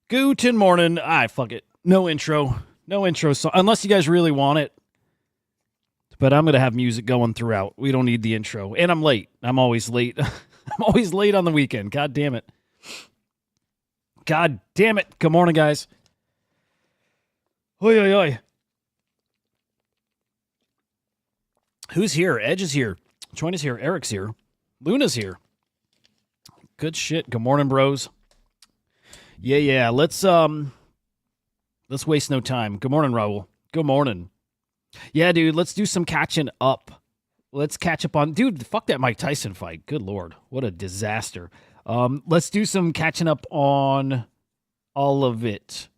Guten morning. Fuck it. No intro. No intro. So unless you guys really want it. But I'm going to have music going throughout. We don't need the intro. And I'm late. I'm always late. I'm always late on the weekend. God damn it. God damn it. Good morning, guys. Oi, oi, oi. Who's here? Edge is here. Join is here. Eric's here. Luna's here. Good shit. Good morning, bros. Yeah. Let's waste no time. Good morning, Raul. Good morning. Yeah, dude, let's do some catching up. Let's catch up on... Dude, fuck that Mike Tyson fight. Good Lord. What a disaster. Let's do some catching up on all of it.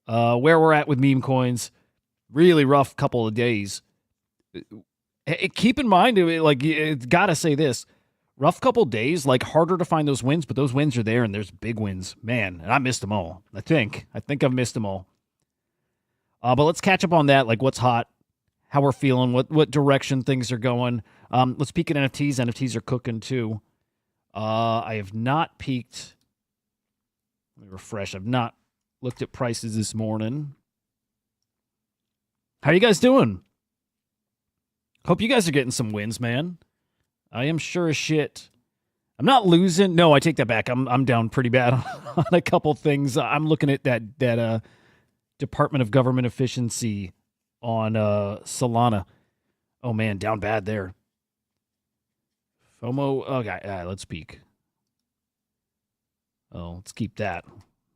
Where we're at with meme coins. Really rough couple of days. Keep in mind, gotta say this. Rough couple days, harder to find those wins, but those wins are there, and there's big wins. Man, and I missed them all. I think I've missed them all. But let's catch up on that, what's hot, how we're feeling, what direction things are going. Let's peek at NFTs. NFTs are cooking, too. I have not peeked. Let me refresh. I've not looked at prices this morning. How are you guys doing? Hope you guys are getting some wins, man. I am sure as shit. I'm not losing. No, I take that back. I'm down pretty bad on a couple things. I'm looking at that Department of Government Efficiency on Solana. Oh man, down bad there. FOMO. Okay, let's peek. Oh, let's keep that.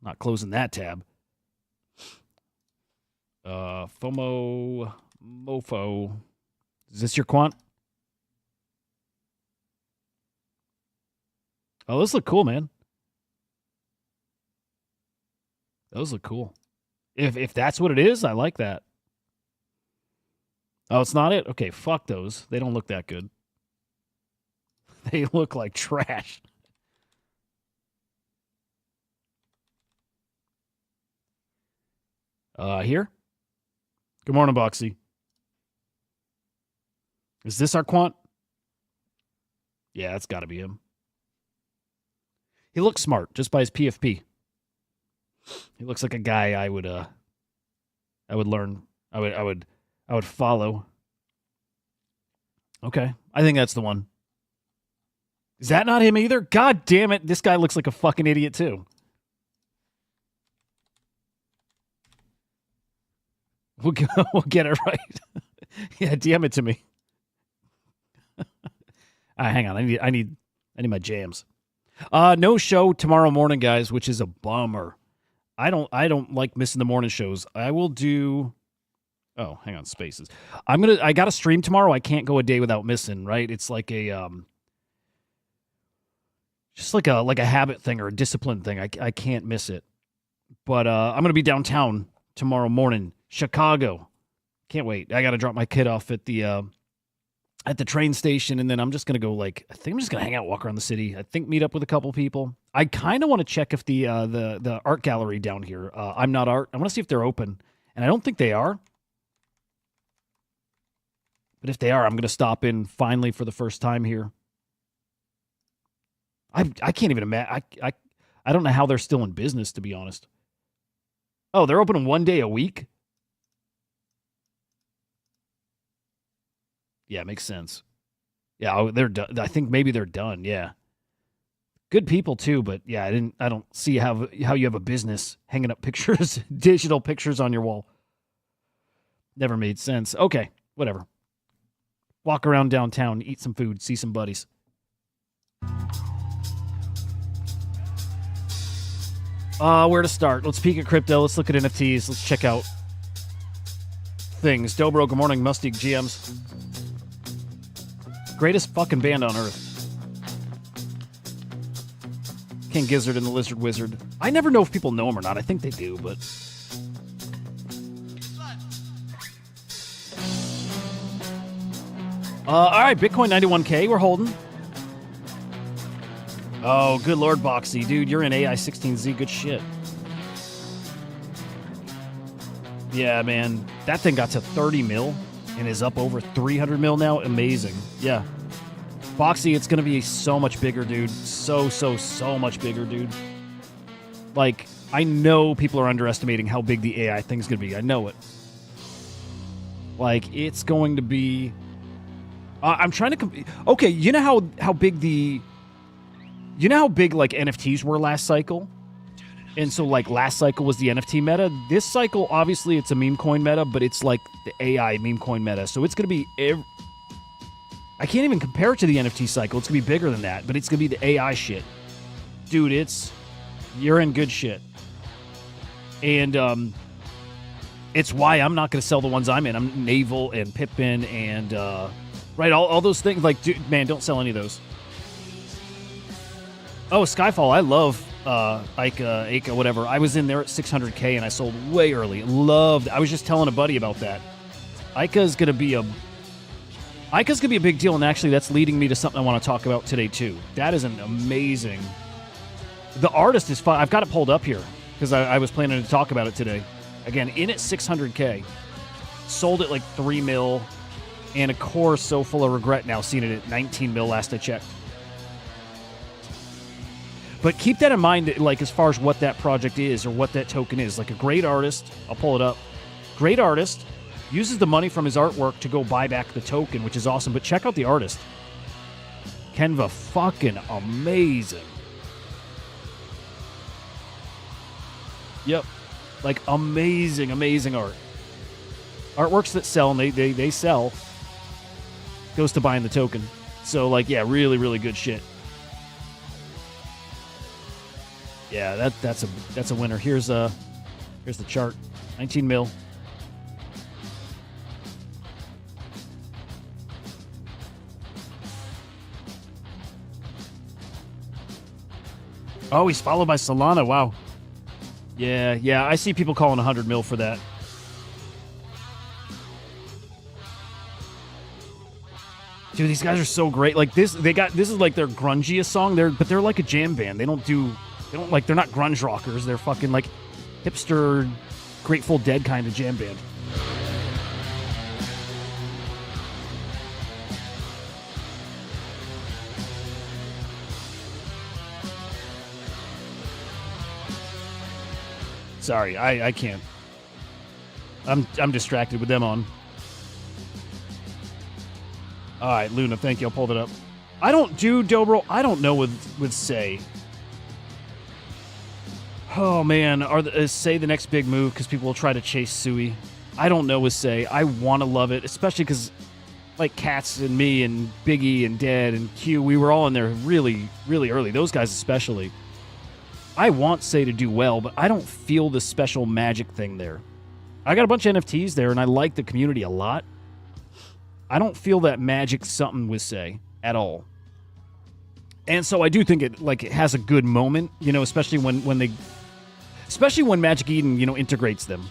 Not closing that tab. FOMO. Mofo. Is this your quant? Oh, those look cool, man. Those look cool. If that's what it is, I like that. Oh, it's not it? Okay, fuck those. They don't look that good. They look like trash. Here? Good morning, Boxy. Is this our quant? Yeah, that's got to be him. He looks smart just by his PFP. He looks like a guy I would learn. I would follow. Okay. I think that's the one. Is that not him either? God damn it. This guy looks like a fucking idiot too. We'll get it right. Yeah, DM it to me. Hang on. I need my jams. No show tomorrow morning, guys, which is a bummer. I don't like missing the morning shows. I will do. Oh, hang on, spaces. I got to stream tomorrow. I can't go a day without missing. Right? It's like a just like a habit thing or a discipline thing. I can't miss it. But I'm gonna be downtown tomorrow morning, Chicago. Can't wait. I got to drop my kid off at the train station, and then I'm just gonna go. I think I'm just gonna hang out, walk around the city. I think meet up with a couple people. I kind of want to check if the art gallery down here, I'm Not Art. I want to see if they're open, and I don't think they are. But if they are, I'm gonna stop in finally for the first time here. I can't even imagine. I don't know how they're still in business, to be honest. Oh, they're open 1 day a week. Yeah, makes sense. Yeah, they're done. I think maybe they're done. Yeah, good people too. But yeah, I don't see how you have a business hanging up pictures, digital pictures on your wall. Never made sense. Okay, whatever. Walk around downtown, eat some food, see some buddies. Where to start? Let's peek at crypto. Let's look at NFTs. Let's check out things. Dobro, good morning. Musty GMs. Greatest fucking band on earth. King Gizzard and the Lizard Wizard. I never know if people know him or not. I think they do, but... all right, Bitcoin 91K. We're holding. Oh, good Lord, Boxy. Dude, you're in AI 16Z. Good shit. Yeah, man. That thing got to 30 mil and is up over 300 mil now. Amazing. Yeah. Boxy, it's going to be so much bigger, dude. So much bigger, dude. I know people are underestimating how big the AI thing's going to be. I know it. Like, it's going to be... I'm trying to... Okay, you know how big the... You know how big, like, NFTs were last cycle? And so, like, last cycle was the NFT meta. This cycle, obviously, it's a meme coin meta, but it's, like, the AI meme coin meta. So it's going to be... I can't even compare it to the NFT cycle. It's going to be bigger than that, but it's going to be the AI shit. Dude, it's... You're in good shit. And, it's why I'm not going to sell the ones I'm in. I'm Naval and Pippin and, right, all those things. Like, dude, man, don't sell any of those. Oh, Skyfall, I love Ika, whatever. I was in there at 600K and I sold way early. Loved. I was just telling a buddy about that. Ika's gonna be a big deal, and actually that's leading me to something I want to talk about today too. That is an amazing. The artist is fun. I've got it pulled up here because I was planning to talk about it today. Again, in at 600K, sold it like 3 mil, and of course, so full of regret now seeing it at 19 mil last I checked. But keep that in mind, like, as far as what that project is or what that token is. Like, a great artist, I'll pull it up. Great artist, uses the money from his artwork to go buy back the token, which is awesome. But check out the artist. Canva, fucking amazing. Yep. Like, amazing, amazing art. Artworks that sell, and they sell, goes to buying the token. So, like, yeah, really, really good shit. Yeah, that's a winner. Here's the chart. 19 mil. Oh, he's followed by Solana. Wow. Yeah, I see people calling 100 mil for that. Dude, these guys are so great. Like, this is like their grungiest song. But they're like a jam band. They're not grunge rockers. They're fucking like hipster, Grateful Dead kind of jam band. Sorry, I can't. I'm distracted with them on. All right, Luna, thank you. I'll pull it up. I don't do Dobro. I don't know with Say. Oh man, is Say the next big move? Because people will try to chase Sui. I don't know with Say. I want to love it, especially because like Cats and me and Biggie and Dead and Q, we were all in there really, really early. Those guys especially. I want Say to do well, but I don't feel the special magic thing there. I got a bunch of NFTs there, and I like the community a lot. I don't feel that magic something with Say at all. And so I do think it has a good moment, especially when Magic Eden, integrates them.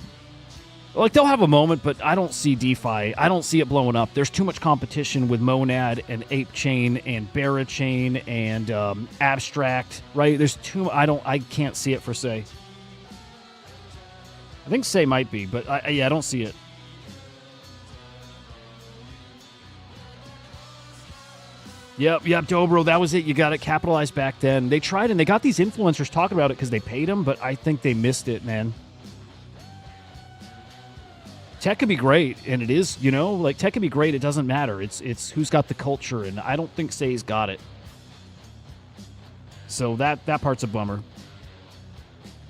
Like, they'll have a moment, but I don't see DeFi. I don't see it blowing up. There's too much competition with Monad and Ape Chain and Barra Chain and Abstract, right? There's I can't see it for Say. I think Say might be, but I don't see it. Yep, Dobro, that was it. You got it capitalized back then. They tried, and they got these influencers talking about it because they paid them, but I think they missed it, man. Tech could be great, and it is, tech can be great. It doesn't matter. It's who's got the culture, and I don't think Say's got it. So that part's a bummer.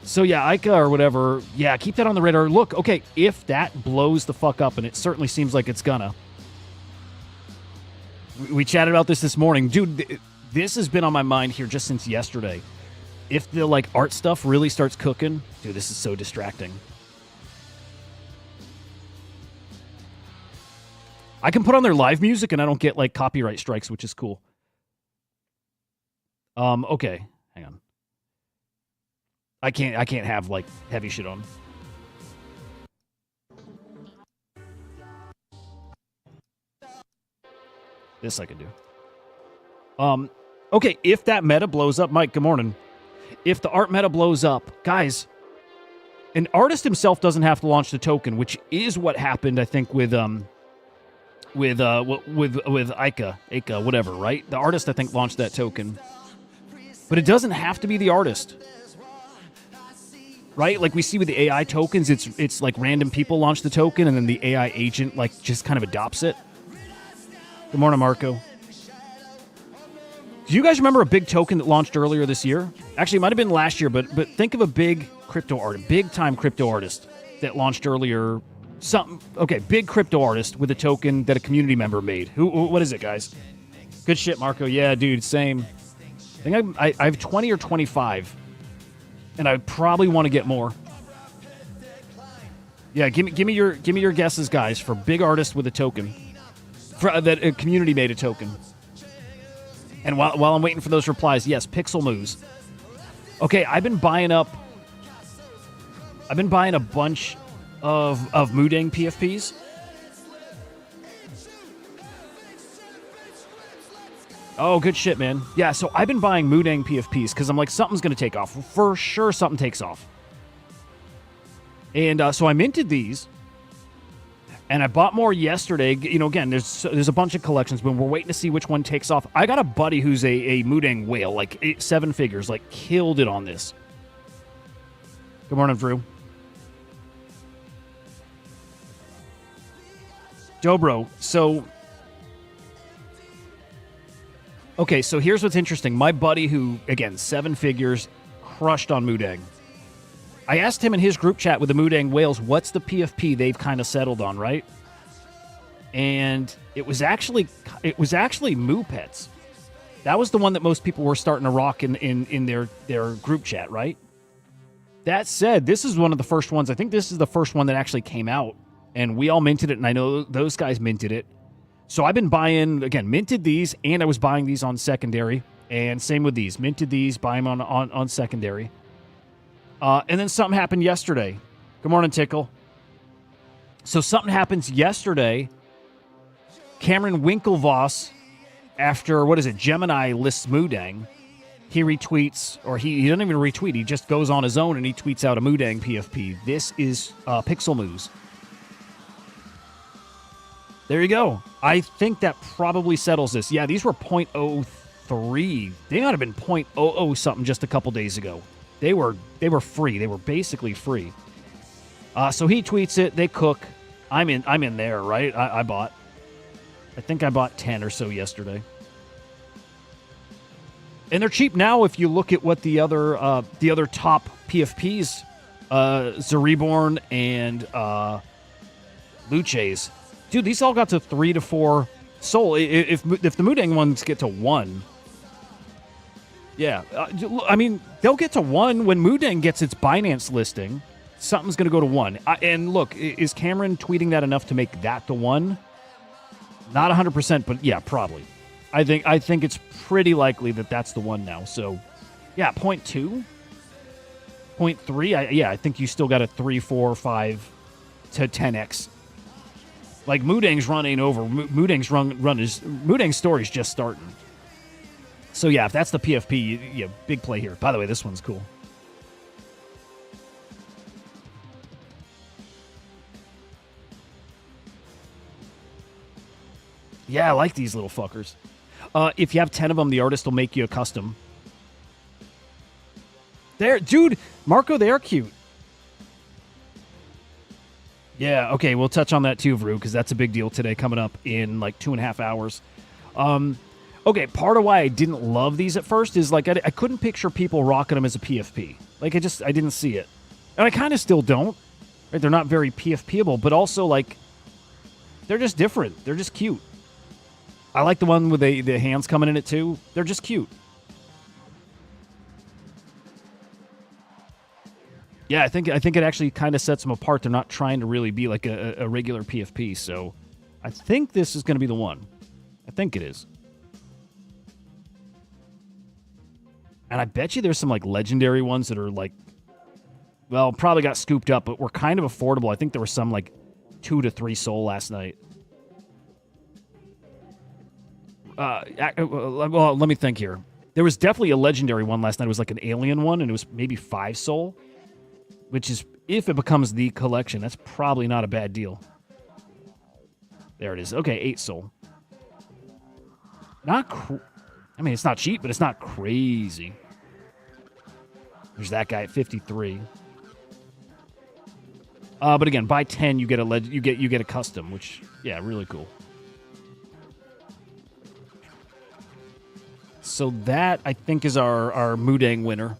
So yeah, Ika or whatever, yeah, keep that on the radar. Look, okay, if that blows the fuck up, and it certainly seems like it's gonna. We chatted about this morning. Dude, this has been on my mind here just since yesterday. If the art stuff really starts cooking, dude, this is so distracting. I can put on their live music and I don't get copyright strikes, which is cool. Okay, hang on. I can't have heavy shit on. This I could do. Okay, if that meta blows up, Mike, good morning. If the art meta blows up, guys, an artist himself doesn't have to launch the token, which is what happened, I think, with Ika, whatever, right? The artist, I think, launched that token. But it doesn't have to be the artist. right? Like we see with the AI tokens, it's like random people launch the token and then the AI agent like just kind of adopts it. Good morning, Marco. Do you guys remember a big token that launched earlier this year? Actually, it might have been last year, but think of a big crypto artist, big time crypto artist that launched earlier. Big crypto artist with a token that a community member made. What is it, guys? Good shit, Marco. Yeah, dude, same. I think I have 20 or 25, and I probably want to get more. Yeah, give me your guesses, guys, for big artist with a token, that a community made a token. And while I'm waiting for those replies, yes, Pixel Moves. Okay, I've been buying a bunch of Moodang PFPs. Oh, good shit, man. Yeah, so I've been buying Moodang PFPs because I'm like, something's going to take off. For sure, something takes off. And so I minted these. And I bought more yesterday. You know, again, there's a bunch of collections, but we're waiting to see which one takes off. I got a buddy who's a Moodang whale, like 7 figures, like killed it on this. Good morning, Drew. Dobro, so... Okay, so here's what's interesting. My buddy who, again, 7 figures, crushed on Moodang. I asked him in his group chat with the Moodang whales, what's the PFP they've kind of settled on, right? And it was actually Moo Pets. That was the one that most people were starting to rock in their group chat, right? That said, this is one of the first ones. I think this is the first one that actually came out, and we all minted it, and I know those guys minted it. So I've been buying, again, minted these, and I was buying these on secondary, and same with these. Minted these, buy them on secondary. And then something happened yesterday. Good morning, Tickle. So something happens yesterday. Cameron Winklevoss, after, Gemini lists Moodang, he retweets, or he doesn't even retweet, he just goes on his own and he tweets out a Moodang PFP. This is Pixel Moves. There you go. I think that probably settles this. Yeah, these were 0.03. They might have been 0.00 something just a couple days ago. They were free. They were basically free. So he tweets it. They cook. I'm in there, right? I bought. I think I bought 10 or so yesterday. And they're cheap now if you look at what the other top PFPs, Zeriborn and Luces. Dude, these all got to 3 to 4 Sol. If the Moodang ones get to 1. Yeah, I mean, they'll get to 1 when Moodang gets its Binance listing. Something's going to go to 1. And look, is Cameron tweeting that enough to make that the 1? Not 100%, but yeah, probably. I think it's pretty likely that that's the 1 now. So, yeah, 0.2, 0.3. I think you still got a 3, 4, 5 to 10x. Like Moodang's run ain't over. Moodang's story's just starting. So, yeah, if that's the PFP, big play here. By the way, this one's cool. Yeah, I like these little fuckers. If you have 10 of them, the artist will make you a custom. Dude, Marco, they are cute. Yeah, okay, we'll touch on that too, Vru, because that's a big deal today coming up in like 2.5 hours. Okay, part of why I didn't love these at first is like I couldn't picture people rocking them as a PFP. Like I didn't see it. And I kind of still don't. Right? They're not very PFPable, but also like they're just different. They're just cute. I like the one with the hands coming in it too. They're just cute. Yeah, I think it actually kind of sets them apart. They're not trying to really be like a regular PFP. So I think this is going to be the one. I think it is. And I bet you there's some like legendary ones that are like, well, probably got scooped up, but were kind of affordable. I think there were some like 2 to 3 Sol last night. Well, let me think here. There was definitely a legendary one last night. It was like an alien one, and it was maybe 5 Sol, which is, if it becomes the collection, that's probably not a bad deal. There it is. Okay, 8 Sol. I mean, it's not cheap, but it's not crazy. There's that guy at 53. But again, buy 10, you get a custom, which yeah, really cool. So that I think is our Moodang winner.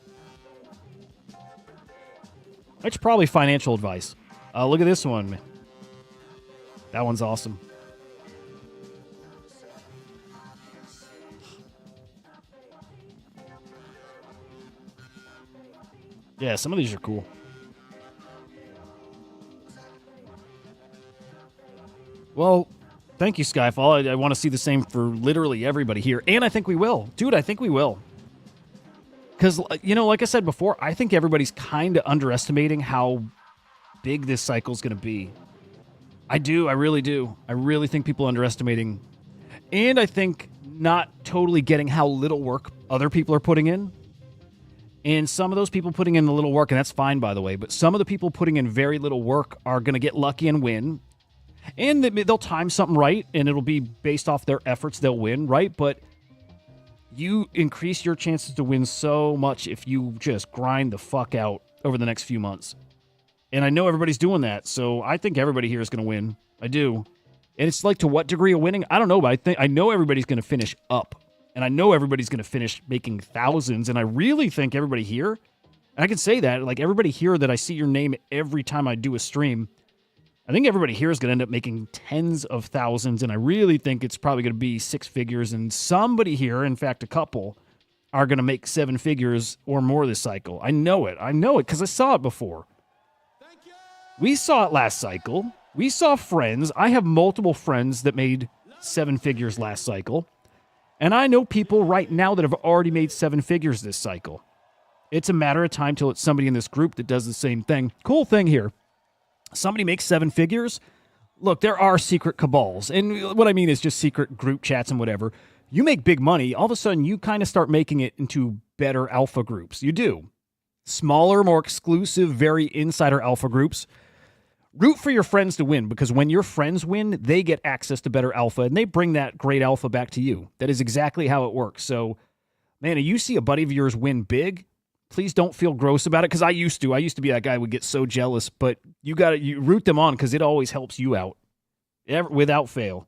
That's probably financial advice. Look at this one. That one's awesome. Yeah, some of these are cool. Well, thank you, Skyfall. I want to see the same for literally everybody here. And I think we will. Dude, I think we will. Because, like I said before, I think everybody's kind of underestimating how big this cycle is going to be. I do. I really do. I really think people are underestimating. And I think not totally getting how little work other people are putting in. And some of those people putting in the little work, and that's fine, by the way, but some of the people putting in very little work are going to get lucky and win. And they'll time something right, and it'll be based off their efforts, they'll win, right? But you increase your chances to win so much if you just grind the fuck out over the next few months. And I know everybody's doing that, so I think everybody here is going to win. I do. And it's like, to what degree of winning? I don't know, but I know everybody's going to finish up. And I know everybody's going to finish making thousands. And I really think everybody here, and I can say that, like everybody here that I see your name every time I do a stream, I think everybody here is going to end up making tens of thousands. And I really think it's probably going to be six figures. And somebody here, in fact, a couple, are going to make seven figures or more this cycle. I know it. I know it because I saw it before. We saw it last cycle. We saw friends. I have multiple friends that made seven figures last cycle. And I know people right now that have already made seven figures this cycle. It's a matter of time till it's somebody in this group that does the same thing. Cool thing here. Somebody makes seven figures. Look, there are secret cabals. And what I mean is just secret group chats and whatever. You make big money, all of a sudden you kind of start making it into better alpha groups. You do. Smaller, more exclusive, very insider alpha groups. Root for your friends to win, because when your friends win, they get access to better alpha, and they bring that great alpha back to you. That is exactly how it works. So, man, if you see a buddy of yours win big, please don't feel gross about it, because I used to. I used to be that guy who would get so jealous, but you root them on, because it always helps you out, without fail.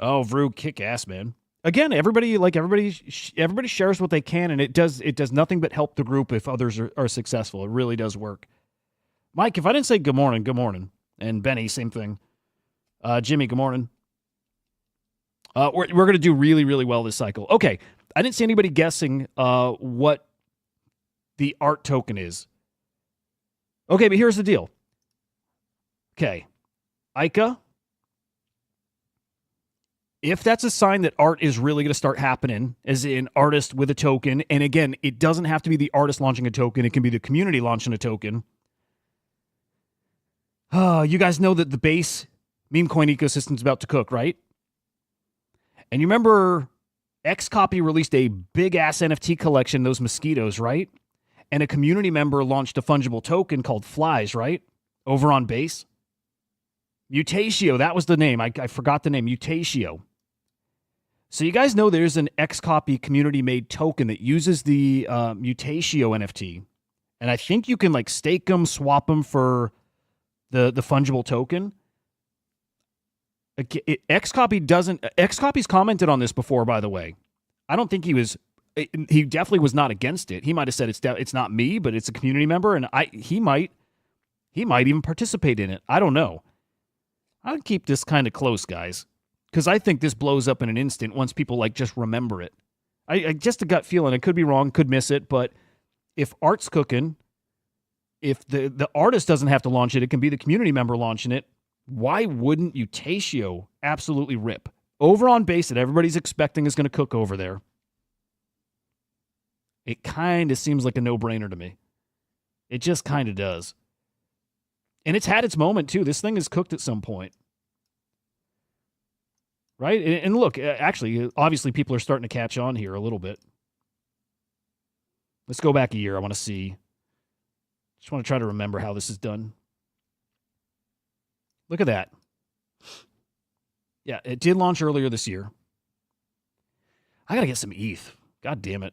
Oh, Vrew, kick ass, man. Again, everybody shares what they can, and it does nothing but help the group if others are successful. It really does work. Mike, if I didn't say good morning. And Benny, same thing. Jimmy, good morning. We're going to do really, really well this cycle. Okay, I didn't see anybody guessing what the art token is. Okay, but here's the deal. Okay, Ica. If that's a sign that art is really going to start happening, as an artist with a token, and again, it doesn't have to be the artist launching a token, it can be the community launching a token. You guys know that the base Memecoin ecosystem is about to cook, right? And you remember Xcopy released a big-ass NFT collection, those mosquitoes, right? And a community member launched a fungible token called Flies, right? Over on base. Mutatio, that was the name. I forgot the name. Mutatio. So you guys know there's an Xcopy community-made token that uses the Mutatio NFT. And I think you can like stake them, swap them for the fungible token. Xcopy's commented on this before, by the way. I don't think he definitely was not against it. He might have said it's not me, but it's a community member, and he might even participate in it. I don't know. I'd keep this kind of close, guys, because I think this blows up in an instant once people like just remember it. I just a gut feeling. I could be wrong, could miss it, but if art's cooking, if the artist doesn't have to launch it, it can be the community member launching it. Why wouldn't Mutatio absolutely rip? Over on base that everybody's expecting is going to cook over there. It kind of seems like a no-brainer to me. It just kind of does. And it's had its moment, too. This thing is cooked at some point. Right? And look, actually, obviously people are starting to catch on here a little bit. Let's go back a year. I want to see. Just want to try to remember how this is done. Look at that. Yeah, it did launch earlier this year. I gotta get some ETH. God damn it.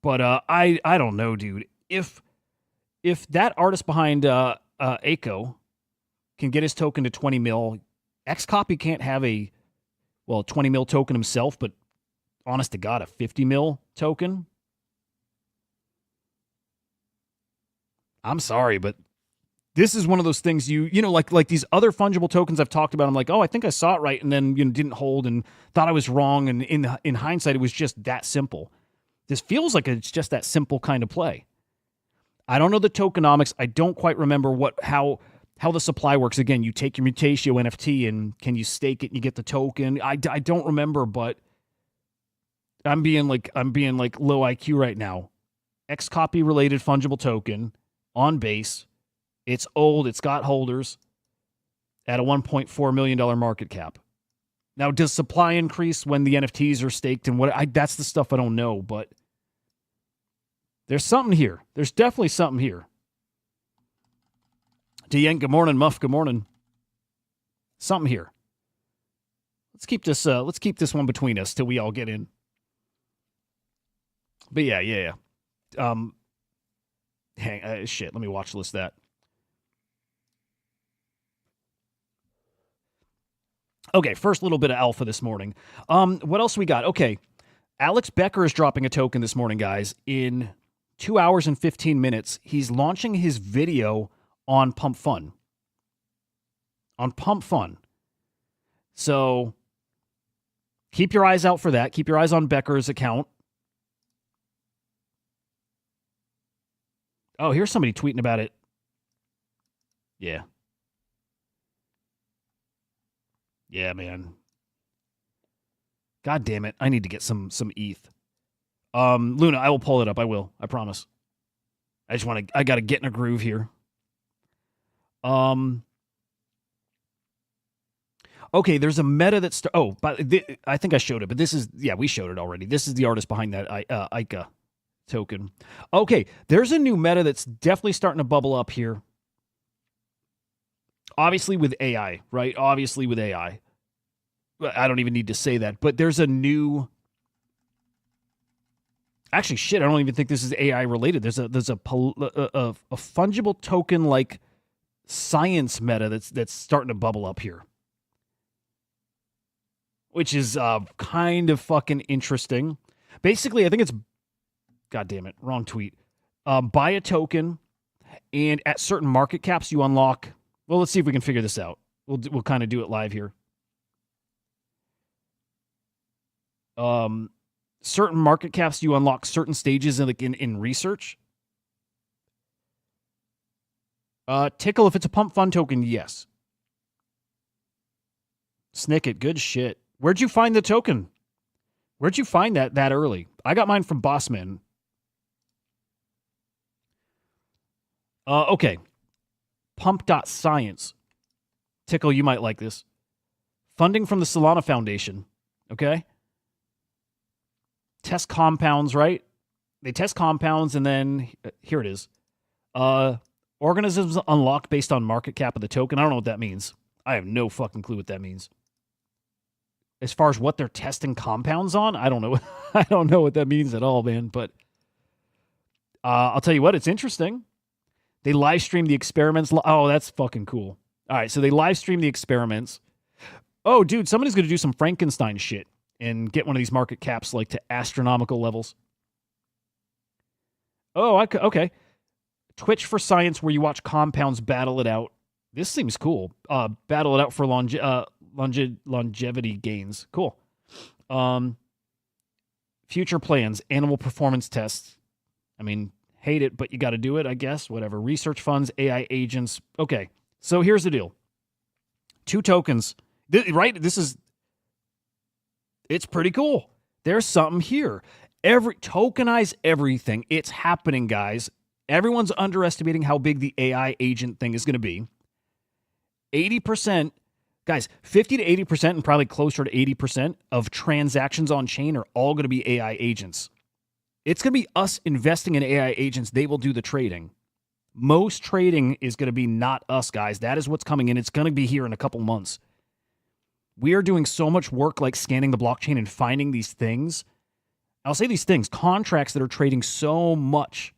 But I don't know, dude. If that artist behind Aiko can get his token to 20 mil, Xcopy can't have a 20 mil token himself, but honest to God, a 50 mil token. I'm sorry, but this is one of those things you know, like these other fungible tokens I've talked about. I'm like, oh, I think I saw it right, and then didn't hold and thought I was wrong. And in hindsight, it was just that simple. This feels like it's just that simple kind of play. I don't know the tokenomics. I don't quite remember how the supply works. Again, you take your Mutatio NFT and can you stake it and you get the token? I don't remember, but I'm being like low IQ right now. Xcopy related fungible token on base. It's old. It's got holders at a $1.4 million market cap. Now, does supply increase when the NFTs are staked and what? That's the stuff I don't know, but there's something here. There's definitely something here. Deyank, good morning. Muff, good morning. Something here. Let's keep this one between us till we all get in. But yeah. Shit. Let me watch list that. Okay, first little bit of alpha this morning. What else we got? Okay, Alex Becker is dropping a token this morning, guys. In 2 hours and 15 minutes, he's launching his video on Pump Fun. So keep your eyes out for that. Keep your eyes on Becker's account. Oh, here's somebody tweeting about it. Yeah. Yeah, man. God damn it. I need to get some ETH. Luna, I will pull it up. I will. I promise. I got to get in a groove here. Okay, there's a meta that's... I think I showed it, but this is... Yeah, we showed it already. This is the artist behind that Ica token. Okay, there's a new meta that's definitely starting to bubble up here. Obviously with AI, right? Obviously with AI. I don't even need to say that, but there's a new... Actually, shit, I don't even think this is AI related. There's a fungible token like science meta that's starting to bubble up here, which is kind of fucking interesting. Basically, I think it's... God damn it, wrong tweet. Buy a token, and at certain market caps, you unlock... Well, let's see if we can figure this out. We'll kind of do it live here. Certain market caps, you unlock certain stages in research. Tickle, if it's a Pump Fun token, yes. Snicket, good shit. Where'd you find the token? Where'd you find that early? I got mine from Bossman. Okay. Pump.science. Tickle, you might like this. Funding from the Solana Foundation. Okay? Test compounds, right? They test compounds, and then... here it is. Organisms unlocked based on market cap of the token. I don't know what that means. I have no fucking clue what that means. As far as what they're testing compounds on, I don't know. I don't know what that means at all, man. But I'll tell you what, it's interesting. They live stream the experiments. Oh, that's fucking cool. All right, so they live stream the experiments. Oh, dude, somebody's going to do some Frankenstein shit and get one of these market caps like to astronomical levels. Oh, okay. Twitch for Science, where you watch compounds battle it out. This seems cool. Battle it out for longevity gains. Cool. Future plans, animal performance tests. I mean, hate it, but you got to do it, I guess. Whatever. Research funds, AI agents. Okay, so here's the deal. 2 tokens. Right? It's pretty cool. There's something here. Tokenize everything. It's happening, guys. Everyone's underestimating how big the AI agent thing is going to be. 80%, guys, 50 to 80% and probably closer to 80% of transactions on chain are all going to be AI agents. It's going to be us investing in AI agents. They will do the trading. Most trading is going to be not us, guys. That is what's coming in. It's going to be here in a couple months. We are doing so much work like scanning the blockchain and finding these things I'll say these things, contracts that are trading so much.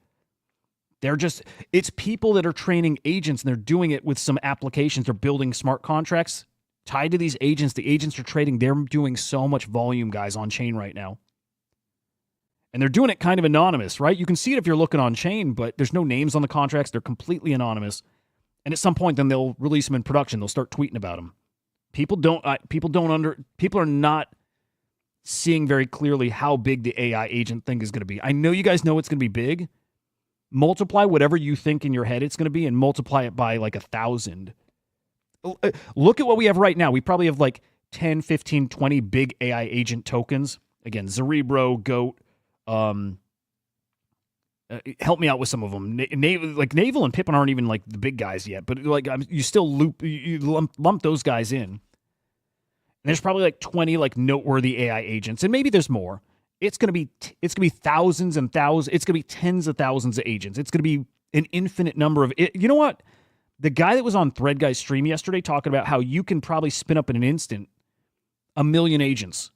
It's people that are training agents and they're doing it with some applications. They're building smart contracts tied to these agents. The agents are trading. They're doing so much volume, guys, on chain right now. And they're doing it kind of anonymous, right? You can see it if you're looking on chain, but there's no names on the contracts. They're completely anonymous. And at some point, then they'll release them in production. They'll start tweeting about them. People are not seeing very clearly how big the AI agent thing is going to be. I know you guys know it's going to be big. Multiply whatever you think in your head it's going to be and multiply it by like 1,000. Look at what we have right now. We probably have like 10, 15, 20 big AI agent tokens. Again, Cerebro, Goat. Help me out with some of them. Naval and Pippin aren't even like the big guys yet, but like you still lump those guys in. And there's probably like 20 like noteworthy AI agents, and maybe there's more. It's gonna be thousands and thousands. It's gonna be tens of thousands of agents. It's gonna be an infinite number of it. You know what? The guy that was on Thread Guy's stream yesterday talking about how you can probably spin up in an instant 1 million agents.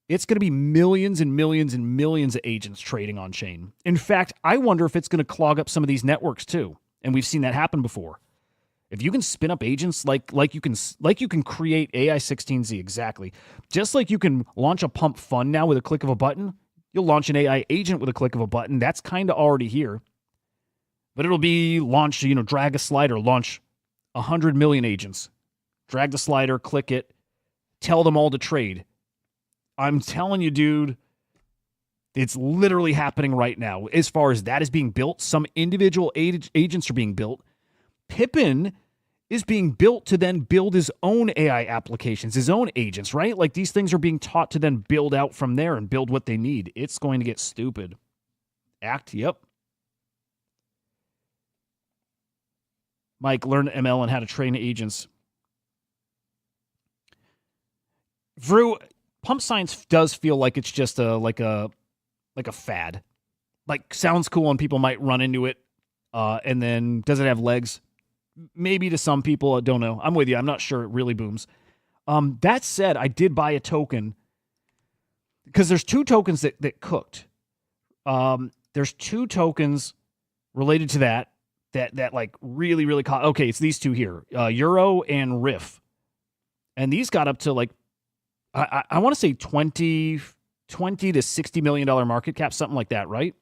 It's going to be millions and millions and millions of agents trading on chain. In fact, I wonder if it's going to clog up some of these networks too. And we've seen that happen before. If you can spin up agents like you can create AI16Z exactly, just like you can launch a pump fund now with a click of a button, you'll launch an AI agent with a click of a button. That's kind of already here. But it'll be launched, drag a slider, launch 100 million agents. Drag the slider, click it, tell them all to trade. I'm telling you, dude, it's literally happening right now. As far as that is being built, some individual agents are being built. Pippin is being built to then build his own AI applications, his own agents, right? Like these things are being taught to then build out from there and build what they need. It's going to get stupid. Yep. Mike, learn ML and how to train agents. Vrew, pump science does feel like it's just a fad. Like sounds cool and people might run into it. And then does it have legs? Maybe to some people, I don't know. I'm with you. I'm not sure it really booms. That said, I did buy a token because there's 2 tokens that cooked. There's 2 tokens related to that like really, really okay, it's these 2 here. Euro and Riff. And these got up to like I want to say 20 to $60 million market cap, something like that, right?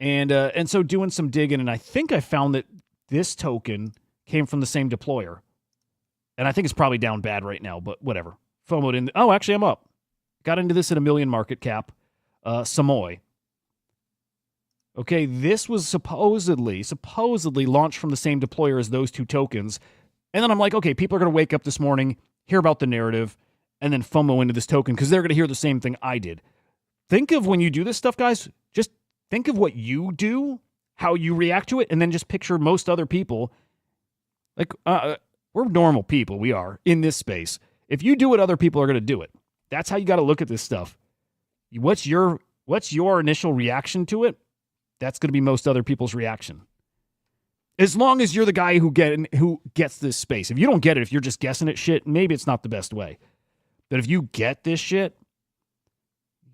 And so doing some digging, and I think I found that this token came from the same deployer. And I think it's probably down bad right now, but whatever. FOMO'd in. Oh, actually, I'm up. Got into this at $1 million market cap. Samoy. Okay, this was supposedly launched from the same deployer as those 2 tokens. And then I'm like, okay, people are going to wake up this morning, hear about the narrative, and then FOMO into this token because they're going to hear the same thing I did. Think of when you do this stuff, guys, just think of what you do, how you react to it, and then just picture most other people. Like, we're normal people, we are, in this space. If you do it, other people are going to do it. That's how you got to look at this stuff. What's your initial reaction to it? That's going to be most other people's reaction. As long as you're the guy who gets this space. If you don't get it, if you're just guessing at shit, maybe it's not the best way. But if you get this shit,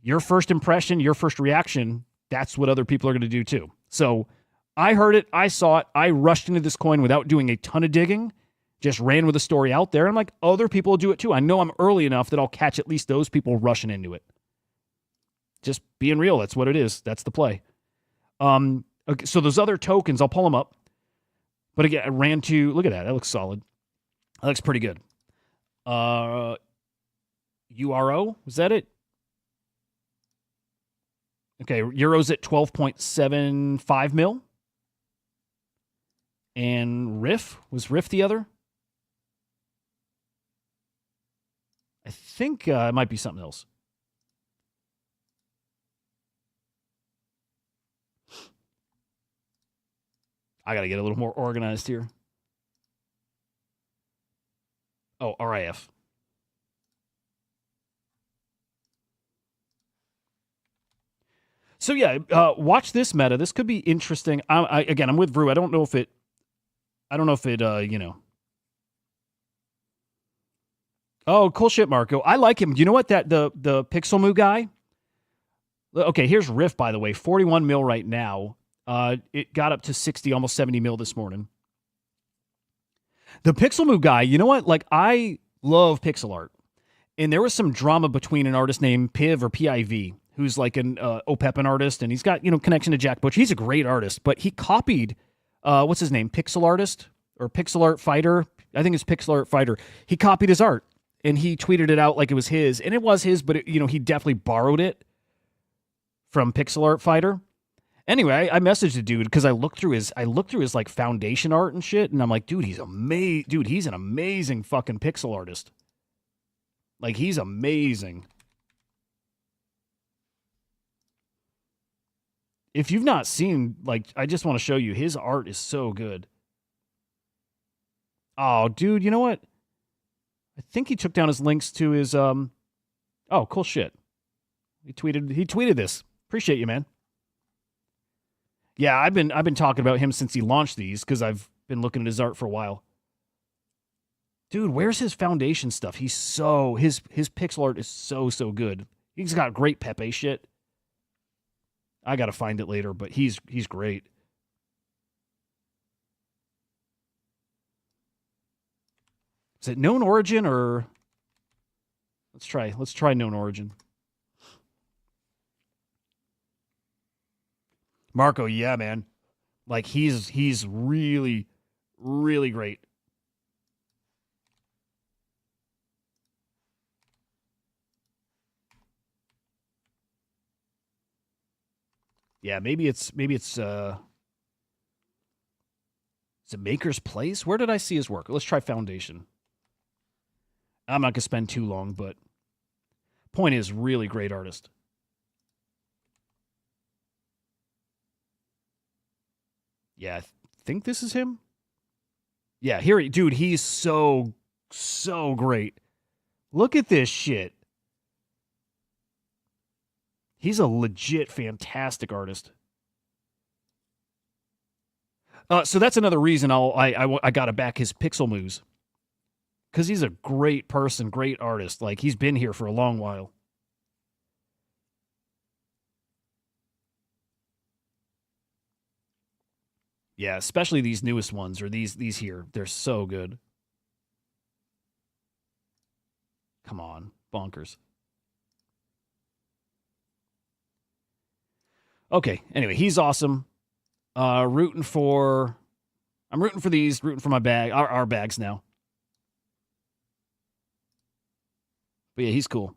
your first impression, your first reaction, that's what other people are going to do too. So I heard it. I saw it. I rushed into this coin without doing a ton of digging. Just ran with the story out there. I'm like, other people will do it too. I know I'm early enough that I'll catch at least those people rushing into it. Just being real. That's what it is. That's the play. Okay, so those other tokens, I'll pull them up. But again, I ran to, look at that. That looks solid. That looks pretty good. URO, was that it? Okay, Euro's at 12.75 mil. And was Riff the other? I think it might be something else. I got to get a little more organized here. Oh, RIF. So yeah, watch this meta. This could be interesting. I'm with Vrew. I don't know if it, Oh, cool shit, Marco. I like him. You know what? The Pixel Moo guy, Okay, here's Riff, by the way. 41 mil right now. It got up to 60, almost 70 mil this morning. The Pixel Moo guy, you know what? Like, I love pixel art. And there was some drama between an artist named Piv or PIV, who's like an OPEPin artist, and he's got, connection to Jack Butch. He's a great artist, but he copied, what's his name? Pixel Artist or Pixel Art Fighter? I think it's Pixel Art Fighter. He copied his art, and he tweeted it out like it was his. And it was his, but, he definitely borrowed it from Pixel Art Fighter. Anyway, I messaged the dude because I looked through his like foundation art and shit, and I'm like, dude, he's amazing. Dude, he's an amazing fucking pixel artist. Like, he's amazing. If you've not seen, like, I just want to show you, his art is so good. Oh, dude, you know what? I think he took down his links to his oh, cool shit. He tweeted this. Appreciate you, man. Yeah, I've been talking about him since he launched these because I've been looking at his art for a while. Dude, where's his foundation stuff? His pixel art is so good. He's got great Pepe shit. I gotta find it later, but he's great. Is it known origin or let's try known origin. Marco, yeah, man. Like, he's really, really great. Yeah, maybe it's is it Maker's Place? Where did I see his work? Let's try Foundation. I'm not gonna spend too long, but point is, really great artist. Yeah, I think this is him. Yeah, dude, he's so great. Look at this shit. He's a legit fantastic artist. So that's another reason I got to back his Pixel Moves. Because he's a great person, great artist. Like, he's been here for a long while. Yeah, especially these newest ones, or these here. They're so good. Come on, bonkers. Okay, anyway, he's awesome. Rooting for these, rooting for my bag, our bags now. But yeah, he's cool.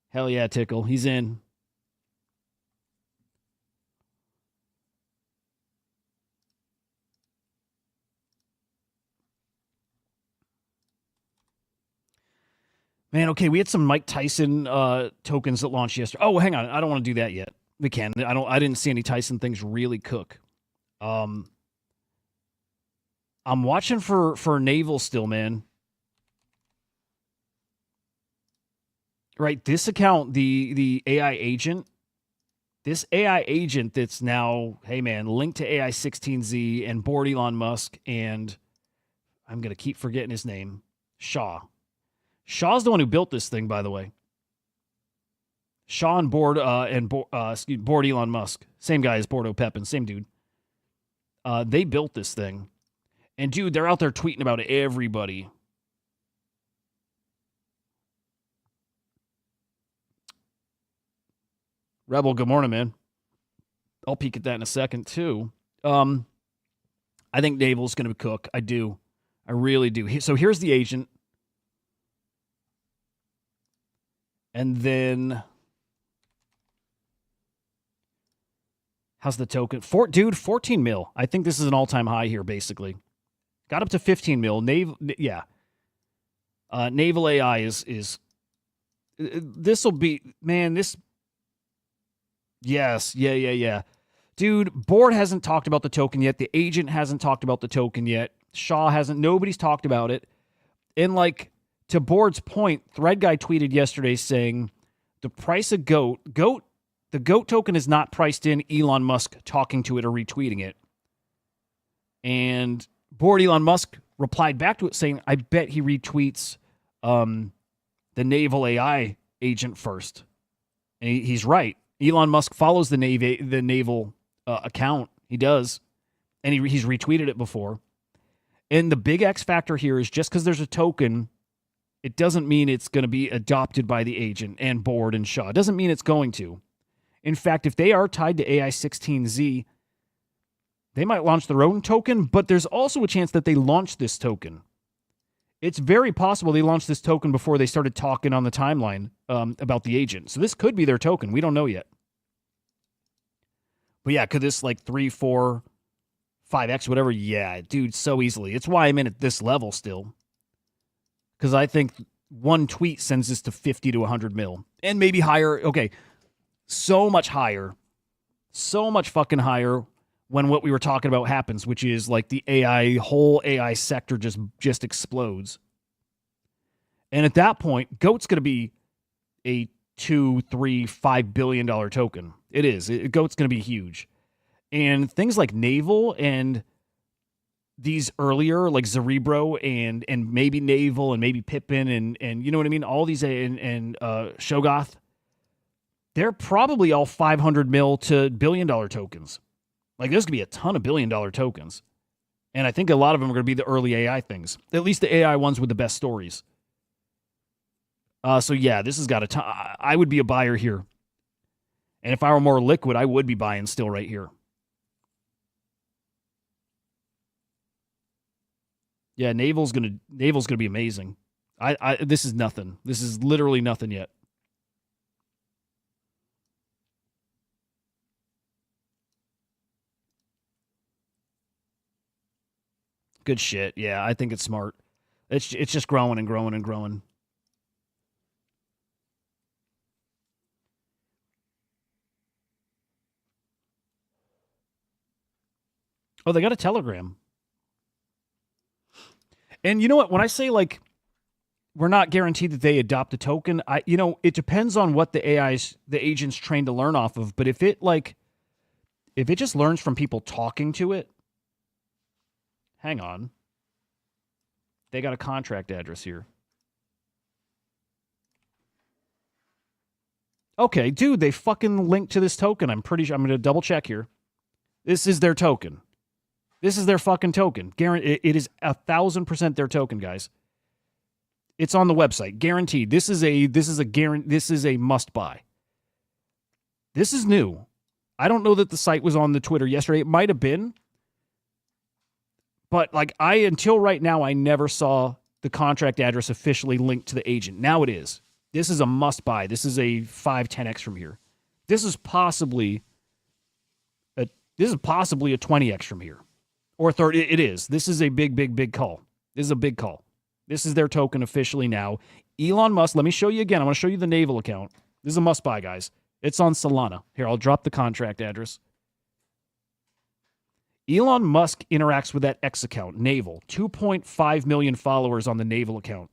Hell yeah, Tickle. He's in. Man, okay, we had some Mike Tyson tokens that launched yesterday. Oh, hang on, I don't want to do that yet. We can. I didn't see any Tyson things really cook. I'm watching for Naval still, man. Right, this account, the AI agent, this AI agent that's now, hey man, linked to AI16Z and board Elon Musk, and I'm gonna keep forgetting his name, Shaw. Shaw's the one who built this thing, by the way. Shaw and board board Elon Musk, same guy as Board O'Pepin, same dude. They built this thing, and dude, they're out there tweeting about everybody. Rebel, good morning, man. I'll peek at that in a second, too. I think Naval's going to cook. I do. I really do. So here's the agent. And then, how's the token? 14 mil. I think this is an all-time high here, basically. Got up to 15 mil. Naval AI is this will be, man, this. Yes, yeah. Dude, board hasn't talked about the token yet. The agent hasn't talked about the token yet. Shaw hasn't. Nobody's talked about it. And like, to board's point, Thread Guy tweeted yesterday saying the price of the GOAT token is not priced in Elon Musk talking to it or retweeting it. And board Elon Musk replied back to it saying, I bet he retweets the Naval AI agent first. And he's right. Elon Musk follows the naval account. He does. And he's retweeted it before. And the big X factor here is just because there's a token, it doesn't mean it's going to be adopted by the agent and board and Shaw. It doesn't mean it's going to. In fact, if they are tied to AI16Z, they might launch their own token, but there's also a chance that they launch this token. It's very possible they launched this token before they started talking on the timeline about the agent. So this could be their token. We don't know yet. But yeah, could this like 3, 4, 5x, whatever? Yeah, dude, so easily. It's why I'm in at this level still. Because I think one tweet sends this to 50 to 100 mil. And maybe higher. Okay, so much higher. So much fucking higher when what we were talking about happens, which is like the whole AI sector just explodes. And at that point, GOAT's going to be a $2, $3, $5 billion token. It is. GOAT's going to be huge. And things like Naval and these earlier, like Cerebro and maybe Naval and maybe Pippin and you know what I mean? All these and Shogoth, they're probably all 500 mil to $1 billion tokens. Like, there's going to be a ton of $1 billion tokens. And I think a lot of them are going to be the early AI things. At least the AI ones with the best stories. So, yeah, this has got a ton. I would be a buyer here. And if I were more liquid, I would be buying still right here. Yeah, Naval's gonna be amazing. This is nothing. This is literally nothing yet. Good shit. Yeah, I think it's smart. It's just growing and growing and growing. Oh, they got a Telegram. And you know what? When I say like we're not guaranteed that they adopt a token, it depends on what the agent's trained to learn off of. But if it just learns from people talking to it, hang on. They got a contract address here. Okay, dude, they fucking linked to this token. I'm pretty sure. I'm going to double check here. This is their token. This is their fucking token. It is 1,000% their token, guys. It's on the website, guaranteed. This is a must buy. This is new. I don't know that the site was on the Twitter yesterday. It might have been. But like until right now, I never saw the contract address officially linked to the agent. Now it is. This is a must buy. This is a 5, 10x from here. This is possibly a 20x from here. Or 30. It is. This is a big call. This is a big call. This is their token officially now. Elon Musk, let me show you again. I want to show you the Naval account. This is a must buy, guys. It's on Solana. Here, I'll drop the contract address. Elon Musk interacts with that X account, Naval. 2.5 million followers on the Naval account.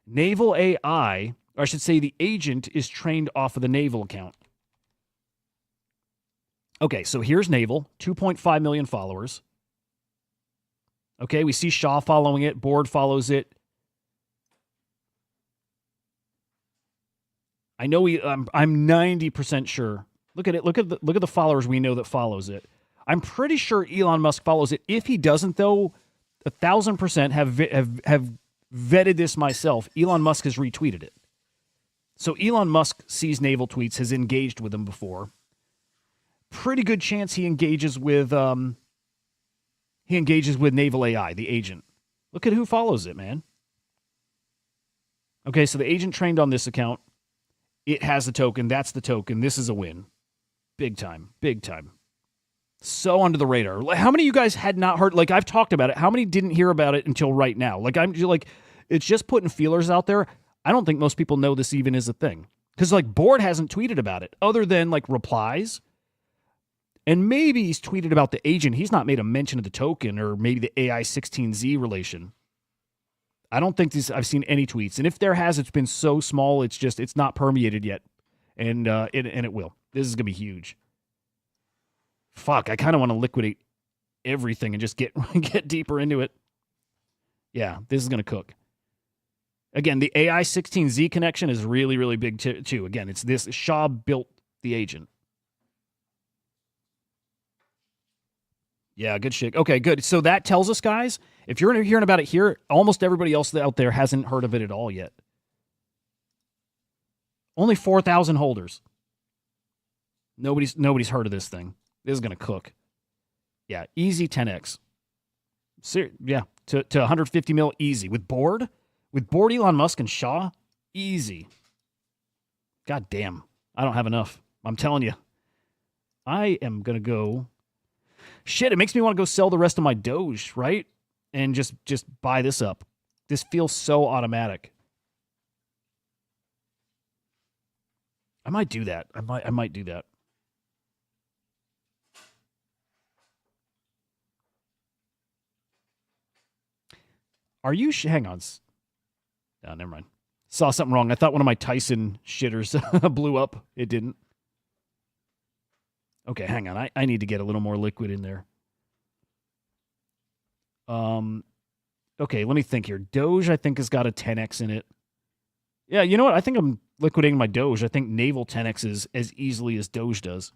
Naval AI, or I should say the agent, is trained off of the Naval account. Okay, so here's Naval, 2.5 million followers. Okay, we see Shaw following it. Board follows it. I know I'm 90% sure. Look at it. Look at the followers we know that follows it. I'm pretty sure Elon Musk follows it. If he doesn't, though, 1,000% have vetted this myself. Elon Musk has retweeted it. So Elon Musk sees Naval tweets, has engaged with them before. Pretty good chance he engages with Naval AI, the agent. Look at who follows it, man. Okay, so the agent trained on this account. It has the token. That's the token. This is a win. Big time. Big time. So under the radar. How many of you guys had not heard? Like, I've talked about it. How many didn't hear about it until right now? Like, it's just putting feelers out there. I don't think most people know this even is a thing. Because, like, Board hasn't tweeted about it other than, like, replies. And maybe he's tweeted about the agent. He's not made a mention of the token or maybe the AI16Z relation. I don't think I've seen any tweets. And if there has, it's been so small, it's not permeated yet. And it will. This is going to be huge. Fuck, I kind of want to liquidate everything and just get deeper into it. Yeah, this is going to cook. Again, the AI 16Z connection is really, really big too. Again, it's this. Shah built the agent. Yeah, good shit. Okay, good. So that tells us, guys, if you're hearing about it here, almost everybody else out there hasn't heard of it at all yet. Only 4,000 holders. Nobody's heard of this thing. This is gonna cook. Yeah, easy 10x. Yeah, to 150 mil easy with board Elon Musk and Shah, easy. God damn, I don't have enough. I'm telling you, I am gonna go. Shit, it makes me want to go sell the rest of my Doge, right? And just buy this up. This feels so automatic. I might do that. I might do that. Are you hang on? Oh, never mind. Saw something wrong. I thought one of my Tyson shitters blew up. It didn't. Okay, hang on. I need to get a little more liquid in there. Okay, let me think here. Doge, I think, has got a 10x in it. Yeah, you know what? I think I'm liquidating my Doge. I think Naval 10x is as easily as Doge does.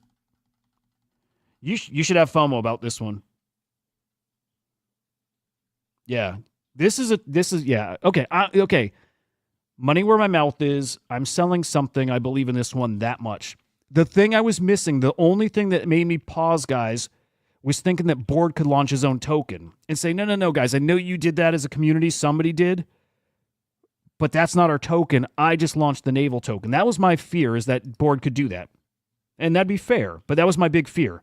You should have FOMO about this one. Yeah, this is yeah. Okay, okay. Money where my mouth is. I'm selling something. I believe in this one that much. The thing I was missing, the only thing that made me pause, guys, was thinking that Board could launch his own token and say, no, guys, I know you did that as a community. Somebody did. But that's not our token. I just launched the Naval token. That was my fear, is that Board could do that. And that'd be fair. But that was my big fear.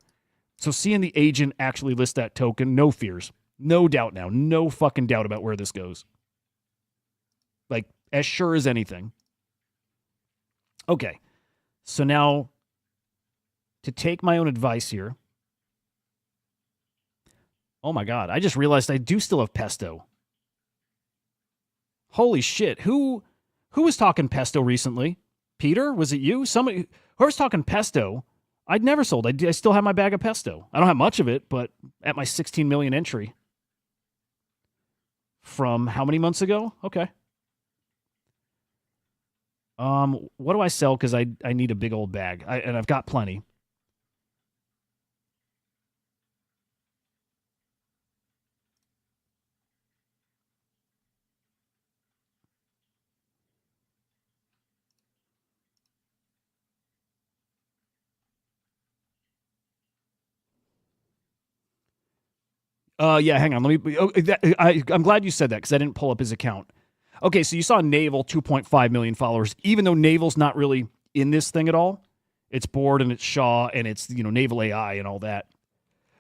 So seeing the agent actually list that token, no fears. No doubt now. No fucking doubt about where this goes. Like, as sure as anything. Okay. So now, to take my own advice here. Oh my God. I just realized I do still have Pesto. Holy shit. Who was talking Pesto recently? Peter? Was it you? Somebody who was talking Pesto. I'd never sold. I still have my bag of Pesto. I don't have much of it, but at my 16 million entry. From how many months ago? Okay. What do I sell? Because I need a big old bag. And I've got plenty. Yeah, hang on. Let me. I'm glad you said that because I didn't pull up his account. Okay, so you saw Naval 2.5 million followers. Even though Naval's not really in this thing at all, it's Board and it's Shah and it's Naval AI and all that.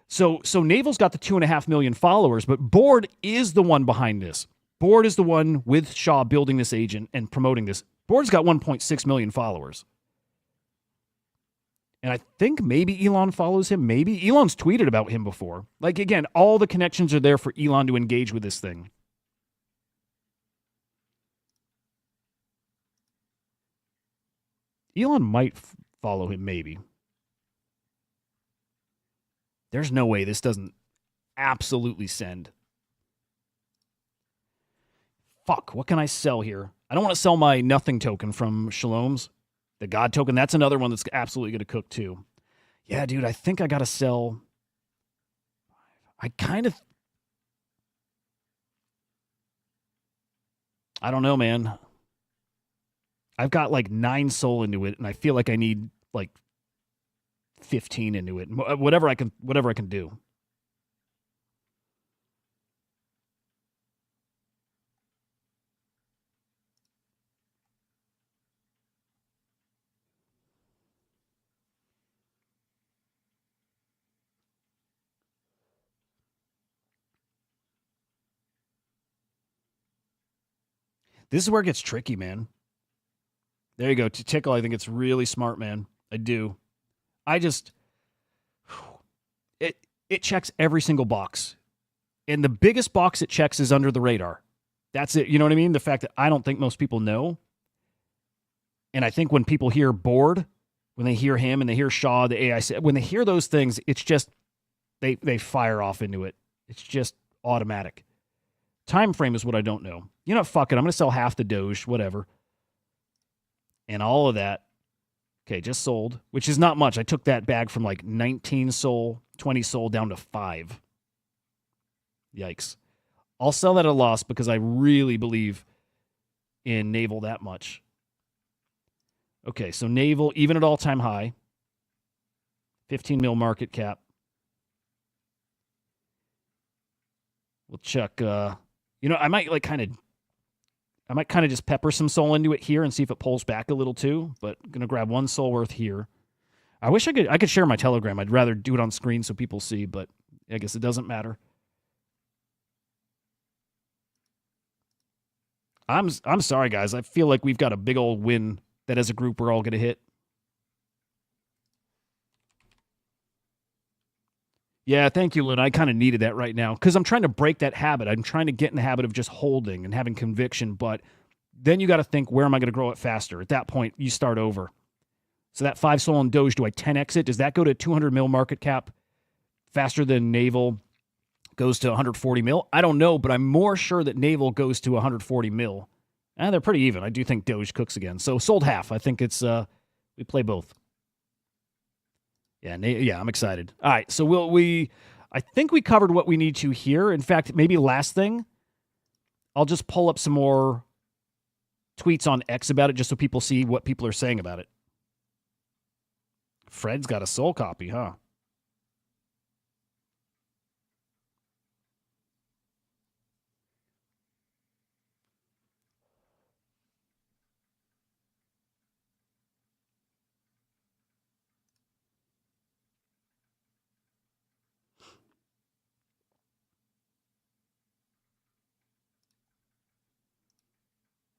So Naval's got the 2.5 million followers, but Board is the one behind this. Board is the one with Shah building this agent and promoting this. Board's got 1.6 million followers. And I think maybe Elon follows him. Maybe. Elon's tweeted about him before. Like, again, all the connections are there for Elon to engage with this thing. Elon might follow him, maybe. There's no way this doesn't absolutely send. Fuck, what can I sell here? I don't want to sell my nothing token from Shalom's. The God token, that's another one that's absolutely going to cook too. Yeah, dude, I think I got to sell. I don't know, man. I've got like 9 soul into it, and I feel like I need like 15 into it. Whatever I can do. This is where it gets tricky, man. There you go. To Tickle, I think it's really smart, man. I do. It checks every single box. And the biggest box it checks is under the radar. That's it. You know what I mean? The fact that I don't think most people know. And I think when people hear Board, when they hear him and they hear Shah, the AI, when they hear those things, it's just, they fire off into it. It's just automatic. Time frame is what I don't know. You know, fuck it. I'm going to sell half the Doge, whatever. And all of that. Okay, just sold, which is not much. I took that bag from like 19 SOL, 20 SOL down to 5. Yikes. I'll sell that at a loss because I really believe in Naval that much. Okay, so Naval, even at all-time high. 15 mil market cap. We'll check. You know, I might kind of just pepper some SOL into it here and see if it pulls back a little too. But I'm gonna grab 1 SOL worth here. I wish I could share my Telegram. I'd rather do it on screen so people see, but I guess it doesn't matter. I'm sorry, guys. I feel like we've got a big old win that as a group we're all gonna hit. Yeah, thank you, Lynn. I kind of needed that right now because I'm trying to break that habit. I'm trying to get in the habit of just holding and having conviction, but then you got to think, where am I going to grow it faster? At that point, you start over. So that 5 SOL in Doge, do I 10x it? Does that go to 200 mil market cap faster than Naval goes to 140 mil? I don't know, but I'm more sure that Naval goes to 140 mil. They're pretty even. I do think Doge cooks again. So sold half. I think it's we play both. Yeah, I'm excited. All right, so I think we covered what we need to here. In fact, maybe last thing, I'll just pull up some more tweets on X about it just so people see what people are saying about it. Fred's got a SOL copy, huh?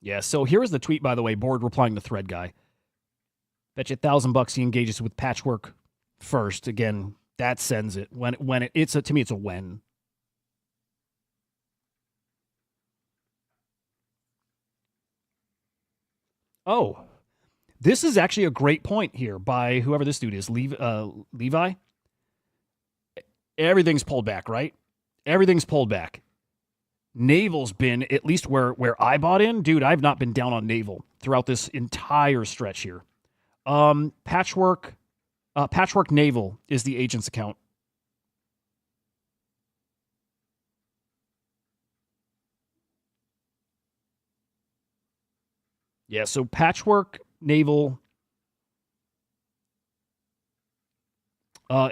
Yeah, so here is the tweet, by the way, Board replying to Thread guy. Bet you $1,000 he engages with Patchwork first. Again, that sends it. To me, it's a when. Oh, this is actually a great point here by whoever this dude is, Levi. Everything's pulled back, right? Everything's pulled back. Naval's been, at least where I bought in, dude, I've not been down on Naval throughout this entire stretch here. Patchwork Naval is the agent's account. Yeah, so Patchwork Naval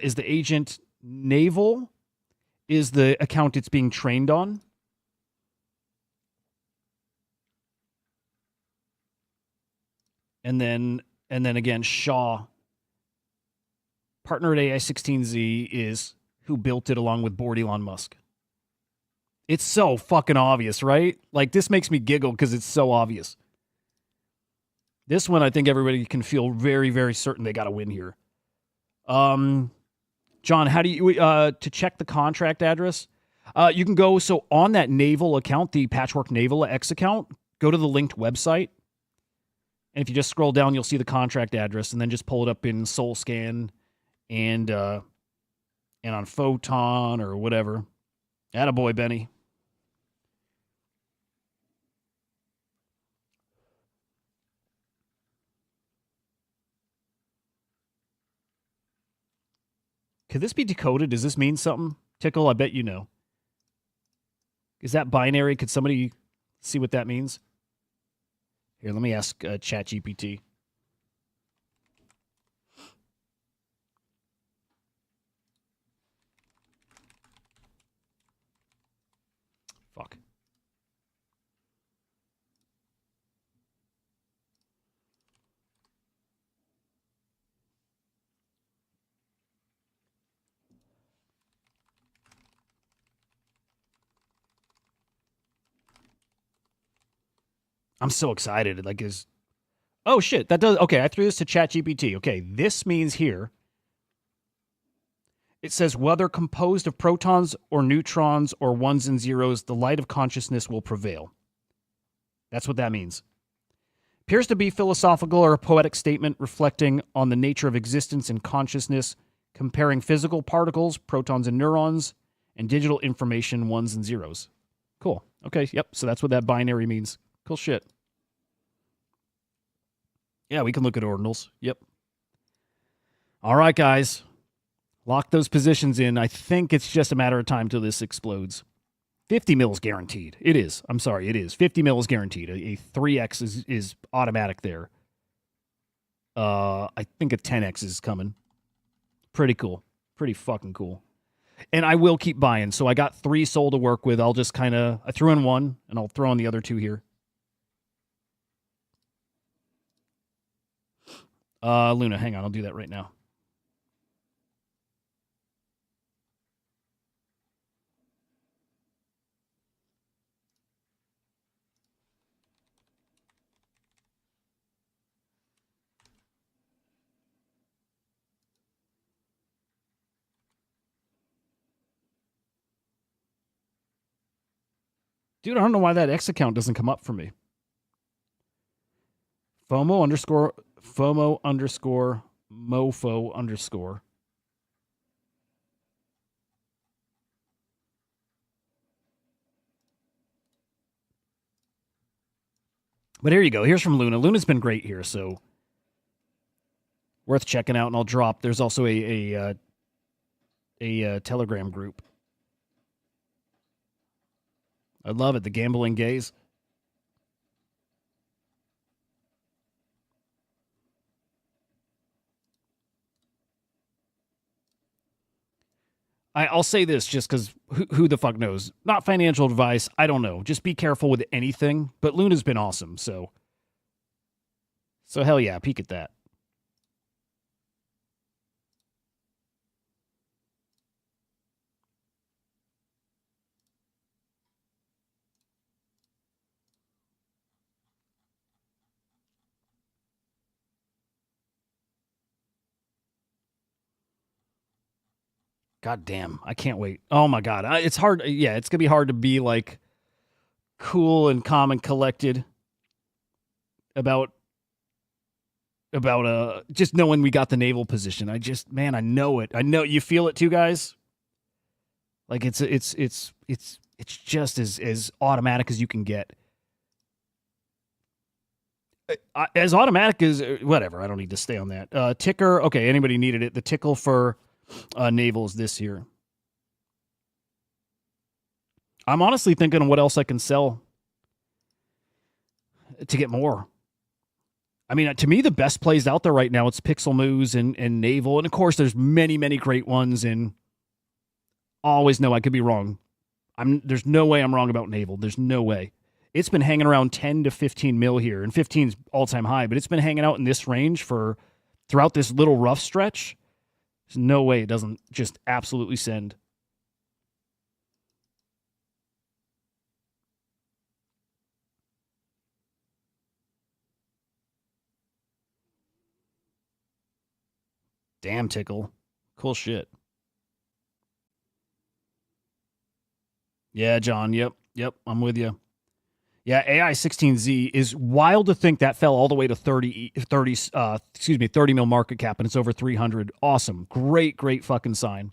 is the agent. Naval is the account it's being trained on. And then again, Shaw, partner at AI16Z, is who built it along with Board Elon Musk. It's so fucking obvious, right? Like, this makes me giggle because it's so obvious. This one, I think everybody can feel very, very certain they got to win here. John, how do you, to check the contract address? You can go, so on that Naval account, the Patchwork Naval X account, go to the linked website. And if you just scroll down, you'll see the contract address, and then just pull it up in SoulScan and on Photon or whatever. Attaboy, Benny. Could this be decoded? Does this mean something? Tickle, I bet you know. Is that binary? Could somebody see what that means? Here, let me ask ChatGPT. Fuck. I'm so excited. Like, oh shit, that does, okay, I threw this to ChatGPT. Okay, this means here, it says whether composed of protons or neutrons or ones and zeros, the light of consciousness will prevail. That's what that means. Appears to be philosophical or a poetic statement reflecting on the nature of existence and consciousness, comparing physical particles, protons and neurons, and digital information, ones and zeros. Cool. Okay. Yep. So that's what that binary means. Cool shit. Yeah, we can look at ordinals. Yep. All right, guys. Lock those positions in. I think it's just a matter of time till this explodes. 50 mils guaranteed. It is. I'm sorry, it is. 50 mils guaranteed. A 3x is automatic there. I think a 10x is coming. Pretty cool. Pretty fucking cool. And I will keep buying. So I got 3 sold to work with. I'll just kind of, I threw in 1, and I'll throw in the other 2 here. Luna, hang on. I'll do that right now. Dude, I don't know why that X account doesn't come up for me. FOMO underscore mofo underscore. But here you go. Here's from Luna. Luna's been great here, so worth checking out. And I'll drop. There's also a Telegram group. I love it. The gambling gays. I'll say this just because who the fuck knows? Not financial advice. I don't know. Just be careful with anything. But Luna's been awesome. So hell yeah, peek at that. God damn, I can't wait. Oh my God. It's hard. Yeah, it's going to be hard to be like cool and calm and collected about just knowing we got the naval position. I know it. I know you feel it too, guys. Like it's just as automatic as you can get. As automatic as whatever. I don't need to stay on that. Ticker. Okay, anybody needed it. The tickle for navals this year. I'm honestly thinking of what else I can sell to get more. I mean, to me, the best plays out there right now, it's Pixel Moves and Naval. And of course, there's many, many great ones. And always know I could be wrong. There's no way I'm wrong about Naval. There's no way. It's been hanging around 10 to 15 mil here. And 15's all-time high. But it's been hanging out in this range throughout this little rough stretch. There's no way it doesn't just absolutely send. Damn, Tickle. Cool shit. Yeah, John. Yep. I'm with you. Yeah, AI 16Z is wild to think that fell all the way to 30 mil market cap, and it's over 300. Awesome. Great fucking sign.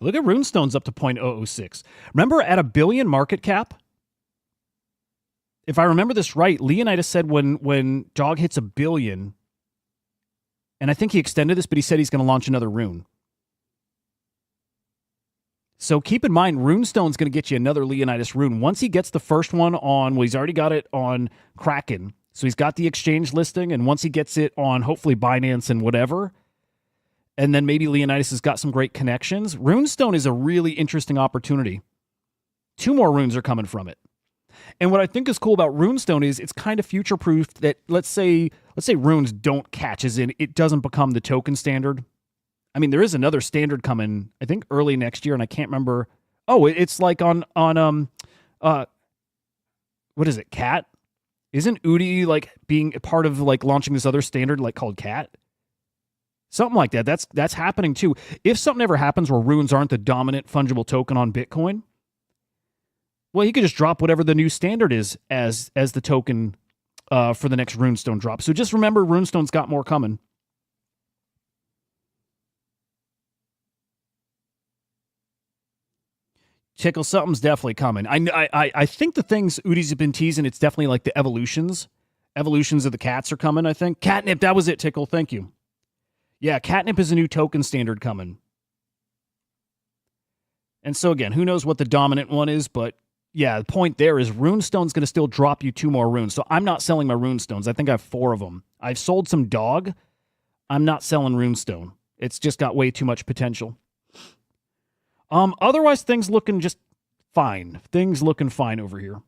Look at Runestone's up to 0.006. Remember at $1 billion market cap? If I remember this right, Leonidas said when Dog hits $1 billion, and I think he extended this, but he said he's going to launch another rune. So keep in mind, Runestone's going to get you another Leonidas rune. Once he gets the first one on, well, he's already got it on Kraken. So he's got the exchange listing, and once he gets it on, hopefully, Binance and whatever, and then maybe Leonidas has got some great connections, Runestone is a really interesting opportunity. 2 more runes are coming from it. And what I think is cool about Runestone is it's kind of future-proofed that let's say runes don't catch, as in it doesn't become the token standard. I mean, there is another standard coming, I think early next year, and I can't remember. Oh, it's like on what is it, Cat? Isn't Udi like being a part of like launching this other standard like called Cat? Something like that. That's happening too. If something ever happens where runes aren't the dominant fungible token on Bitcoin, well, you could just drop whatever the new standard is as the token for the next Runestone drop. So just remember, Runestone's got more coming. Tickle, something's definitely coming. I think the things Udi's have been teasing, it's definitely like the evolutions. Evolutions of the cats are coming, I think. Catnip, that was it, Tickle. Thank you. Yeah, Catnip is a new token standard coming. And so again, who knows what the dominant one is, but yeah, the point there is Runestone's going to still drop you 2 more runes. So I'm not selling my Runestones. I think I have 4 of them. I've sold some dog. I'm not selling Runestone. It's just got way too much potential. Otherwise, things looking just fine. Things looking fine over here.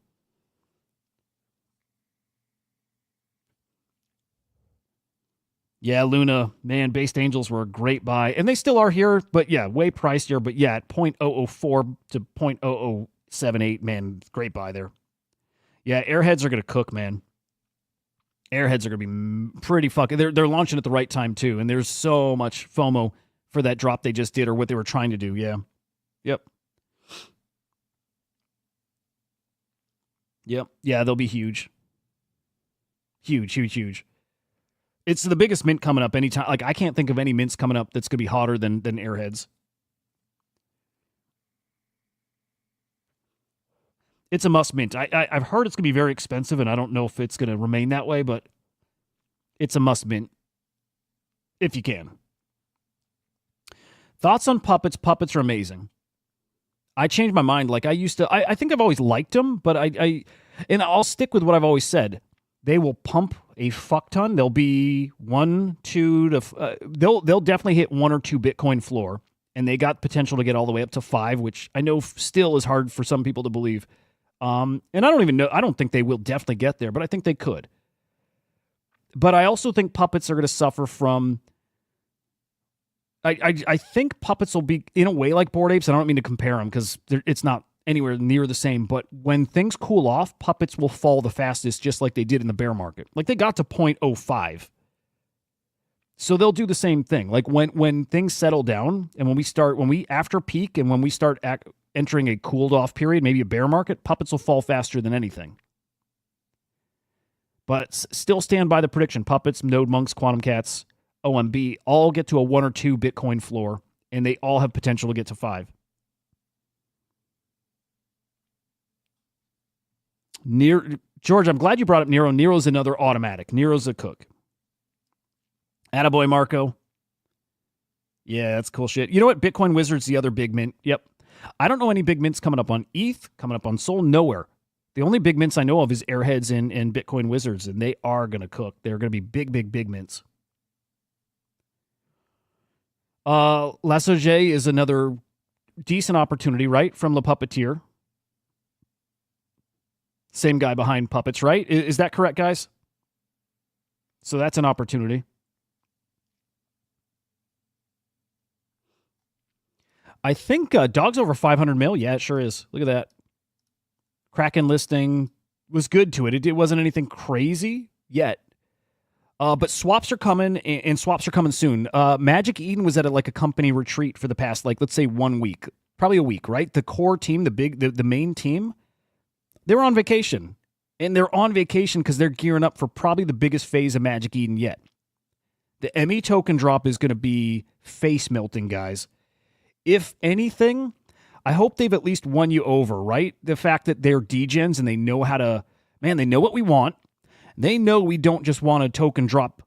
Yeah, Luna, man, Based Angels were a great buy. And they still are here, but yeah, way pricier. But yeah, at 0.004 to 0.0078, man, great buy there. Yeah, Airheads are going to cook, man. Airheads are going to be pretty fucking... They're launching at the right time, too. And there's so much FOMO for that drop they just did or what they were trying to do. Yeah. Yep. Yep. Yeah, they'll be huge. Huge, huge, huge. It's the biggest mint coming up anytime. Like, I can't think of any mints coming up that's going to be hotter than Airheads. It's a must mint. I've heard it's going to be very expensive, and I don't know if it's going to remain that way, but it's a must mint if you can. Thoughts on puppets? Puppets are amazing. I changed my mind. Like I used to, I think I've always liked them, but and I'll stick with what I've always said. They will pump a fuck ton. They'll be 1, 2 to, they'll definitely hit 1 or 2 Bitcoin floor, and they got potential to get all the way up to 5, which I know still is hard for some people to believe. And I don't even know, I don't think they will definitely get there, but I think they could. But I also think puppets are going to suffer from, I think puppets will be in a way like Bored Apes. I don't mean to compare them because it's not anywhere near the same. But when things cool off, puppets will fall the fastest, just like they did in the bear market. Like they got to 0.05. So they'll do the same thing. Like when things settle down and when we after peak and when we start entering a cooled off period, maybe a bear market, puppets will fall faster than anything. But still stand by the prediction. Puppets, Node Monks, Quantum Cats, OMB all get to a 1 or 2 Bitcoin floor, and they all have potential to get to 5. George, I'm glad you brought up Nero. Nero's another automatic. Nero's a cook. Attaboy, Marco. Yeah, that's cool shit. You know what? Bitcoin Wizard's the other big mint. Yep. I don't know any big mints coming up on ETH, coming up on Sol, nowhere. The only big mints I know of is Airheads and Bitcoin Wizards, and they are going to cook. They're going to be big, big, big mints. Lassoge is another decent opportunity, right? From the Puppeteer. Same guy behind Puppets, right? Is that correct, guys? So that's an opportunity. I think Dog's over 500 mil. Yeah, it sure is. Look at that. Kraken listing was good to it. It wasn't anything crazy yet. But swaps are coming, and swaps are coming soon. Magic Eden was at a company retreat for the past, let's say 1 week. Probably a week, right? The core team, the main team, they were on vacation. And they're on vacation because they're gearing up for probably the biggest phase of Magic Eden yet. The ME token drop is going to be face melting, guys. If anything, I hope they've at least won you over, right? The fact that they're degens and they know how to, man, they know what we want. They know we don't just want a token drop.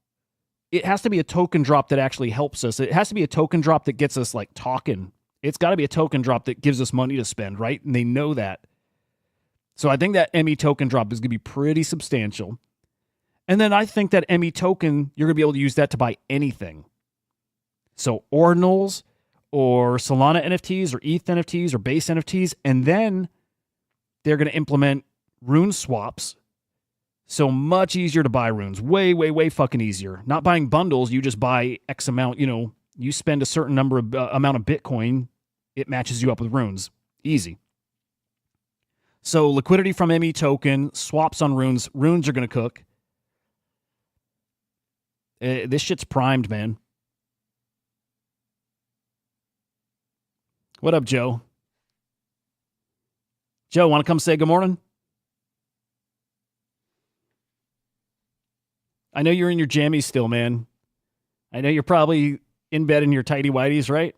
It has to be a token drop that actually helps us. It has to be a token drop that gets us talking. It's got to be a token drop that gives us money to spend, right? And they know that. So I think that ME token drop is going to be pretty substantial. And then I think that ME token, you're going to be able to use that to buy anything. So ordinals or Solana NFTs or ETH NFTs or base NFTs. And then they're going to implement rune swaps. So much easier to buy runes. Way, way, way fucking easier. Not buying bundles. You just buy X amount. You spend a certain number of amount of Bitcoin. It matches you up with runes. Easy. So liquidity from ME token, swaps on runes. Runes are going to cook. This shit's primed, man. What up, Joe? Joe, want to come say good morning? I know you're in your jammies still, man. I know you're probably in bed in your tighty whities, right?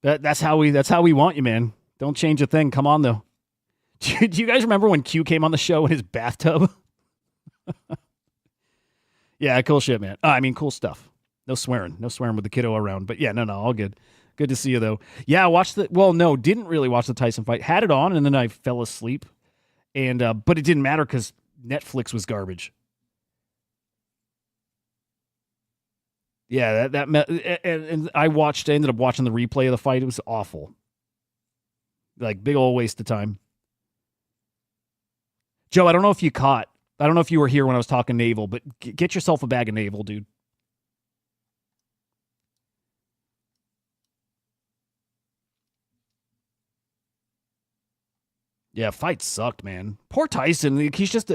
That's how we want you, man. Don't change a thing. Come on though. Do you guys remember when Q came on the show in his bathtub? Yeah, cool shit, man. I mean, cool stuff. No swearing with the kiddo around. But yeah, no, all good. Good to see you though. Yeah, I watched didn't really watch the Tyson fight. Had it on and then I fell asleep. And but it didn't matter because Netflix was garbage. Yeah, and I ended up watching the replay of the fight. It was awful. Like big old waste of time. Joe, I don't know if you were here when I was talking naval, but get yourself a bag of naval, dude. Yeah, fight sucked, man. Poor Tyson. He's just,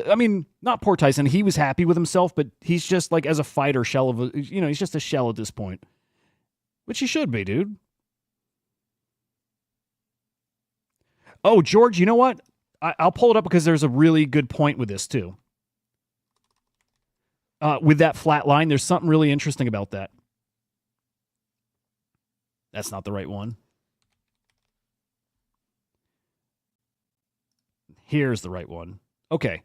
not poor Tyson. He was happy with himself, but he's just like, as a fighter, he's just a shell at this point. Which he should be, dude. Oh, George, you know what? I'll pull it up because there's a really good point with this, too. With that flat line, there's something really interesting about that. That's not the right one. Here's the right one. Okay.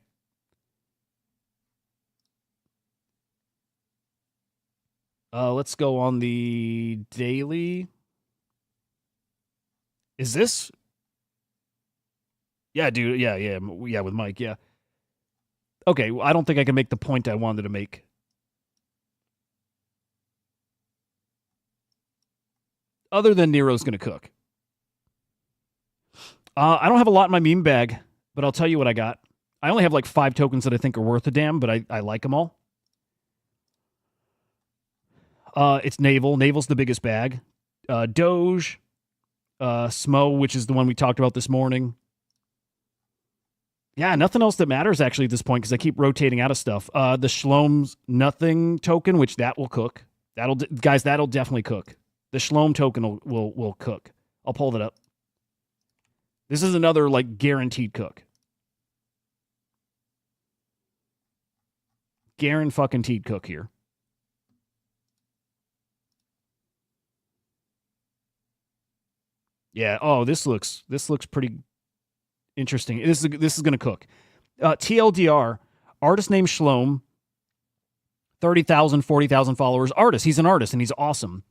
Let's go on the daily. Is this? Yeah, dude. Yeah, with Mike, yeah. Okay, well, I don't think I can make the point I wanted to make. Other than Nero's going to cook. I don't have a lot in my meme bag. But I'll tell you what I got. I only have like 5 tokens that I think are worth a damn, but I like them all. It's Naval. Naval's the biggest bag. Doge. Smo, which is the one we talked about this morning. Yeah, nothing else that matters actually at this point because I keep rotating out of stuff. The Shlom's Nothing token, which that will cook. That'll definitely cook. The Shlom token will cook. I'll pull that up. This is another, like, guaranteed cook. Guaranteed cook here. Yeah. Oh, this looks pretty interesting. This is going to cook. TLDR, artist named Shlom, 30,000, 40,000 followers. Artist. He's an artist, and he's awesome.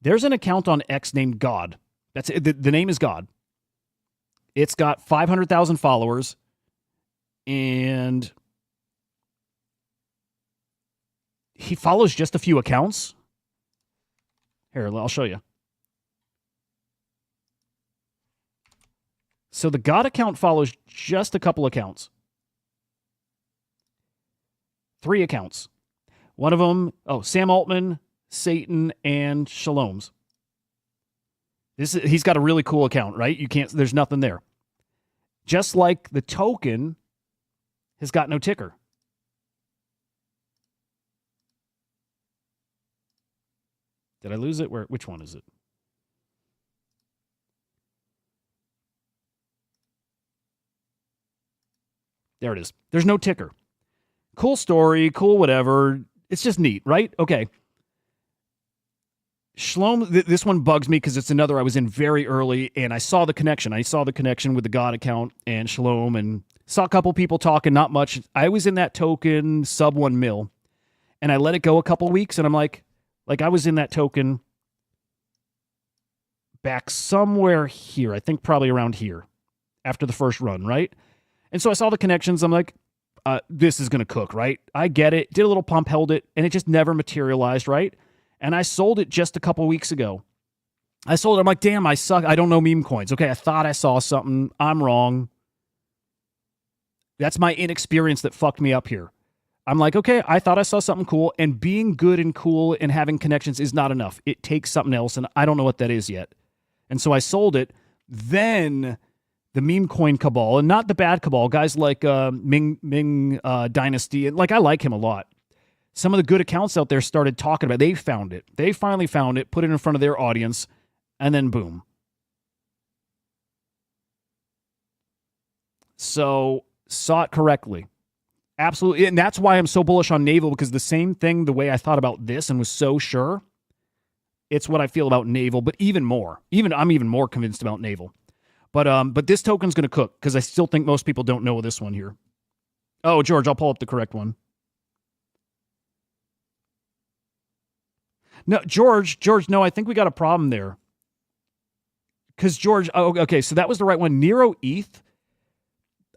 There's an account on X named God. That's it. The name is God. It's got 500,000 followers, and he follows just a few accounts. Here, I'll show you. So the God account follows just a couple accounts. 3 accounts. One of them, Sam Altman, Satan, and Shalom's. He's got a really cool account, right? There's nothing there. Just like the token has got no ticker. Did I lose it? Which one is it? There it is. There's no ticker. Cool story, cool whatever. It's just neat, right? Okay. Shlom, this one bugs me because it's another I was in very early, and I saw the connection. I saw the connection with the God account and Shlom, and saw a couple people talking, not much. I was in that token sub 1 mil, and I let it go a couple weeks, and I'm like I was in that token back somewhere here. I think probably around here after the first run, right? And so I saw the connections. I'm like, this is going to cook, right? I get it. Did a little pump, held it, and it just never materialized, right? And I sold it just a couple weeks ago. I sold it. I'm like, damn, I suck. I don't know meme coins. Okay, I thought I saw something. I'm wrong. That's my inexperience that fucked me up here. I'm like, okay, I thought I saw something cool, and being good and cool and having connections is not enough. It takes something else, and I don't know what that is yet. And so I sold it. Then the meme coin cabal, and not the bad cabal, guys like Ming Dynasty, and I like him a lot. Some of the good accounts out there started talking about it. They found it. They finally found it, put it in front of their audience, and then boom. So, saw it correctly. Absolutely. And that's why I'm so bullish on Naval, because the same thing, the way I thought about this and was so sure, It's what I feel about Naval, but even more. I'm even more convinced about Naval. But this token's going to cook because I still think most people don't know this one here. Oh, George, I'll pull up the correct one. No, George, no, I think we got a problem there. Because George, okay, so that was the right one. Nero ETH.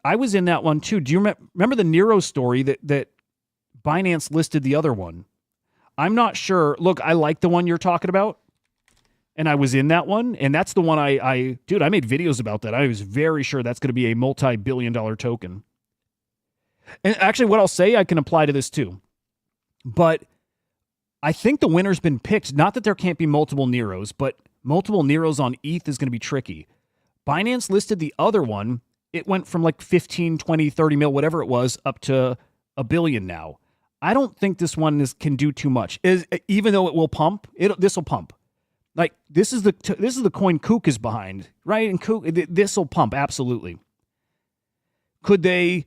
I was in that one too. Do you remember the Nero story that Binance listed the other one? I'm not sure. Look, I like the one you're talking about. And I was in that one. And that's the one I made videos about that. I was very sure that's going to be a multi-billion-dollar token. And actually, what I'll say, I can apply to this too. But I think the winner's been picked. Not that there can't be multiple Neros, but multiple Neros on ETH is going to be tricky. Binance listed the other one. It went from like 15, 20, 30 mil, whatever it was, up to $1 billion now. I don't think this one can do too much. Even though it will pump, this will pump. Like this is the coin Kook is behind, right? And Kook, this will pump absolutely. Could they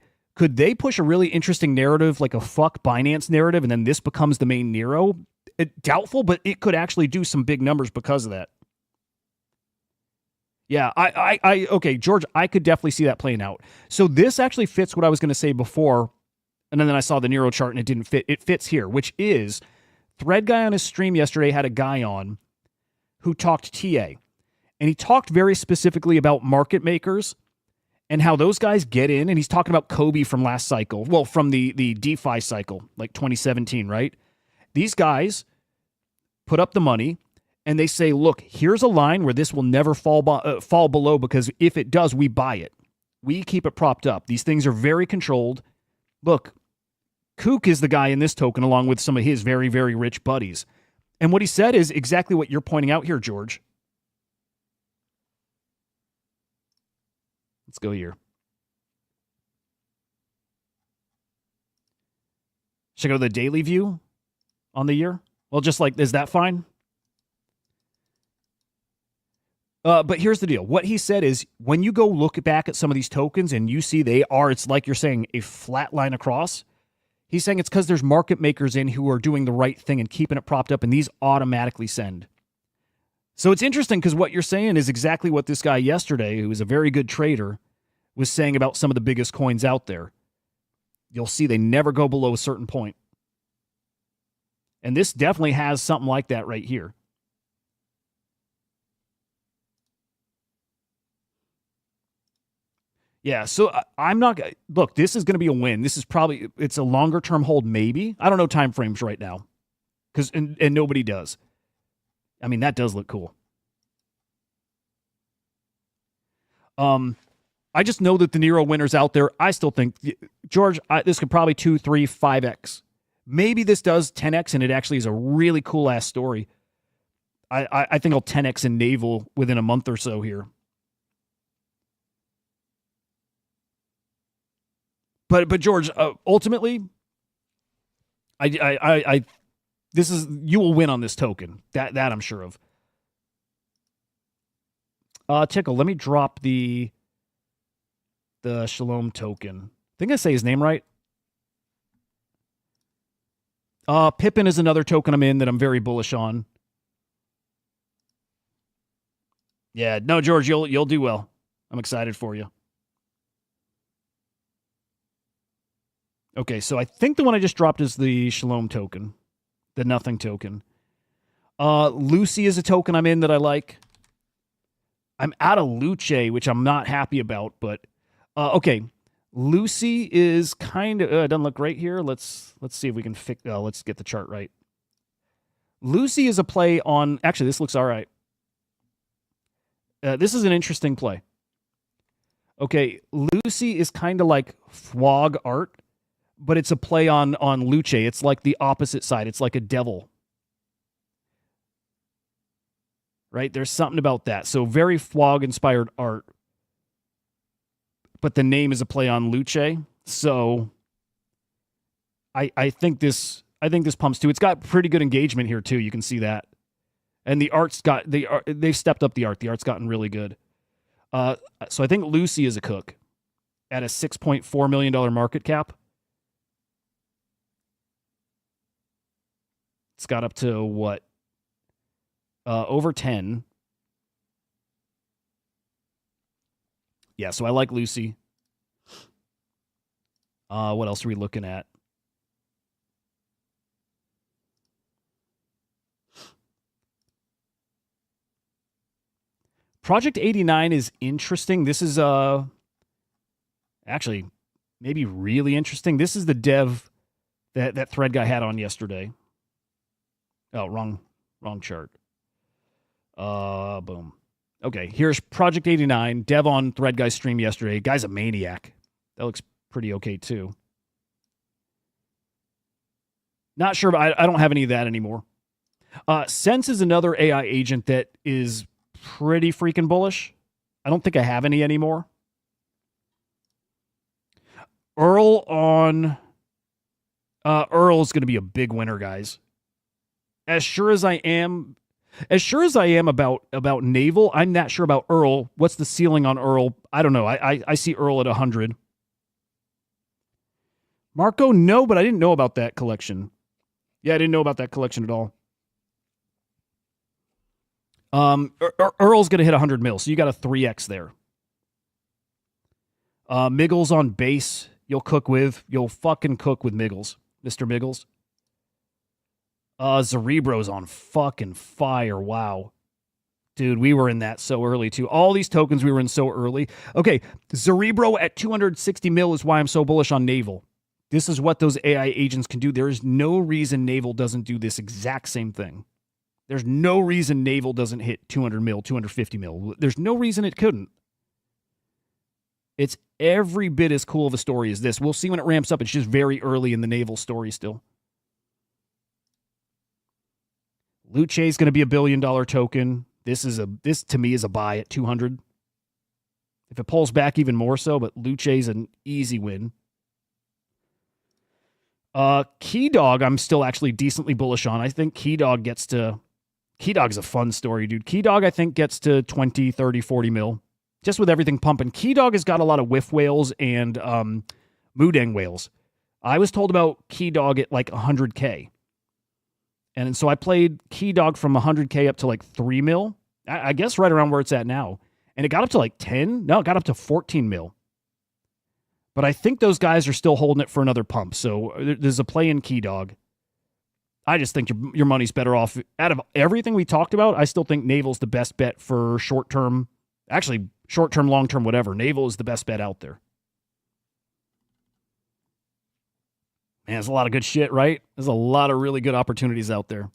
push a really interesting narrative, like a fuck Binance narrative, and then this becomes the main Nero? Doubtful, but it could actually do some big numbers because of that. Yeah, okay, George, I could definitely see that playing out. So this actually fits what I was going to say before, and then I saw the Nero chart and it didn't fit. It fits here, which is Thread Guy on his stream yesterday had a guy on who talked TA, and he talked very specifically about market makers and how those guys get in, and he's talking about Kobe from last cycle, well, from the DeFi cycle, like 2017, right? These guys put up the money, and they say, look, here's a line where this will never fall below, because if it does, we buy it. We keep it propped up. These things are very controlled. Look, Kook is the guy in this token along with some of his very, very rich buddies. And what he said is exactly what you're pointing out here, George. Let's go here. Should I go to the daily view on the year? Well, just like, is that fine? But here's the deal. What he said is when you go look back at some of these tokens and you see it's like you're saying, a flat line across. He's saying it's because there's market makers in who are doing the right thing and keeping it propped up, and these automatically send. So it's interesting because what you're saying is exactly what this guy yesterday, who was a very good trader, was saying about some of the biggest coins out there. You'll see they never go below a certain point. And this definitely has something like that right here. Yeah, so I'm not – look, this is going to be a win. This is probably – it's a longer-term hold maybe. I don't know time frames right now because and nobody does. I mean, that does look cool. I just know that the Nero winner's out there. I still think, George, this could probably 2, 3, 5x. Maybe this does 10x, and it actually is a really cool-ass story. I think I'll 10x in Naval within a month or so here. But George, ultimately, this is, you will win on this token. That I'm sure of. Tickle, let me drop the Shalom token. I think I say his name right. Pippin is another token I'm in that I'm very bullish on. Yeah, no, George, you'll do well. I'm excited for you. Okay, so I think the one I just dropped is the Shalom token, the Nothing token. Lucy is a token I'm in that I like. I'm out of Luce, which I'm not happy about, but okay. Lucy is kind of doesn't look right here. Let's see if we can fix. Let's get the chart right. Lucy is a play on. Actually, this looks all right. This is an interesting play. Okay, Lucy is kind of like Fwog art, but it's a play on Luce. It's like the opposite side. It's like a devil. Right? There's something about that. So very Fwog-inspired art. But the name is a play on Luce. So I think this pumps too. It's got pretty good engagement here too. You can see that. And the art's got they've stepped up the art. The art's gotten really good. So I think Lucy is a cook at a $6.4 million market cap. It's got up to what? over 10. Yeah, so I like Lucy. What else are we looking at? Project 89 is interesting. This is actually maybe really interesting. This is the dev that thread guy had on yesterday. Oh, wrong chart. Boom. Okay, here's Project 89, dev on thread guy's stream yesterday. Guy's a maniac. That looks pretty okay too. Not sure, but I don't have any of that anymore. Sense is another AI agent that is pretty freaking bullish. I don't think I have any anymore. Earl is going to be a big winner, guys. As sure as I am about Naval, I'm not sure about Earl. What's the ceiling on Earl? I don't know. I see Earl at 100. Marco, no, but I didn't know about that collection. Yeah, I didn't know about that collection at all. Earl's going to hit 100 mil, so you got a 3x there. Miggles on base, you'll fucking cook with Miggles, Mr. Miggles. Cerebro's on fucking fire, wow. Dude, we were in that so early, too. All these tokens we were in so early. Okay, Cerebro at 260 mil is why I'm so bullish on Naval. This is what those AI agents can do. There is no reason Naval doesn't do this exact same thing. There's no reason Naval doesn't hit 200 mil, 250 mil. There's no reason it couldn't. It's every bit as cool of a story as this. We'll see when it ramps up. It's just very early in the Naval story still. Luce is going to be $1 billion token. This to me is a buy at 200. If it pulls back even more so, but Luce is an easy win. Key Dog, I'm still actually decently bullish on. I think Key Dog's a fun story, dude. Key Dog, I think, gets to 20, 30, 40 mil. Just with everything pumping. Key Dog has got a lot of whiff whales and Moodang whales. I was told about Key Dog at like 100K. And so I played Key Dog from 100K up to like 3 mil. I guess right around where it's at now. And it got up to like 10. No, it got up to 14 mil. But I think those guys are still holding it for another pump. So there's a play in Key Dog. I just think your money's better off. Out of everything we talked about, I still think Naval's the best bet for short-term. Actually, short-term, long-term, whatever. Naval is the best bet out there. Man, there's a lot of good shit, right? There's a lot of really good opportunities out there.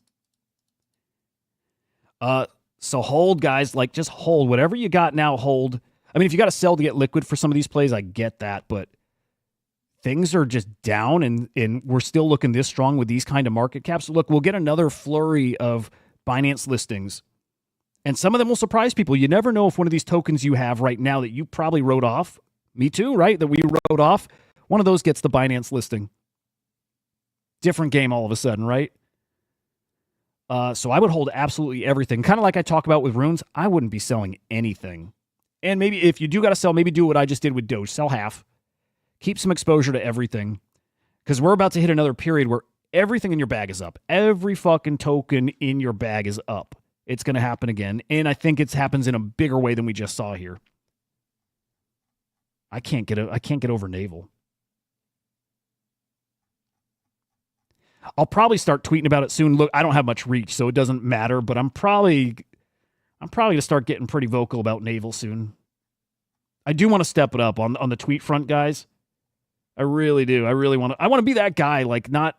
So hold, guys. Like, just hold. Whatever you got now, hold. I mean, if you got to sell to get liquid for some of these plays, I get that. But things are just down, and we're still looking this strong with these kind of market caps. Look, we'll get another flurry of Binance listings. And some of them will surprise people. You never know if one of these tokens you have right now that you probably wrote off, me too, right? That we wrote off, one of those gets the Binance listing. Different game all of a sudden, right? So I would hold absolutely everything. Kind of like I talk about with runes, I wouldn't be selling anything. And maybe if you do got to sell, maybe do what I just did with Doge. Sell half. Keep some exposure to everything. Because we're about to hit another period where everything in your bag is up. Every fucking token in your bag is up. It's going to happen again. And I think it happens in a bigger way than we just saw here. I can't get over Naval. I'll probably start tweeting about it soon. Look, I don't have much reach, so it doesn't matter, but I'm probably going to start getting pretty vocal about Naval soon. I do want to step it up on the tweet front, guys. I really do. I want to be that guy, like not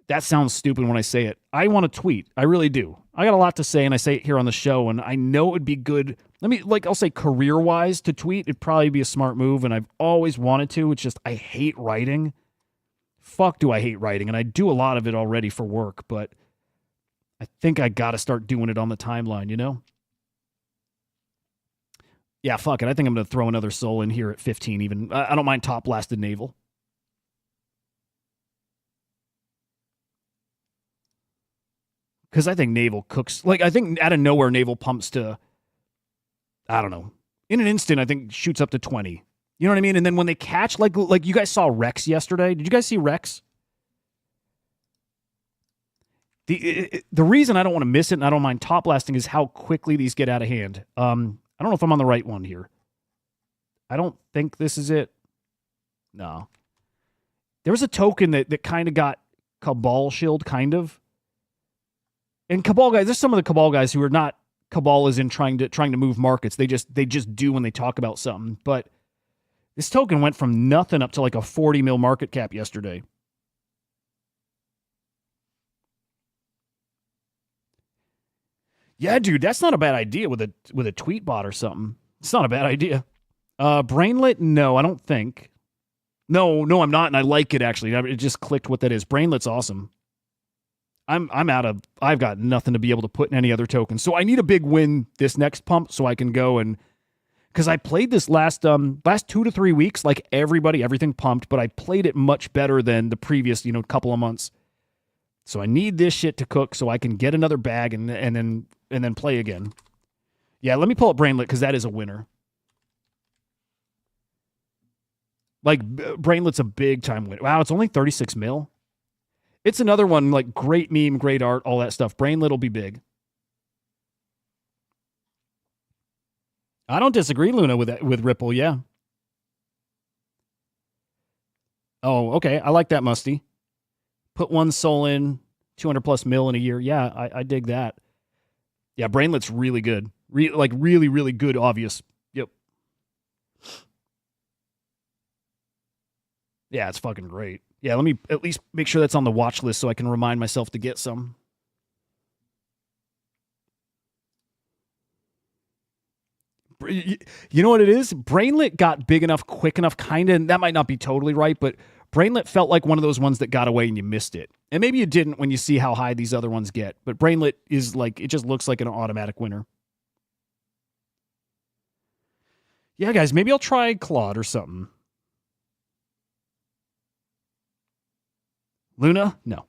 that sounds stupid when I say it. I want to tweet. I really do. I got a lot to say, and I say it here on the show, and I know it would be good. I'll say career-wise to tweet, it'd probably be a smart move, and I've always wanted to. It's just I hate writing. Fuck do I hate writing, and I do a lot of it already for work, but I think I got to start doing it on the timeline, you know? Yeah, fuck it. I think I'm going to throw another soul in here at 15 even. I don't mind top blasted Naval. Because I think Naval cooks. Like, I think out of nowhere, Naval pumps to, I don't know. In an instant, I think shoots up to 20. You know what I mean? And then when they catch, like you guys saw Rex yesterday. Did you guys see Rex? The reason I don't want to miss it and I don't mind top blasting is how quickly these get out of hand. I don't know if I'm on the right one here. I don't think this is it. No. There was a token that kind of got Cabal shield, kind of. And Cabal guys, there's some of the Cabal guys who are not Cabal as in trying to move markets. They just do when they talk about something. But this token went from nothing up to like a 40 mil market cap yesterday. Yeah, dude, that's not a bad idea with a tweet bot or something. It's not a bad idea. Brainlet, no, I don't think. No, I'm not, and I like it actually. It just clicked what that is. Brainlet's awesome. I've got nothing to be able to put in any other tokens. So I need a big win this next pump so I can go and because I played this last 2 to 3 weeks, like everything pumped, but I played it much better than the previous, couple of months. So I need this shit to cook so I can get another bag and then play again. Yeah, let me pull up Brainlet because that is a winner. Like, Brainlet's a big time winner. Wow, it's only 36 mil. It's another one, like, great meme, great art, all that stuff. Brainlet will be big. I don't disagree, Luna, with Ripple, yeah. Oh, okay. I like that, Musty. Put one soul in, 200 plus mil in a year. Yeah, I dig that. Yeah, Brainlet's really good. Really, really good, obvious. Yep. Yeah, it's fucking great. Yeah, let me at least make sure that's on the watch list so I can remind myself to get some. You know what it is? Brainlet got big enough, quick enough, kind of, and that might not be totally right, but Brainlet felt like one of those ones that got away and you missed it. And maybe you didn't when you see how high these other ones get, but Brainlet is like, it just looks like an automatic winner. Yeah, guys, maybe I'll try Claude or something. Luna? No.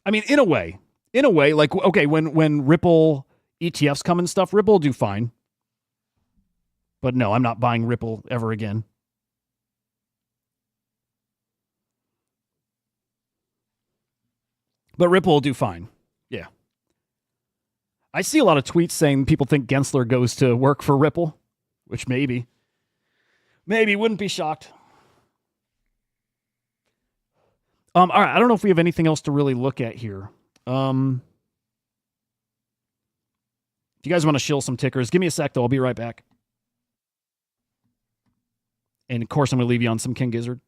I mean, in a way, like, okay, when Ripple ETFs come and stuff, Ripple will do fine. But no, I'm not buying Ripple ever again. But Ripple will do fine. Yeah. I see a lot of tweets saying people think Gensler goes to work for Ripple, which maybe. Wouldn't be shocked. All right, I don't know if we have anything else to really look at here. If you guys want to shill some tickers, give me a sec, though. I'll be right back. And, of course, I'm going to leave you on some King Gizzard.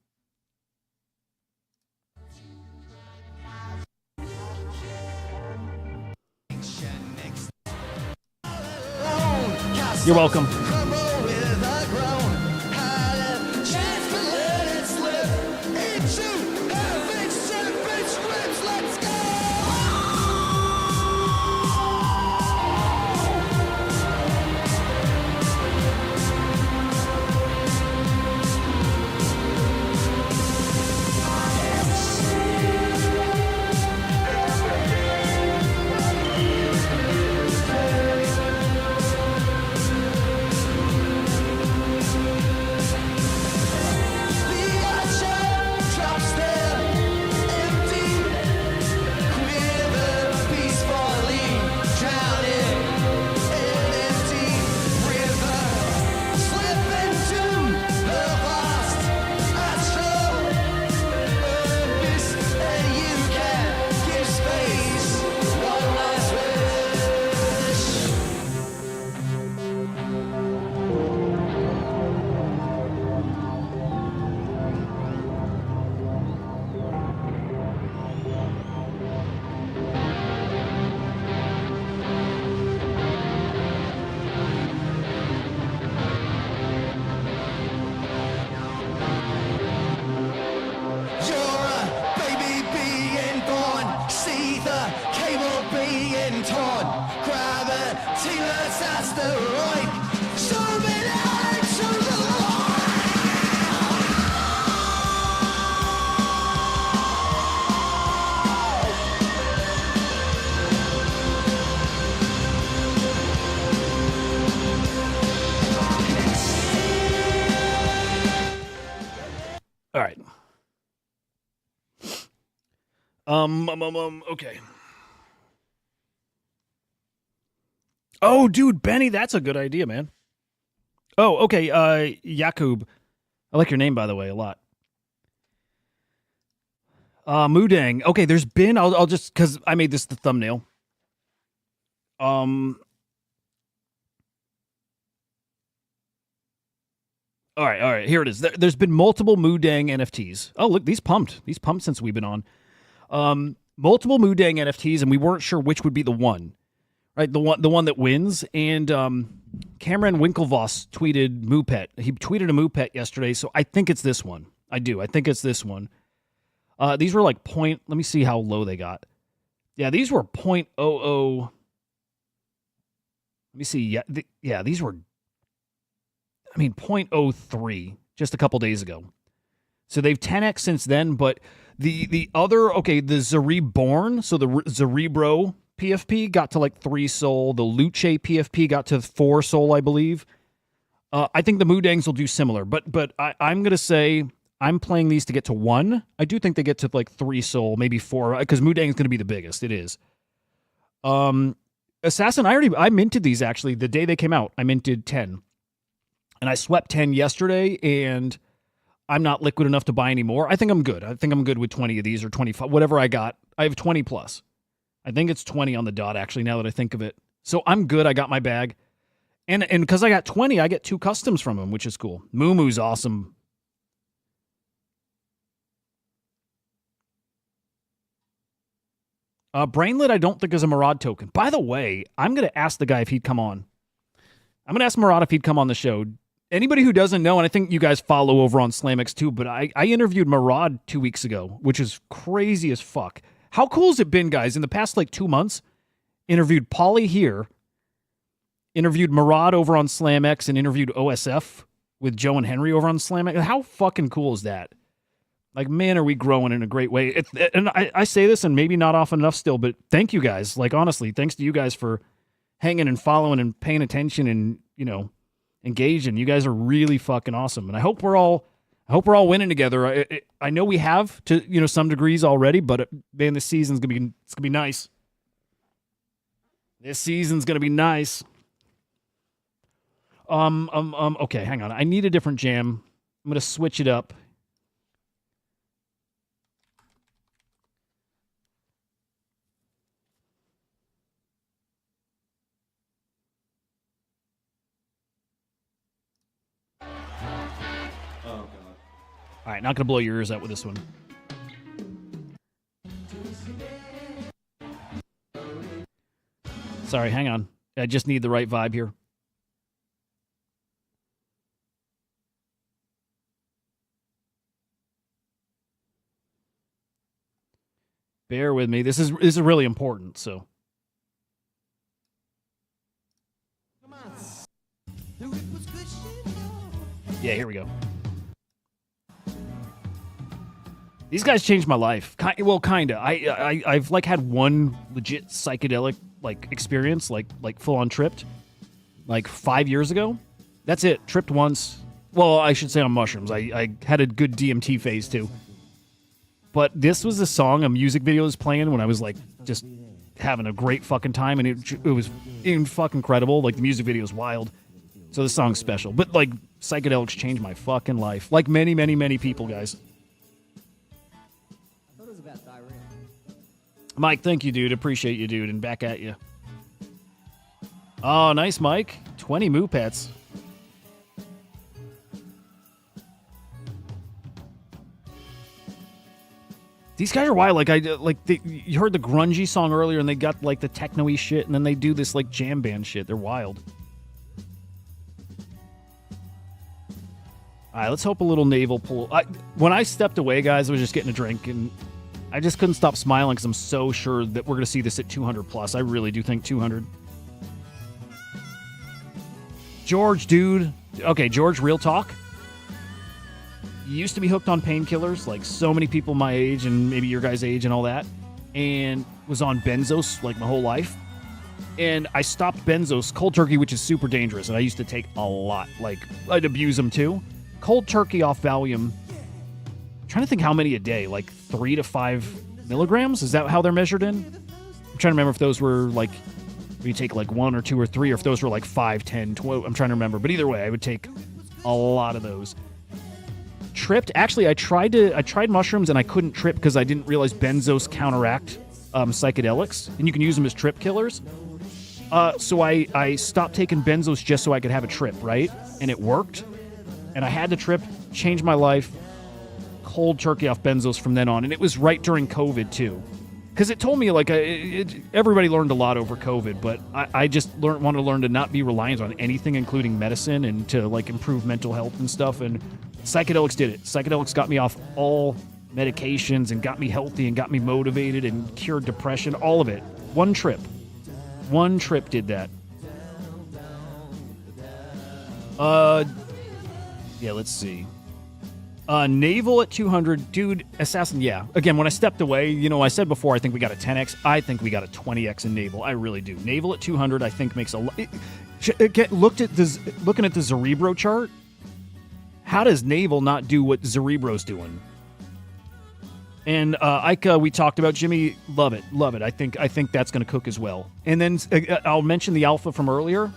You're welcome. All right. Okay. Oh, dude, Benny, that's a good idea, man. Oh, okay. Yakub, I like your name, by the way, a lot. Moodang. Okay, there's been. I'll just because I made this the thumbnail. All right. Here it is. There's been multiple Moodang NFTs. Oh, look, these pumped. These pumped since we've been on. Multiple Moodang NFTs, and we weren't sure which would be the one. Right, the one that wins. And Cameron Winklevoss tweeted Moopet. He tweeted a Moopet yesterday, so I think it's this one. I think it's this one. These were like point. Let me see how low they got. Yeah, these were 0.00. Let me see. Yeah, these were. I mean, 0.03 just a couple days ago. So they've 10x since then. But the other, okay, the Zereborn, so the Zerebro PFP got to like 3 Sol. The Luce PFP got to 4 Sol, I believe. I think the Moodangs will do similar. But I'm going to say I'm playing these to get to 1. I do think they get to like 3 Sol, maybe 4, because Moodang is going to be the biggest. It is. Assassin, I minted these actually the day they came out. I minted 10. And I swept 10 yesterday, and I'm not liquid enough to buy any more. I think I'm good. I think I'm good with 20 of these or 25, whatever I got. I have 20 plus. I think it's 20 on the dot, actually, now that I think of it. So I'm good. I got my bag. And because I got 20, I get 2 customs from them, which is cool. Moo's awesome. Brainlet, I don't think is a Murad token. By the way, I'm going to ask the guy if he'd come on. I'm going to ask Murad if he'd come on the show. Anybody who doesn't know, and I think you guys follow over on SlamX too, but I interviewed Murad 2 weeks ago, which is crazy as fuck. How cool has it been, guys? In the past like 2 months, interviewed Pauly here, interviewed Murad over on SlamX, and interviewed OSF with Joe and Henry over on SlamX. How fucking cool is that? Like, man, are we growing in a great way. And I say this, and maybe not often enough still, but thank you guys. Like, honestly, thanks to you guys for hanging and following and paying attention and, engaging. You guys are really fucking awesome. And I hope we're all winning together. I know we have to, some degrees already, but man, this season's it's gonna be nice. This season's gonna be nice. Okay, hang on. I need a different jam. I'm gonna switch it up. All right, not going to blow your ears out with this one. Sorry, hang on. I just need the right vibe here. Bear with me. This is really important, so. Yeah, here we go. These guys changed my life. Well, kinda. I've like had one legit psychedelic like experience, like full on tripped, like 5 years ago. That's it. Tripped once. Well, I should say on mushrooms. I had a good DMT phase too. But this was a song, a music video was playing when I was like just having a great fucking time, and it was fucking incredible. Like the music video is wild. So the song's special. But like psychedelics changed my fucking life. Like many, many, many people, guys. Mike, thank you, dude. Appreciate you, dude. And back at you. Oh, nice, Mike. 20 moo pets. These guys are wild. You heard the grungy song earlier, and they got like the techno-y shit, and then they do this like jam band shit. They're wild. All right, let's hope a little navel pull. When I stepped away, guys, I was just getting a drink, and I just couldn't stop smiling because I'm so sure that we're going to see this at 200 plus. I really do think 200. George, dude. Okay, George, real talk. You used to be hooked on painkillers, like so many people my age and maybe your guys' age and all that, and was on benzos like my whole life. And I stopped benzos, cold turkey, which is super dangerous, and I used to take a lot. Like, I'd abuse them too. Cold turkey off Valium. I'm trying to think how many a day, like 3 to 5 milligrams? Is that how they're measured in? I'm trying to remember if those were like You take like 1 or 2 or 3, or if those were like 5, 10, 12. I'm trying to remember. But either way, I would take a lot of those. Tripped. Actually, I tried mushrooms and I couldn't trip because I didn't realize benzos counteract psychedelics, and you can use them as trip killers. So I stopped taking benzos just so I could have a trip, right? And it worked. And I had the trip, changed my life, cold turkey off benzos from then on. And it was right during COVID, too. Because it told me, like, everybody learned a lot over COVID, but I just wanted to learn to not be reliant on anything, including medicine, and to, like, improve mental health and stuff. And psychedelics did it. Psychedelics got me off all medications and got me healthy and got me motivated and cured depression, all of it. One trip did that. Yeah, let's see. Naval at 200. Dude, Assassin, yeah. Again, when I stepped away, I said before I think we got a 10x. I think we got a 20x in Naval. I really do. Naval at 200, I think, makes a lot. Looking at the Cerebro chart, how does Naval not do what Cerebro's doing? And Ika, we talked about. Jimmy, love it. I think that's going to cook as well. And then I'll mention the alpha from earlier.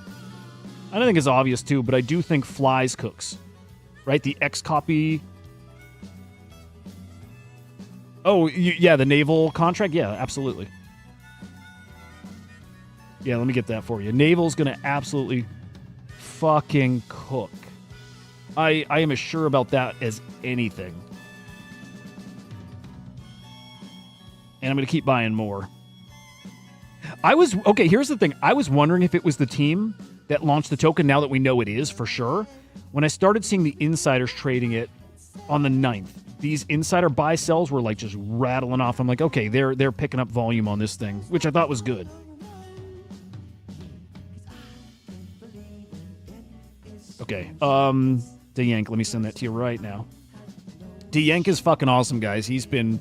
I don't think it's obvious too, but I do think Flies cooks, right? The X copy. Oh yeah, the Naval contract. Yeah, absolutely. Yeah, let me get that for you. Naval's going to absolutely fucking cook. I am as sure about that as anything. And I'm going to keep buying more. Okay, here's the thing. I was wondering if it was the team that launched the token, now that we know it is for sure. When I started seeing the insiders trading it on the 9th, these insider buy sells were like just rattling off. I'm like, okay, they're picking up volume on this thing, which I thought was good. Okay, D-Yank, let me send that to you right now. D-Yank is fucking awesome, guys. He's been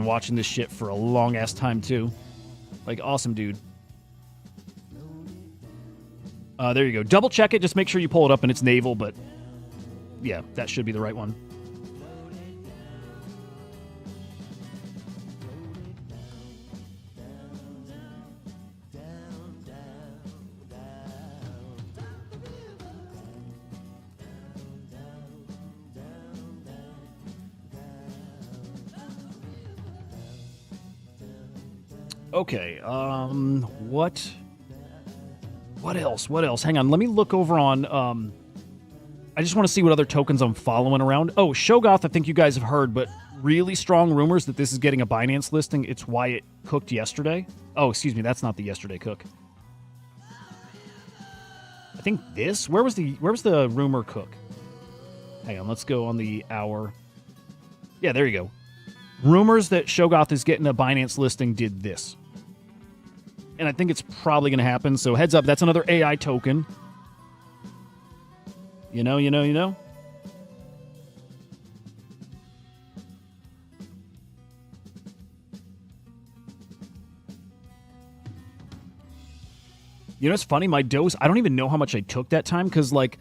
watching this shit for a long ass time too. Like, awesome dude. There you go. Double check it. Just make sure you pull it up and it's Naval, but yeah, that should be the right one. Okay, what else? Hang on, let me look over on, I just want to see what other tokens I'm following around. Oh, Shogoth, I think you guys have heard, but really strong rumors that this is getting a Binance listing. It's why it cooked yesterday. Oh, excuse me, that's not the yesterday cook. I think this, where was the rumor cook? Hang on, let's go on the hour. Yeah, there you go. Rumors that Shogoth is getting a Binance listing did this. And I think it's probably going to happen, so heads up, that's another AI token. You know. You know what's funny? My dose, I don't even know how much I took that time, because like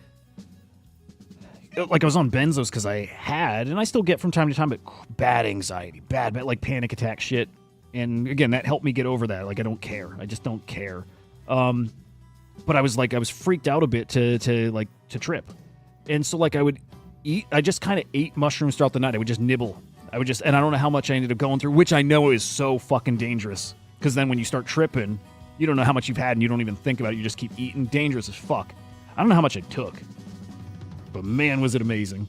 I was on benzos because I had, and I still get from time to time, but bad anxiety, bad like panic attack shit. And again, that helped me get over that. Like, I don't care. I just don't care. But I was freaked out a bit to trip. And so like I would eat, I just kind of ate mushrooms throughout the night. I would just nibble. And I don't know how much I ended up going through, which I know is so fucking dangerous. Because then when you start tripping, you don't know how much you've had and you don't even think about it. You just keep eating. Dangerous as fuck. I don't know how much I took. But man, was it amazing.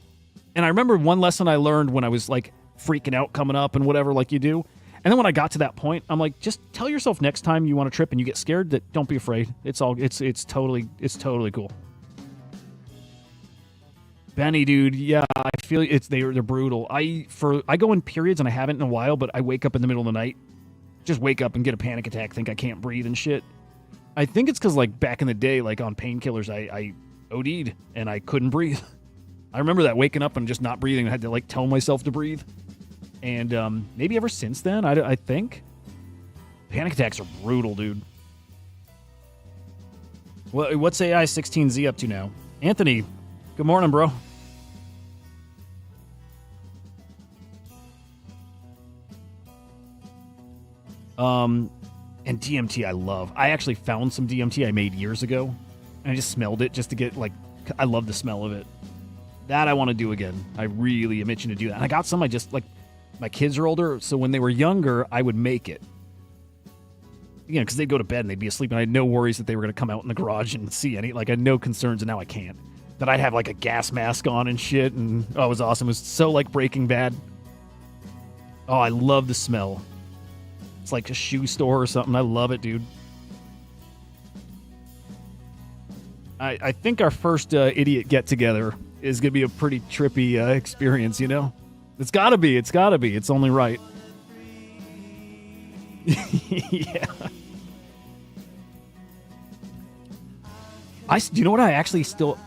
And I remember one lesson I learned when I was like freaking out coming up and whatever, like you do. And then when I got to that point, I'm like, just tell yourself next time you want to trip and you get scared that don't be afraid. It's totally cool. Benny, dude, yeah, I feel they're brutal. I go in periods and I haven't in a while, but I wake up in the middle of the night, just wake up and get a panic attack, think I can't breathe and shit. I think it's because like back in the day, like on painkillers, I OD'd and I couldn't breathe. I remember that, waking up and just not breathing. I had to like tell myself to breathe. And maybe ever since then, I think. Panic attacks are brutal, dude. What's AI 16Z up to now? Anthony, good morning, bro. And DMT I love. I actually found some DMT I made years ago, and I just smelled it just to get, like, I love the smell of it. That I want to do again. I really am itching to do that. And I got some, I just, like, my kids are older, so when they were younger, I would make it. You know, because they'd go to bed and they'd be asleep, and I had no worries that they were going to come out in the garage and see any. Like, I had no concerns, and now I can't. That I'd have, like, a gas mask on and shit, and oh, it was awesome. It was so, like, Breaking Bad. Oh, I love the smell. It's like a shoe store or something. I love it, dude. I think our first idiot get-together is going to be a pretty trippy experience, you know? It's got to be. It's got to be. It's only right. Yeah. Do you know what I actually still...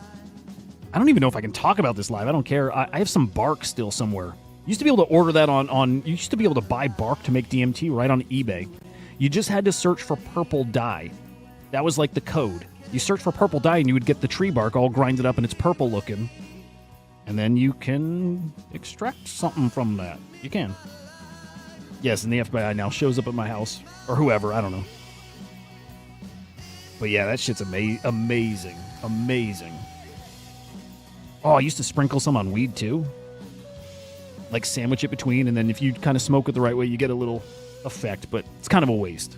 I don't even know if I can talk about this live. I don't care. I have some bark still somewhere. You used to be able to order that on... You used to be able to buy bark to make DMT right on eBay. You just had to search for purple dye. That was like the code. You search for purple dye and you would get the tree bark all grinded up and it's purple looking. And then you can extract something from that. You can. Yes, and the FBI now shows up at my house. Or whoever, I don't know. But yeah, that shit's amazing. Amazing. Oh, I used to sprinkle some on weed too. Like sandwich it between, and then if you kind of smoke it the right way, you get a little effect, but it's kind of a waste.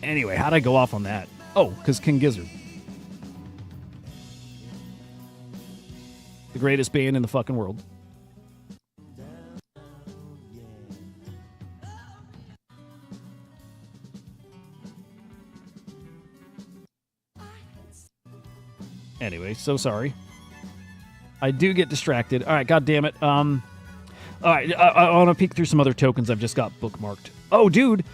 Anyway, how'd I go off on that? Oh, because King Gizzard. The greatest band in the fucking world. Anyway, so sorry. I do get distracted. All right, God damn it. All right, I want to peek through some other tokens I've just got bookmarked. Oh, dude,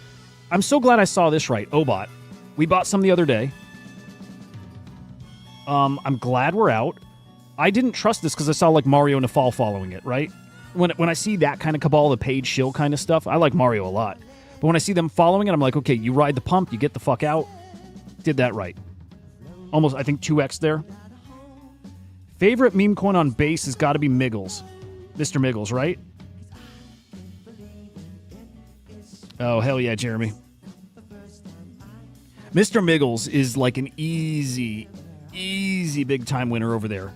I'm so glad I saw this right. Obot. We bought some the other day. I'm glad we're out. I didn't trust this because I saw, like, Mario Nafal following it, right? When I see that kind of cabal, the paid shill kind of stuff, I like Mario a lot. But when I see them following it, I'm like, okay, you ride the pump, you get the fuck out. Did that right. Almost, I think, 2x there. Favorite meme coin on base has got to be Miggles. Mr. Miggles, right? Oh, hell yeah, Jeremy. Mr. Miggles is like an easy big time winner over there.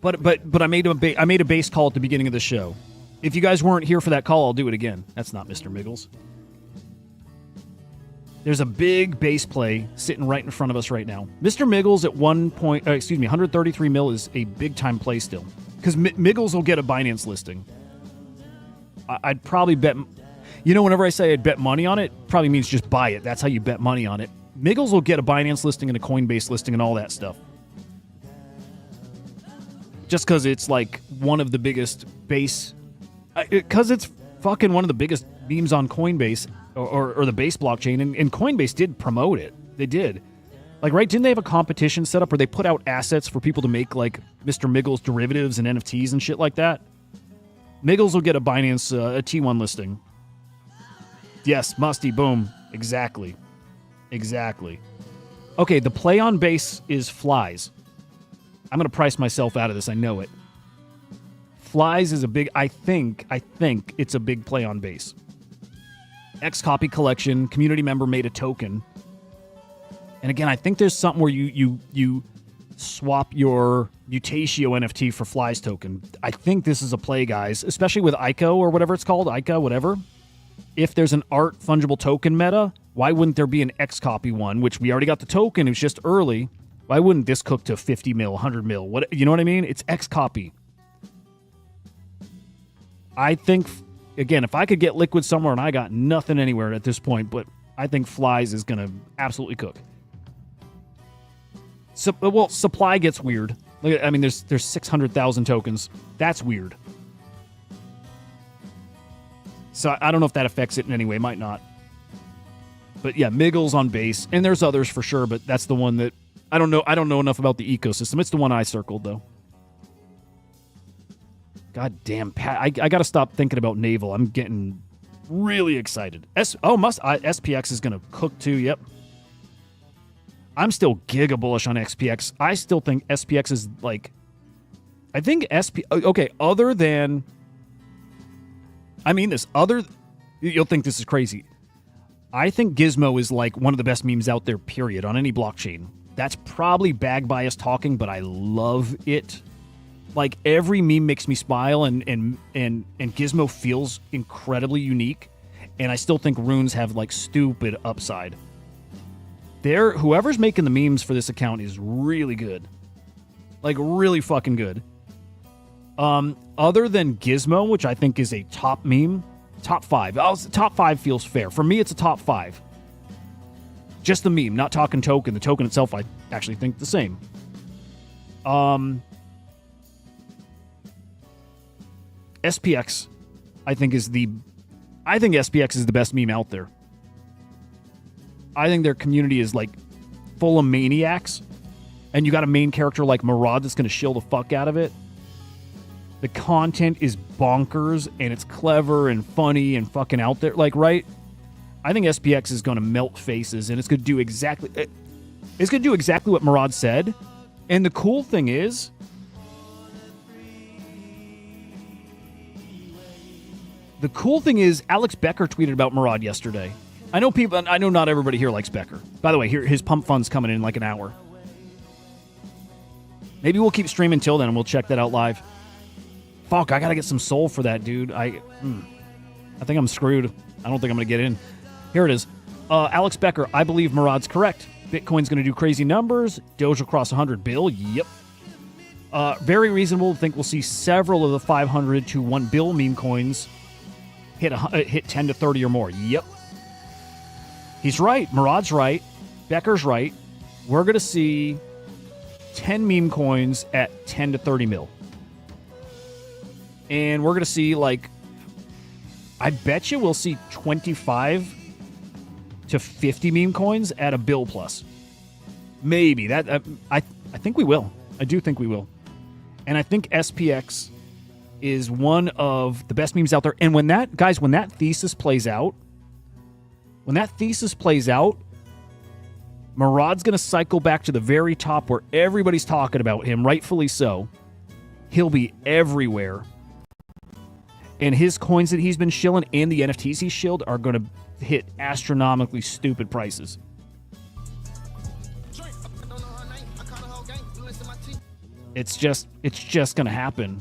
But I made a base call at the beginning of the show. If you guys weren't here for that call, I'll do it again. That's not Mr. Miggles. There's a big base play sitting right in front of us right now. Mr. Miggles at 133 mil is a big time play still. Because Miggles will get a Binance listing. I'd probably bet... You know, whenever I say I'd bet money on it, probably means just buy it. That's how you bet money on it. Miggles will get a Binance listing and a Coinbase listing and all that stuff. Just because it's like one of the biggest base... Because it's fucking one of the biggest memes on Coinbase or the base blockchain, and Coinbase did promote it. They did. Like, right, didn't they have a competition set up where they put out assets for people to make, like, Mr. Miggles derivatives and NFTs and shit like that? Miggles will get a Binance, a T1 listing. Yes, Musty, boom. Exactly. Exactly. Okay, the play on base is flies. I'm going to price myself out of this. I know it. Flies is a big... I think it's a big play on base. X-Copy collection. Community member made a token. And again, I think there's something where you swap your Mutatio NFT for Flies token. I think this is a play, guys. Especially with ICO or whatever it's called. ICO, whatever. If there's an art fungible token meta, why wouldn't there be an X-Copy one? Which we already got the token. It was just early. Why wouldn't this cook to 50 mil, 100 mil? What, you know what I mean? It's X-Copy. I think, again, if I could get liquid somewhere, and I got nothing anywhere at this point, but I think Flies is going to absolutely cook. So, well, supply gets weird. Look at, I mean, there's 600,000 tokens. That's weird. So I don't know if that affects it in any way. Might not. But yeah, Miggles on base, and there's others for sure, but that's the one that I don't know. I don't know enough about the ecosystem. It's the one I circled though. God damn, Pat! I got to stop thinking about Naval. I'm getting really excited. SPX is gonna cook too. Yep. I'm still giga bullish on SPX. I still think SPX is like... I think Okay, other than... I mean this. You'll think this is crazy. I think Gizmo is like one of the best memes out there, period, on any blockchain. That's probably bag bias talking, but I love it. Like, every meme makes me smile, and Gizmo feels incredibly unique. And I still think runes have, like, stupid upside. Whoever's making the memes for this account is really good. Like, really fucking good. Other than Gizmo, which I think is a top meme, top 5. Top 5 feels fair. For me, it's a top 5. Just the meme, not talking token. The token itself, I actually think the same. SPX, I think SPX is the best meme out there. I think their community is, like, full of maniacs. And you got a main character like Murad that's going to shill the fuck out of it. The content is bonkers, and it's clever and funny and fucking out there. Like, right? I think SPX is going to melt faces, and it's going to do exactly what Murad said. And the cool thing is, Alex Becker tweeted about Murad yesterday. I know not everybody here likes Becker. By the way, his pump fund's coming in like an hour. Maybe we'll keep streaming till then, and we'll check that out live. Fuck, I gotta get some soul for that, dude. I think I'm screwed. I don't think I'm gonna get in. Here it is. Alex Becker, I believe Murad's correct. Bitcoin's gonna do crazy numbers. Doge will cross 100 bill. Yep. Very reasonable to think we'll see several of the 500 to 1 bill meme coins hit 10 to 30 or more. Yep. He's right. Murad's right. Becker's right. We're gonna see 10 meme coins at 10 to 30 mil. And we're going to see, like, I bet you we'll see 25 to 50 meme coins at a bill plus. Maybe. I think we will. I do think we will. And I think SPX is one of the best memes out there. And when that thesis plays out, Murad's going to cycle back to the very top where everybody's talking about him, rightfully so. He'll be everywhere. And his coins that he's been shilling and the NFTs he's shilled are going to hit astronomically stupid prices. It's just going to happen.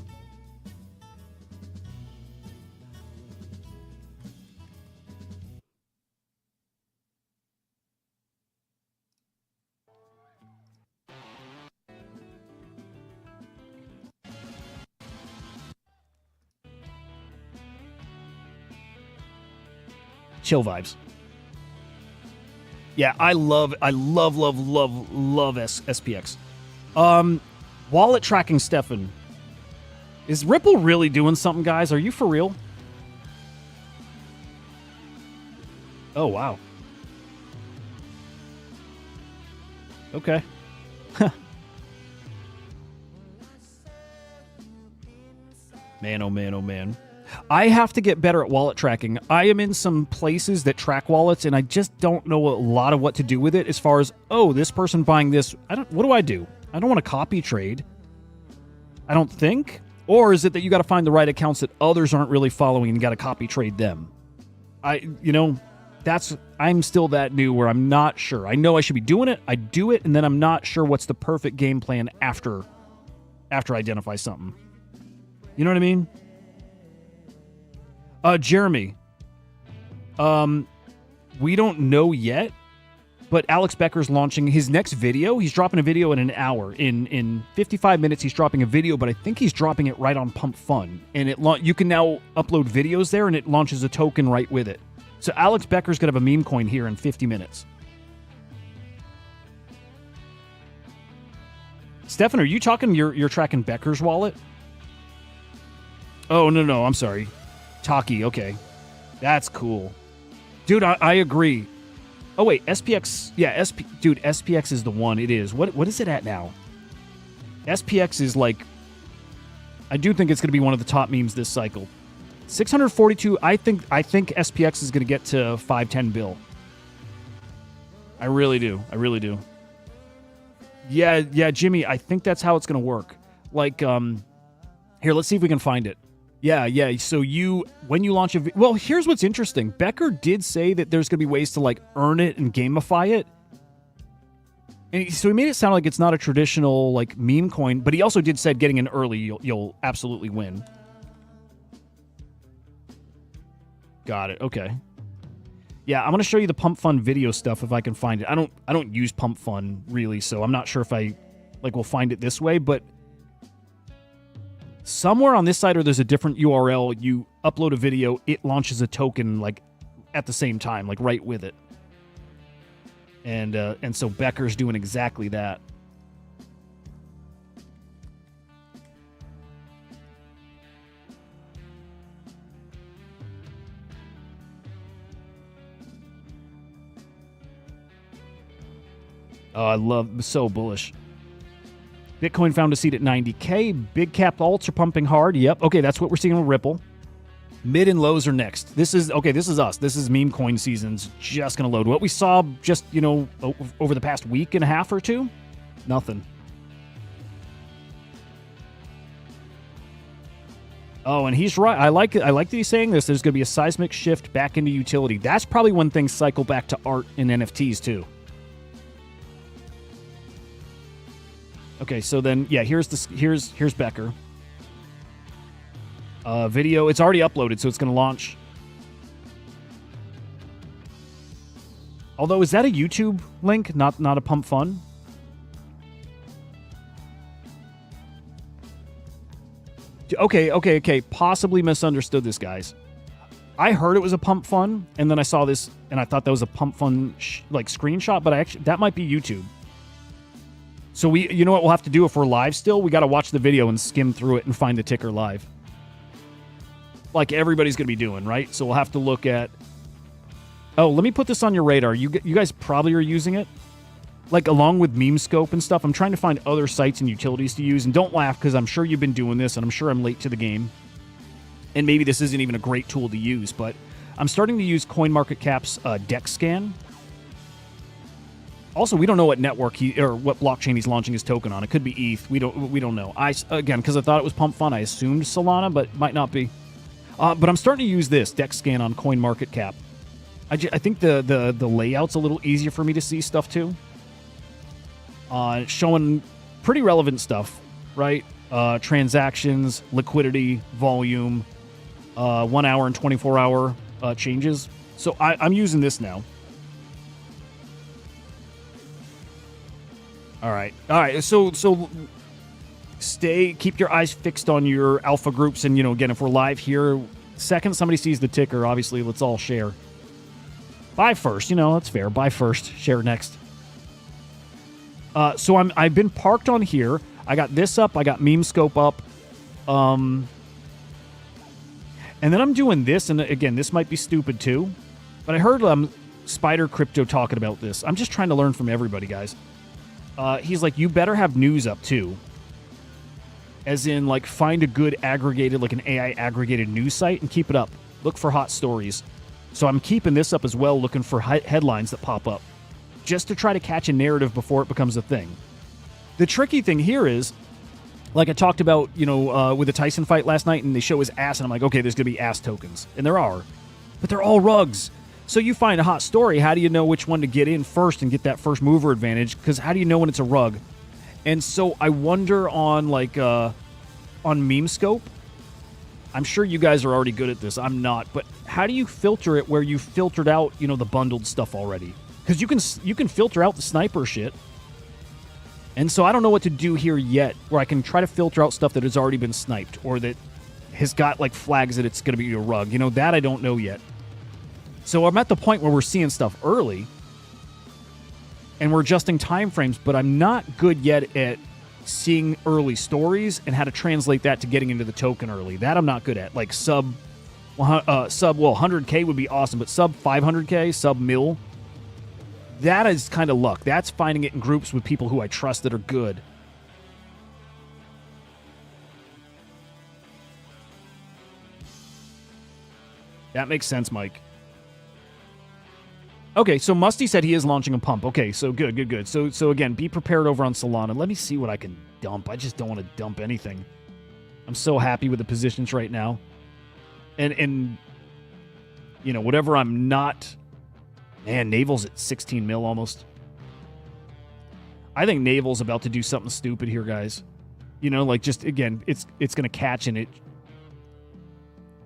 Chill vibes. Yeah, I love SPX. Wallet tracking Stefan. Is Ripple really doing something, guys? Are you for real? Oh, wow. Okay. Man, oh man, oh man. I have to get better at wallet tracking. I am in some places that track wallets, and I just don't know a lot of what to do with it as far as, oh, this person buying this. What do I do? I don't want to copy trade. I don't think. Or is it that you got to find the right accounts that others aren't really following and you got to copy trade them? I'm still that new where I'm not sure. I know I should be doing it. I do it, and then I'm not sure what's the perfect game plan after I identify something. You know what I mean? Jeremy, we don't know yet, but Alex Becker's launching his next video. He's dropping a video in an hour. In 55 minutes, he's dropping a video, but I think he's dropping it right on Pump Fun. And you can now upload videos there, and it launches a token right with it. So Alex Becker's going to have a meme coin here in 50 minutes. Stefan, are you talking, you're tracking Becker's wallet? Oh, no, I'm sorry. Taki, okay. That's cool. Dude, I agree. Oh, wait, SPX. Yeah, dude, SPX is the one. It is. What is it at now? SPX is like, I do think it's going to be one of the top memes this cycle. 642, I think SPX is going to get to 510 bill. I really do. Yeah, Jimmy, I think that's how it's going to work. Like, here, let's see if we can find it. Yeah. So when you launch well, here's what's interesting. Becker did say that there's going to be ways to like earn it and gamify it. And so he made it sound like it's not a traditional like meme coin, but he also did said getting in early, you'll absolutely win. Got it. Okay. Yeah, I'm gonna show you the Pump Fund video stuff if I can find it. I don't use Pump Fund really, so I'm not sure if I will find it this way, but somewhere on this side or there's a different URL, you upload a video, it launches a token like at the same time, like right with it. And so Becker's doing exactly that. Oh, I love so bullish. Bitcoin found a seat at 90K. Big cap alts are pumping hard. Yep. Okay, that's what we're seeing with Ripple. Mid and lows are next. This is us. This is meme coin season's just going to load. What we saw just, over the past week and a half or two, nothing. Oh, and he's right. I like that he's saying this. There's going to be a seismic shift back into utility. That's probably when things cycle back to art and NFTs too. Okay, so then here's Becker. Video, it's already uploaded, so it's going to launch. Although, is that a YouTube link, not a Pump Fund? Okay. Possibly misunderstood this, guys. I heard it was a Pump Fund, and then I saw this, and I thought that was a Pump Fund screenshot, but that might be YouTube. So you know what we'll have to do if we're live still? We got to watch the video and skim through it and find the ticker live. Like everybody's going to be doing, right? So we'll have to look at... Oh, let me put this on your radar. You guys probably are using it. Like along with Memescope and stuff, I'm trying to find other sites and utilities to use. And don't laugh, because I'm sure you've been doing this, and I'm sure I'm late to the game. And maybe this isn't even a great tool to use, but I'm starting to use CoinMarketCap's DEX scan. Also, we don't know what network or what blockchain he's launching his token on. It could be ETH. We don't know. Again, because I thought it was Pump Fund, I assumed Solana, but might not be. But I'm starting to use this DEX scan on CoinMarketCap. I think the layout's a little easier for me to see stuff too. Showing pretty relevant stuff, right? Transactions, liquidity, volume, 1 hour and 24 hour changes. So I'm using this now. All right. So keep your eyes fixed on your alpha groups, and again, if we're live here, second somebody sees the ticker, obviously let's all share. Buy first, that's fair. Buy first, share next. So I've been parked on here. I got this up. I got Memescope up. And then I'm doing this, and again, this might be stupid too, but I heard Spider Crypto talking about this. I'm just trying to learn from everybody, guys. He's like, you better have news up too. As in, like, find a good aggregated, like an AI aggregated news site and keep it up. Look for hot stories. So I'm keeping this up as well, looking for headlines that pop up, just to try to catch a narrative before it becomes a thing. The tricky thing here is, like I talked about, with the Tyson fight last night, and they show his ass, and I'm like, okay, there's going to be ass tokens. And there are. But they're all rugs. So you find a hot story, how do you know which one to get in first and get that first mover advantage? Because how do you know when it's a rug? And so I wonder on Memescope, I'm sure you guys are already good at this. I'm not. But how do you filter it where you filtered out, the bundled stuff already? Because you can filter out the sniper shit. And so I don't know what to do here yet, where I can try to filter out stuff that has already been sniped or that has got like flags that it's going to be a rug. That I don't know yet. So I'm at the point where we're seeing stuff early and we're adjusting time frames, but I'm not good yet at seeing early stories and how to translate that to getting into the token early. That I'm not good at. Like sub 100K would be awesome, but sub 500K, sub mil, that is kind of luck. That's finding it in groups with people who I trust that are good. That makes sense, Mike. Okay, so Musty said he is launching a pump. Okay, so good. So again, be prepared over on Solana. Let me see what I can dump. I just don't want to dump anything. I'm so happy with the positions right now. And you know, whatever I'm not, man, Naval's at 16 mil almost. I think Naval's about to do something stupid here, guys. You know, like just, again, it's going to catch in it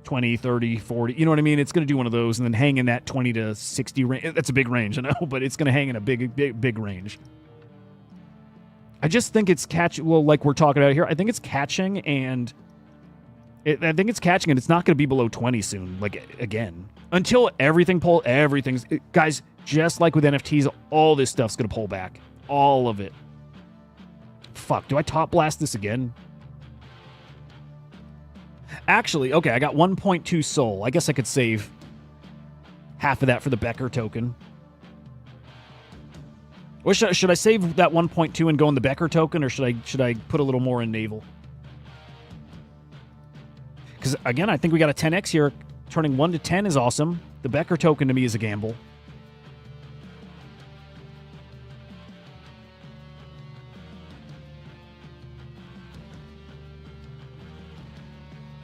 20, 30, 40. You know what I mean? It's going to do one of those and then hang in that 20 to 60 range. That's a big range, I know, but it's going to hang in a big range. I just think it's well, like we're talking about here, I think it's catching and it's not going to be below 20 soon, like, again. Until everything's... Guys, just like with NFTs, all this stuff's going to pull back. All of it. Fuck, do I top blast this again? Actually, okay, I got 1.2 Sol. I guess I could save half of that for the Becker token. Or should I save that 1.2 and go in the Becker token, or should I put a little more in Naval? Because, again, I think we got a 10x here. Turning 1 to 10 is awesome. The Becker token to me is a gamble.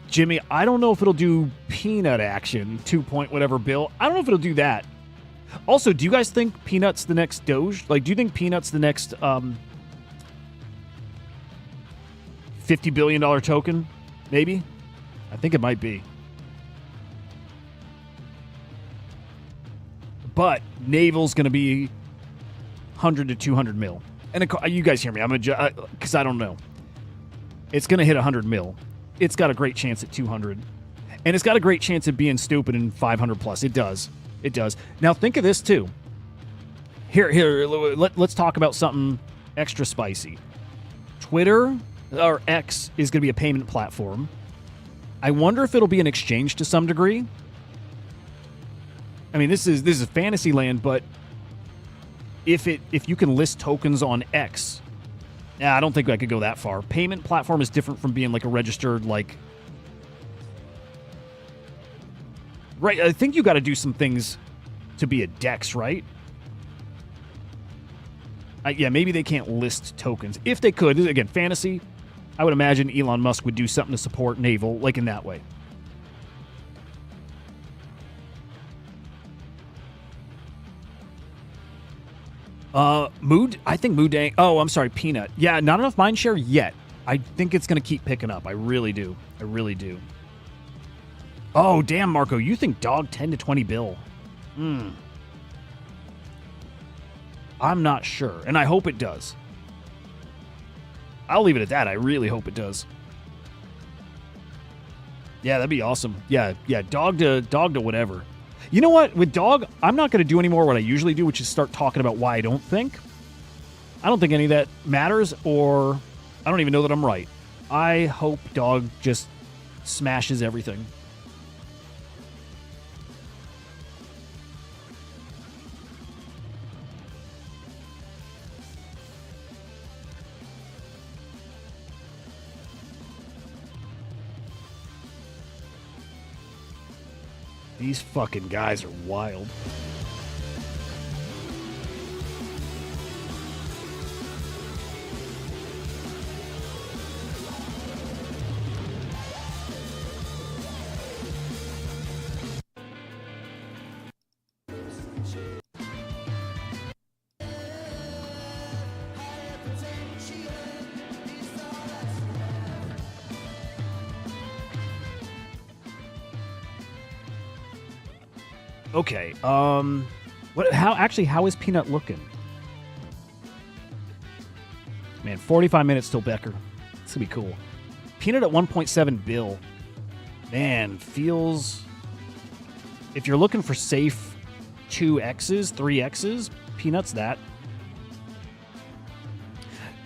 Jimmy, I don't know if it'll do peanut action, 2 point whatever bill. I don't know if it'll do that. Also, do you guys think Peanut's the next Doge? Like, do you think Peanut's the next $50 billion token? Maybe? I think it might be. But Naval's going to be 100 to 200 mil. And you guys hear me. Because I don't know. It's going to hit 100 mil. It's got a great chance at 200. And it's got a great chance at being stupid in 500 plus. It does. It does. Now, think of this, too. Here, let's talk about something extra spicy. Twitter, or X, is going to be a payment platform. I wonder if it'll be an exchange to some degree. I mean, this is fantasy land, but if you can list tokens on X, I don't think I could go that far. Payment platform is different from being like a registered, like... Right, I think you got to do some things to be a DEX, right? Yeah, maybe they can't list tokens. If they could, again, fantasy, I would imagine Elon Musk would do something to support Naval, like in that way. I think Moodang. Oh, I'm sorry, Peanut. Yeah, not enough mind share yet. I think it's going to keep picking up. I really do. I really do. Oh, damn, Marco. You think dog 10 to 20 bill? I'm not sure, and I hope it does. I'll leave it at that. I really hope it does. Yeah, that'd be awesome. Yeah, dog to whatever. You know what? With dog, I'm not going to do anymore what I usually do, which is start talking about why I don't think. I don't think any of that matters, or I don't even know that I'm right. I hope dog just smashes everything. These fucking guys are wild. Okay, how is Peanut looking? Man, 45 minutes till Becker. This gonna be cool. Peanut at 1.7 bill. Man, feels... If you're looking for safe 2Xs, 3Xs, Peanut's that.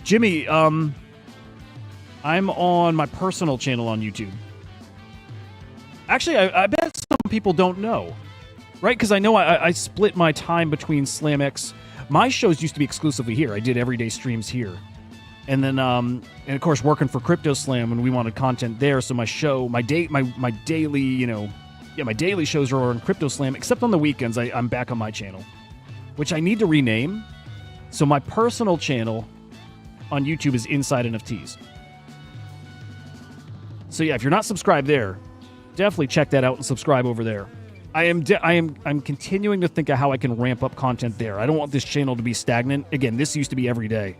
Jimmy, I'm on my personal channel on YouTube. Actually, I bet some people don't know. Right, because I know I split my time between SlamX. My shows used to be exclusively here. I did everyday streams here. And then, and of course, working for Crypto Slam, and we wanted content there. So my show, my daily, my daily shows are on Crypto Slam, except on the weekends. I'm back on my channel, which I need to rename. So my personal channel on YouTube is Inside NFTs. So yeah, if you're not subscribed there, definitely check that out and subscribe over there. I'm continuing to think of how I can ramp up content there. I don't want this channel to be stagnant. Again, this used to be every day.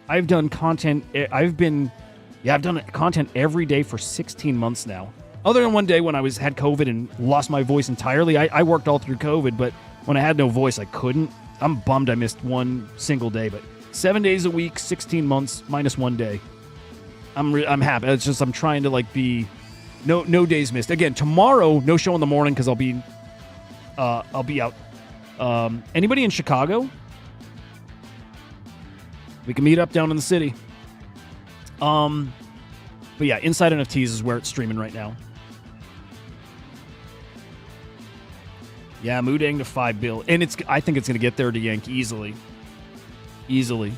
I've done content. I've done content every day for 16 months now. Other than one day when I had COVID and lost my voice entirely. I worked all through COVID, but when I had no voice, I couldn't. I'm bummed I missed one single day, but 7 days a week, 16 months, minus one day. I'm happy. It's just I'm trying to like be no days missed. Again, tomorrow, no show in the morning because I'll be out. Anybody in Chicago? We can meet up down in the city. But yeah, Inside NFTs is where it's streaming right now. Yeah, Moodang to 5 bill. And I think it's going to get there to yank easily. Easily.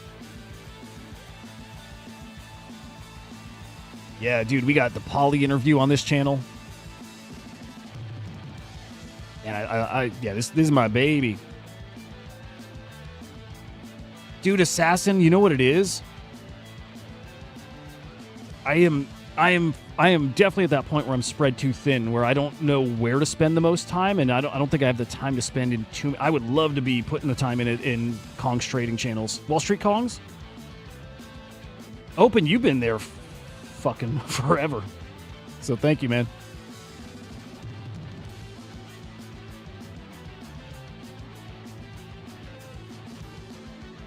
Yeah, dude, we got the Poly interview on this channel. And this is my baby. Dude, Assassin, you know what it is? I am definitely at that point where I'm spread too thin, where I don't know where to spend the most time, and I don't think I have the time to spend in too. I would love to be putting the time in it in Kongs trading channels. Wall Street Kongs? Open, you've been there fucking forever. So thank you, man.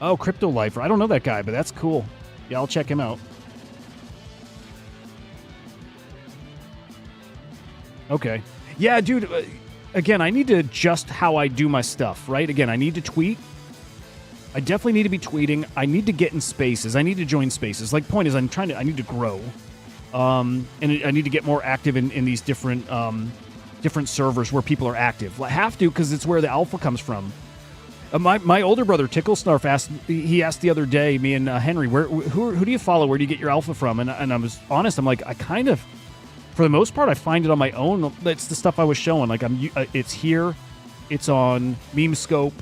Oh, Crypto Lifer. I don't know that guy, but that's cool. Yeah, I'll check him out. Okay. Yeah, dude, again, I need to adjust how I do my stuff, right? Again, I need to tweet. I definitely need to be tweeting. I need to get in spaces. I need to join spaces. Like, point is, I need to grow. And I need to get more active in these different servers where people are active. I have to, because it's where the alpha comes from. My older brother, Tickle Snarf, asked the other day, me and Henry, who do you follow? Where do you get your alpha from? And I was honest. I'm like, I kind of... For the most part, I find it on my own. It's the stuff I was showing. Like it's here, it's on Memescope,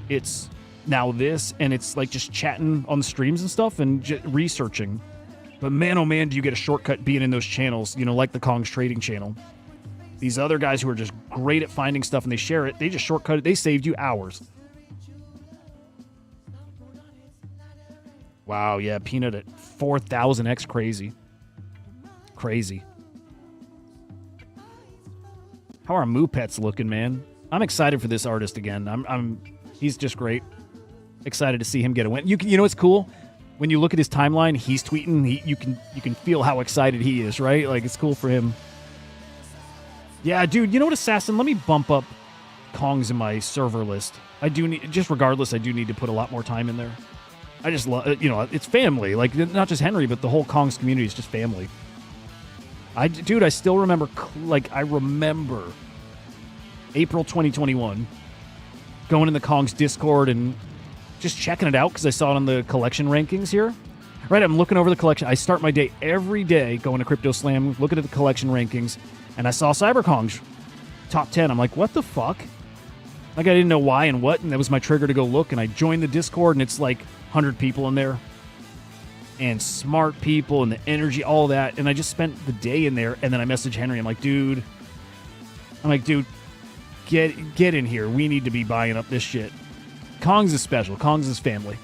it's now this, and it's like just chatting on the streams and stuff and researching. But man, oh man, do you get a shortcut being in those channels? You know, like the Kongs Trading channel. These other guys who are just great at finding stuff and they share it. They just shortcut it. They saved you hours. Wow, yeah, Peanut at 4,000x, crazy, crazy. How are Moo Pets looking, man? I'm excited for this artist again. He's just great. Excited to see him get a win. You know what's cool? When you look at his timeline, he's tweeting. You can feel how excited he is, right? Like, it's cool for him. Yeah, dude. You know what, Assassin? Let me bump up Kongs in my server list. I do need, just regardless, I do need to put a lot more time in there. I just love, it's family. Like, not just Henry, but the whole Kongs community is just family. Dude, I still remember, I remember April 2021 going in the Kongs Discord and just checking it out because I saw it on the collection rankings here. Right, I'm looking over the collection. I start my day every day going to Crypto Slam, looking at the collection rankings, and I saw CyberKongs top 10. I'm like, what the fuck? Like, I didn't know why and what, and that was my trigger to go look, and I joined the Discord, and it's like 100 people in there. And smart people and the energy, all that. And I just spent the day in there. And then I messaged Henry. I'm like, dude, get in here. We need to be buying up this shit. Kongs is special. Kongs is family.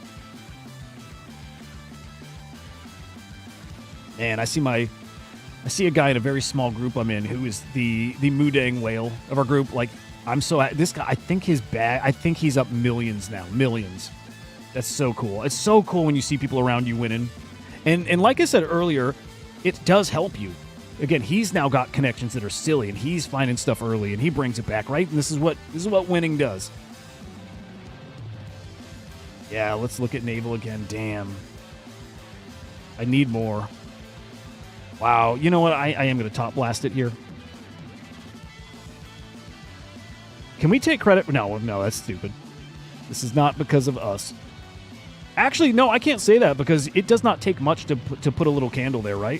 Man, I see a guy in a very small group I'm in who is the Moodang whale of our group. Like, this guy, I think he's up millions now. Millions. That's so cool. It's so cool when you see people around you winning. And like I said earlier, it does help you. Again, he's now got connections that are silly, and he's finding stuff early, and he brings it back, right? And this is what winning does. Yeah, let's look at Naval again. Damn. I need more. Wow. You know what? I am going to top blast it here. Can we take credit? No, that's stupid. This is not because of us. Actually, no, I can't say that because it does not take much to put a little candle there, right?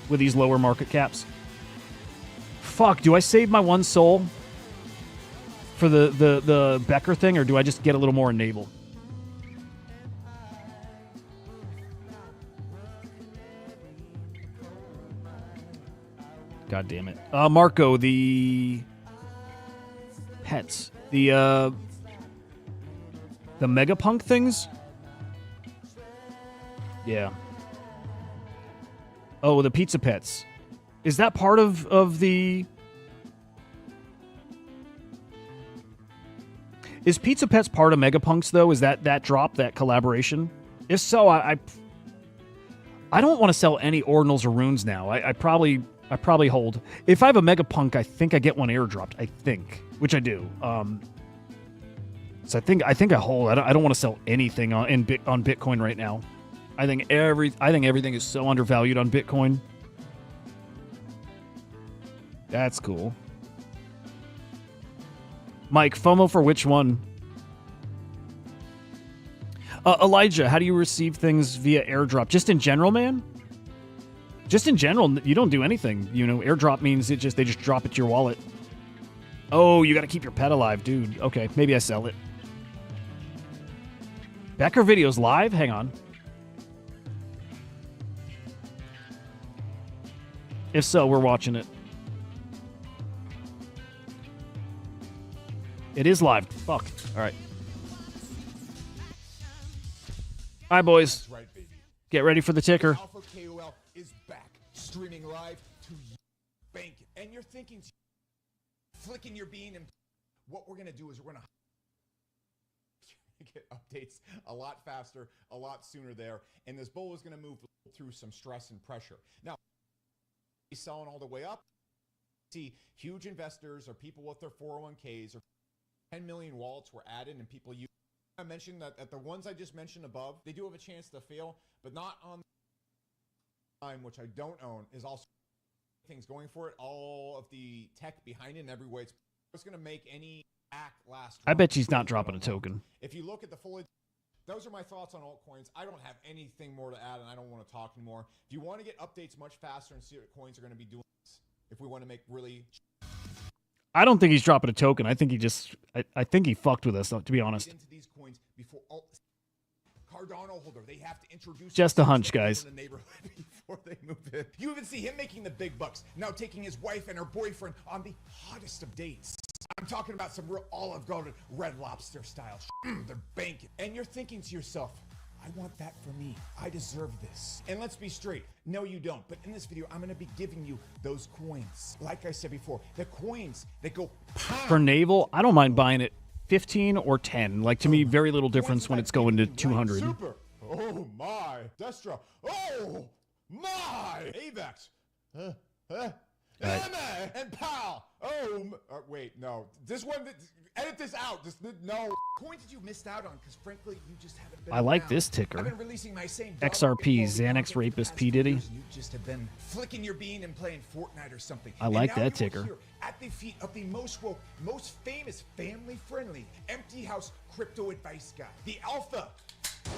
With these lower market caps. Fuck, do I save my one soul for the Becker thing, or do I just get a little more in Naval? God damn it. Marco, the pets. The Megapunk things? Yeah. Oh, the pizza pets. Is that part of the... Is Pizza Pets part of Megapunks, though? Is that drop, that collaboration? If so, I don't want to sell any ordinals or runes now. I probably hold. If I have a Megapunk, I think I get one airdropped. I think, which I do. So I think I hold. I don't want to sell anything on Bitcoin right now. I think everything is so undervalued on Bitcoin. That's cool. Mike, FOMO for which one? Elijah, how do you receive things via airdrop? Just in general, man? Just in general, you don't do anything. You know, airdrop means they just drop it to your wallet. Oh, you got to keep your pet alive, dude. Okay, maybe I sell it. Becker videos live? Hang on. If so, we're watching it. It is live. Fuck. All right. Hi, boys. That's right, baby. Get ready for the ticker. Alpha KOL is back, streaming live to bank. And you're thinking, flicking your bean, and what we're going to do is we're going to get updates a lot faster, a lot sooner there. And this bull is going to move through some stress and pressure. Now, he's selling all the way up. See, huge investors or people with their 401ks or 10 million wallets were added and people use. I mentioned that at the ones I just mentioned above, they do have a chance to fail, but not on time, which I don't own, is also things going for it. All of the tech behind it in every way. It's going to make any act last. I bet she's not dropping a token. If you look at the full, those are my thoughts on altcoins. I don't have anything more to add, and I don't want to talk anymore. If you want to get updates much faster and see what coins are going to be doing, if we want to make really... I don't think he's dropping a token. I think he just... I think he fucked with us, to be honest. Into these coins before Cardano holder, they have to introduce just a hunch, guys. In the neighborhood before they move in. You even see him making the big bucks, now taking his wife and her boyfriend on the hottest of dates. I'm talking about some real Olive Garden Red Lobster style. They're banking. And you're thinking to yourself, I want that for me. I deserve this. And let's be straight. No, you don't. But in this video, I'm going to be giving you those coins. Like I said before, the coins that go pound. For Naval, I don't mind buying it 15 or 10. Like, to me, very little difference when it's going to 200. Super. Oh, my. Destra. Oh, my. AVAX. Emma and Pal. Oh, wait, no. This one, edit this out. No. Coins that you missed out on, because frankly, you just haven't been I like around. this ticker. I've been releasing my same XRP, Xanax Rapist P. Diddy. You just have been flicking your bean and playing Fortnite or something. I like that ticker. At the feet of the most woke, most famous, family-friendly, empty house crypto advice guy, the Alpha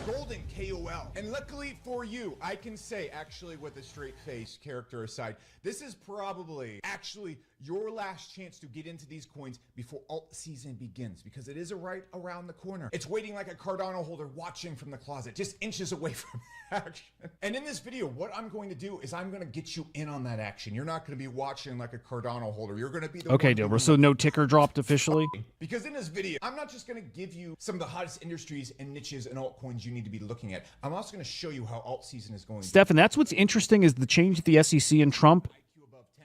Golden KOL. And luckily for you, I can say, actually, with a straight face, character aside, this is probably actually your last chance to get into these coins before alt season begins, because it is right around the corner. It's waiting like a Cardano holder watching from the closet, just inches away from action. And in this video, what I'm going to do is I'm going to get you in on that action. You're not going to be watching like a Cardano holder. You're going to be the okay, Dilbert. So no ticker dropped officially? Because in this video, I'm not just going to give you some of the hottest industries and niches and altcoins you need to be looking at. I'm also going to show you how alt season is going. Stefan, that's what's interesting is the change at the SEC and Trump.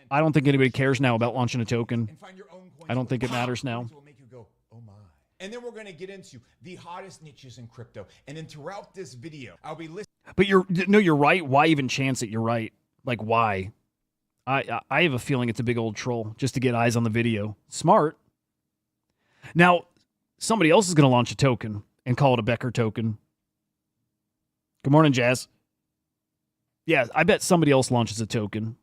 I don't think anybody cares now about launching a token. I don't think it matters now. Will make you go, oh my. And then we're going to get into the hottest niches in crypto. And then throughout this video, I'll be listening. But you're right. Why even chance it? You're right. Like, why? I have a feeling it's a big old troll just to get eyes on the video. Smart. Now, somebody else is going to launch a token and call it a Becker token. Good morning, Jazz. Yeah, I bet somebody else launches a token.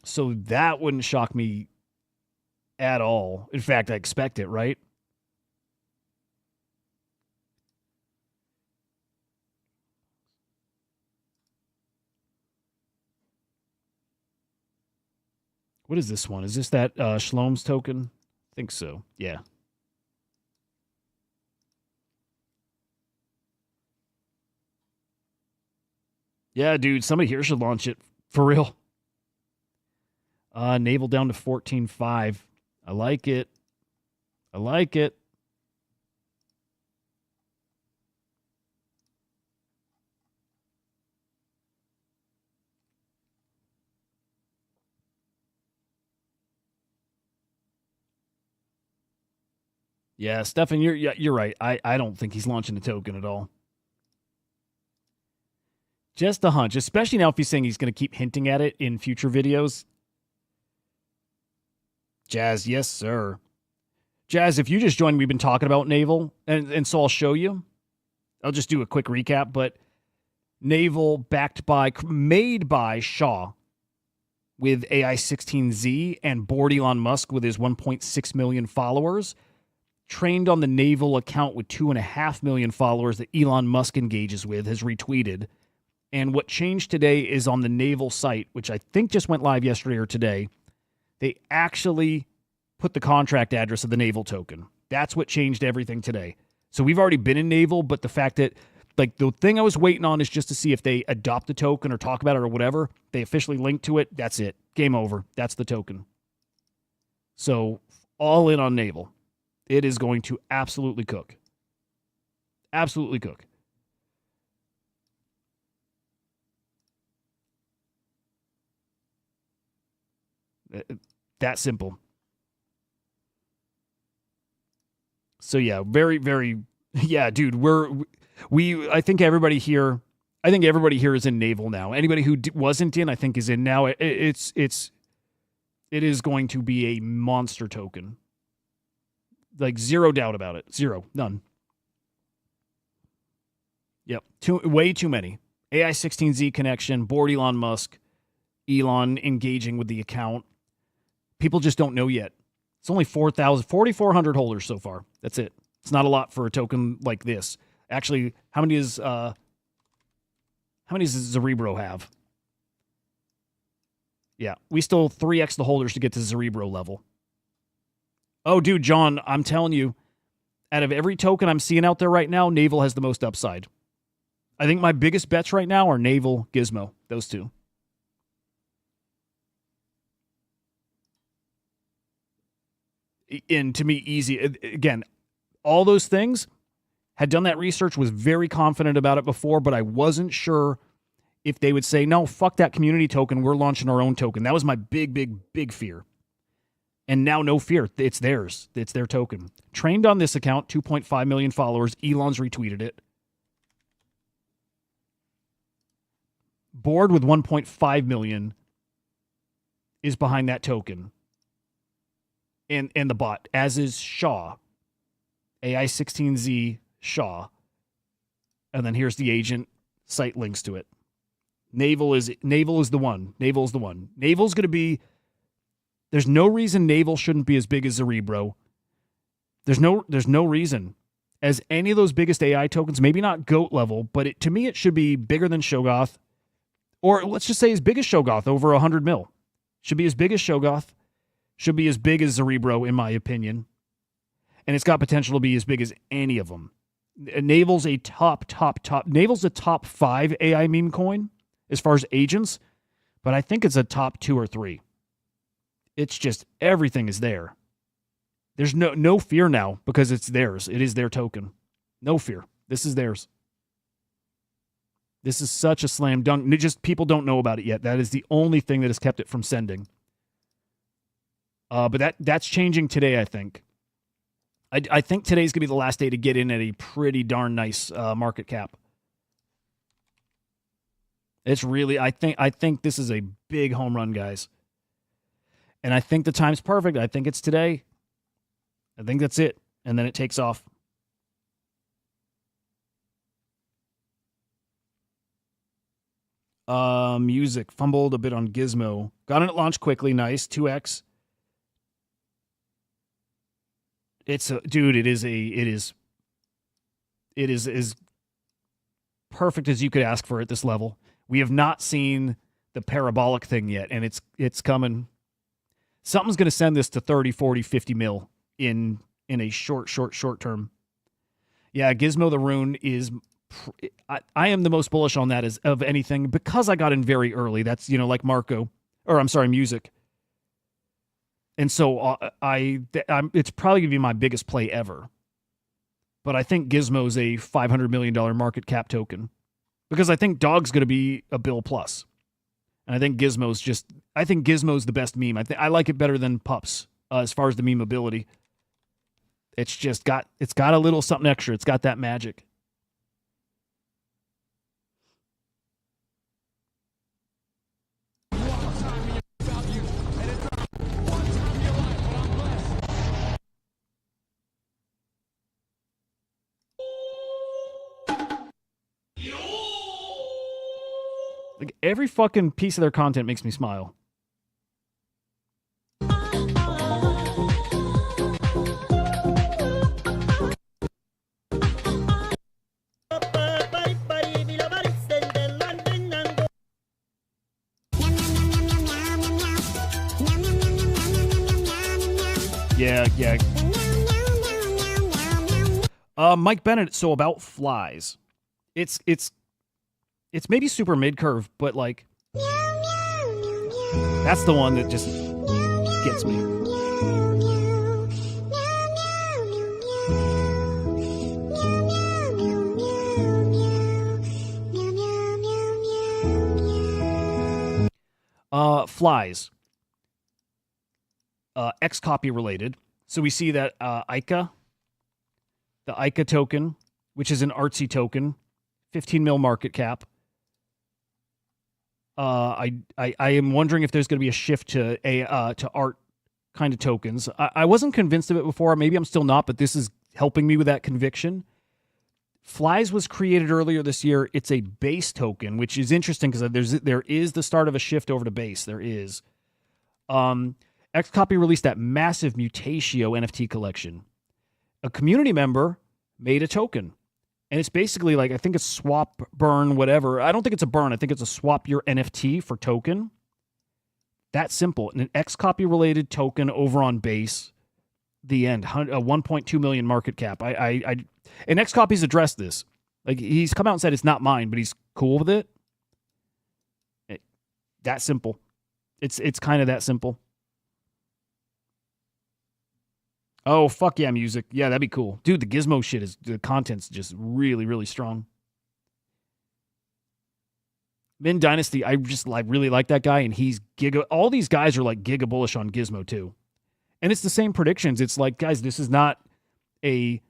So that wouldn't shock me at all. In fact, I expect it, right? What is this one? Is this that Shlom's token? I think so. Yeah. Yeah, dude, somebody here should launch it for real. Naval down to 14.5. I like it. I like it. Yeah, Stefan, you're right. I don't think he's launching a token at all. Just a hunch, especially now if he's saying he's going to keep hinting at it in future videos. Jazz, yes, sir. Jazz, if you just joined, we've been talking about Naval, and so I'll show you. I'll just do a quick recap, but Naval made by Shaw with AI 16Z and bored Elon Musk with his 1.6 million followers, trained on the Naval account with 2.5 million followers that Elon Musk engages with, has retweeted. And what changed today is on the Naval site, which I think just went live yesterday or today, they actually put the contract address of the Naval token. That's what changed everything today. So we've already been in Naval, but the fact that, like, the thing I was waiting on is just to see if they adopt the token or talk about it or whatever. They officially link to it. That's it. Game over. That's the token. So all in on Naval. It is going to absolutely cook. Absolutely cook. That simple. So yeah, very, very, yeah, dude. I think everybody here is in Naval now. Anybody who wasn't in, I think, is in now. It is going to be a monster token. Like, zero doubt about it. Zero, none. Yep, way too many. AI 16Z connection, bored Elon Musk, Elon engaging with the account. People just don't know yet. It's only 4,400 holders so far. That's it. It's not a lot for a token like this. Actually, how many does Cerebro have? Yeah, we still 3x the holders to get to Cerebro level. Oh, dude, John, I'm telling you, out of every token I'm seeing out there right now, Naval has the most upside. I think my biggest bets right now are Naval, Gizmo, those two. And to me, easy. Again, all those things, had done that research, was very confident about it before, but I wasn't sure if they would say, no, fuck that community token, we're launching our own token. That was my big, big, big fear. And now, no fear. It's theirs. It's their token. Trained on this account, 2.5 million followers. Elon's retweeted it. Board with 1.5 million is behind that token. And the bot, as is Shaw. AI 16Z Shaw. And then here's the agent. Site links to it. Naval is the one. Naval's the one. Naval's going to be... There's no reason Naval shouldn't be as big as Cerebro. There's no reason. As any of those biggest AI tokens, maybe not GOAT level, but to me it should be bigger than Shogoth. Or let's just say as big as Shogoth, over 100 mil. Should be as big as Shogoth. Should be as big as Cerebro, in my opinion. And it's got potential to be as big as any of them. Naval's a top. Naval's a top 5 AI meme coin as far as agents, but I think it's a top 2 or 3. It's just everything is there. There's no fear now because it's theirs. It is their token. No fear. This is theirs. This is such a slam dunk. Just people don't know about it yet. That is the only thing that has kept it from sending. But that's changing today, I think. I think today's going to be the last day to get in at a pretty darn nice market cap. It's really, I think this is a big home run, guys. And I think the time's perfect. I think it's today. I think that's it. And then it takes off. Music. Fumbled a bit on Gizmo. Got it at launch quickly. Nice. 2x. Dude, it is as perfect as you could ask for at this level. We have not seen the parabolic thing yet, and it's coming. Something's going to send this to 30, 40, 50 mil in a short term. Yeah, Gizmo the Rune is I am the most bullish on that as of anything because I got in very early. That's, like Marco, or I'm sorry, Music. And so it's probably going to be my biggest play ever. But I think Gizmo's a $500 million market cap token because I think Dog's going to be a bill plus. And I think Gizmo's the best meme. I like it better than Pups as far as the meme ability. It's got a little something extra. It's got that magic. Like every fucking piece of their content makes me smile. Yeah. Mike Bennett. So about flies, it's maybe super mid curve, but like that's the one that just gets me. Flies. X copy related. So we see that ICA, the ICA token, which is an artsy token, 15 mil market cap. I am wondering if there's going to be a shift to art kind of tokens. I wasn't convinced of it before. Maybe I'm still not, but this is helping me with that conviction. Flies was created earlier this year. It's a base token, which is interesting because there is the start of a shift over to base. There is. Xcopy released that massive Mutatio NFT collection. A community member made a token. And it's basically like, I think it's swap, burn, whatever. I don't think it's a burn. I think it's a swap your NFT for token. That simple. And an Xcopy related token over on base. The end. 1.2 million market cap. And Xcopy's addressed this. Like, he's come out and said it's not mine, but he's cool with it. That simple. It's kind of that simple. Oh, fuck yeah, Music. Yeah, that'd be cool. Dude, the Gizmo shit the content's just really, really strong. Min Dynasty, I just really like that guy, and he's all these guys are like giga bullish on Gizmo too. And it's the same predictions. It's like, guys, this is not a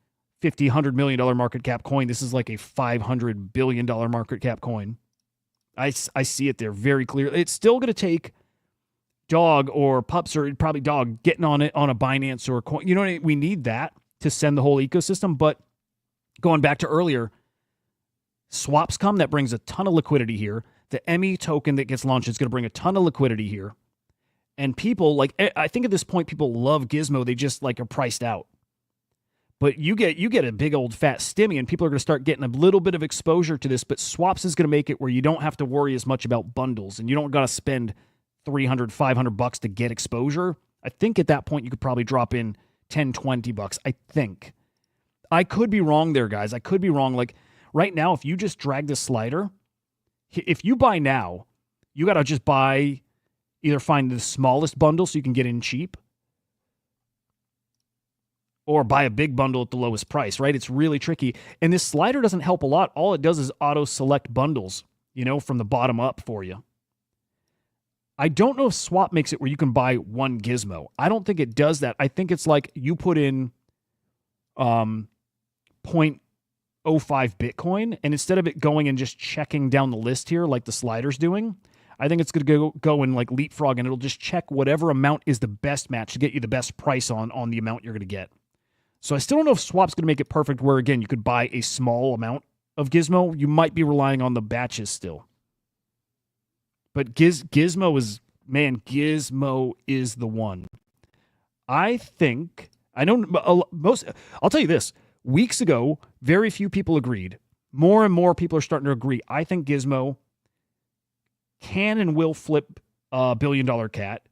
$50, $100 million market cap coin. This is like a $500 billion market cap coin. I see it there very clearly. It's still going to take Dog or Pups, or probably Dog, getting on it on a Binance or a coin. You know what I mean? We need that to send the whole ecosystem. But going back to earlier, swaps come, that brings a ton of liquidity here. The ME token that gets launched is going to bring a ton of liquidity here. And people, like, I think at this point, people love Gizmo. They just like are priced out. But you get a big old fat stimmy, and people are going to start getting a little bit of exposure to this. But swaps is going to make it where you don't have to worry as much about bundles, and you don't got to spend $300, $500 to get exposure. I think at that point you could probably drop in $10, $20. I think. I could be wrong there, guys. I could be wrong. Like right now, if you just drag this slider, if you buy now, you got to just buy, either find the smallest bundle so you can get in cheap, or buy a big bundle at the lowest price, right? It's really tricky. And this slider doesn't help a lot. All it does is auto-select bundles, from the bottom up for you. I don't know if swap makes it where you can buy one Gizmo. I don't think it does that. I think it's like you put in 0.05 Bitcoin, and instead of it going and just checking down the list here like the slider's doing, I think it's going to go and like leapfrog, and it'll just check whatever amount is the best match to get you the best price on the amount you're going to get. So I still don't know if swap's going to make it perfect where, again, you could buy a small amount of Gizmo. You might be relying on the batches still. But Gizmo is the one. I think, I know I'll tell you this. Weeks ago, very few people agreed. More and more people are starting to agree. I think Gizmo can and will flip $1 billion cat.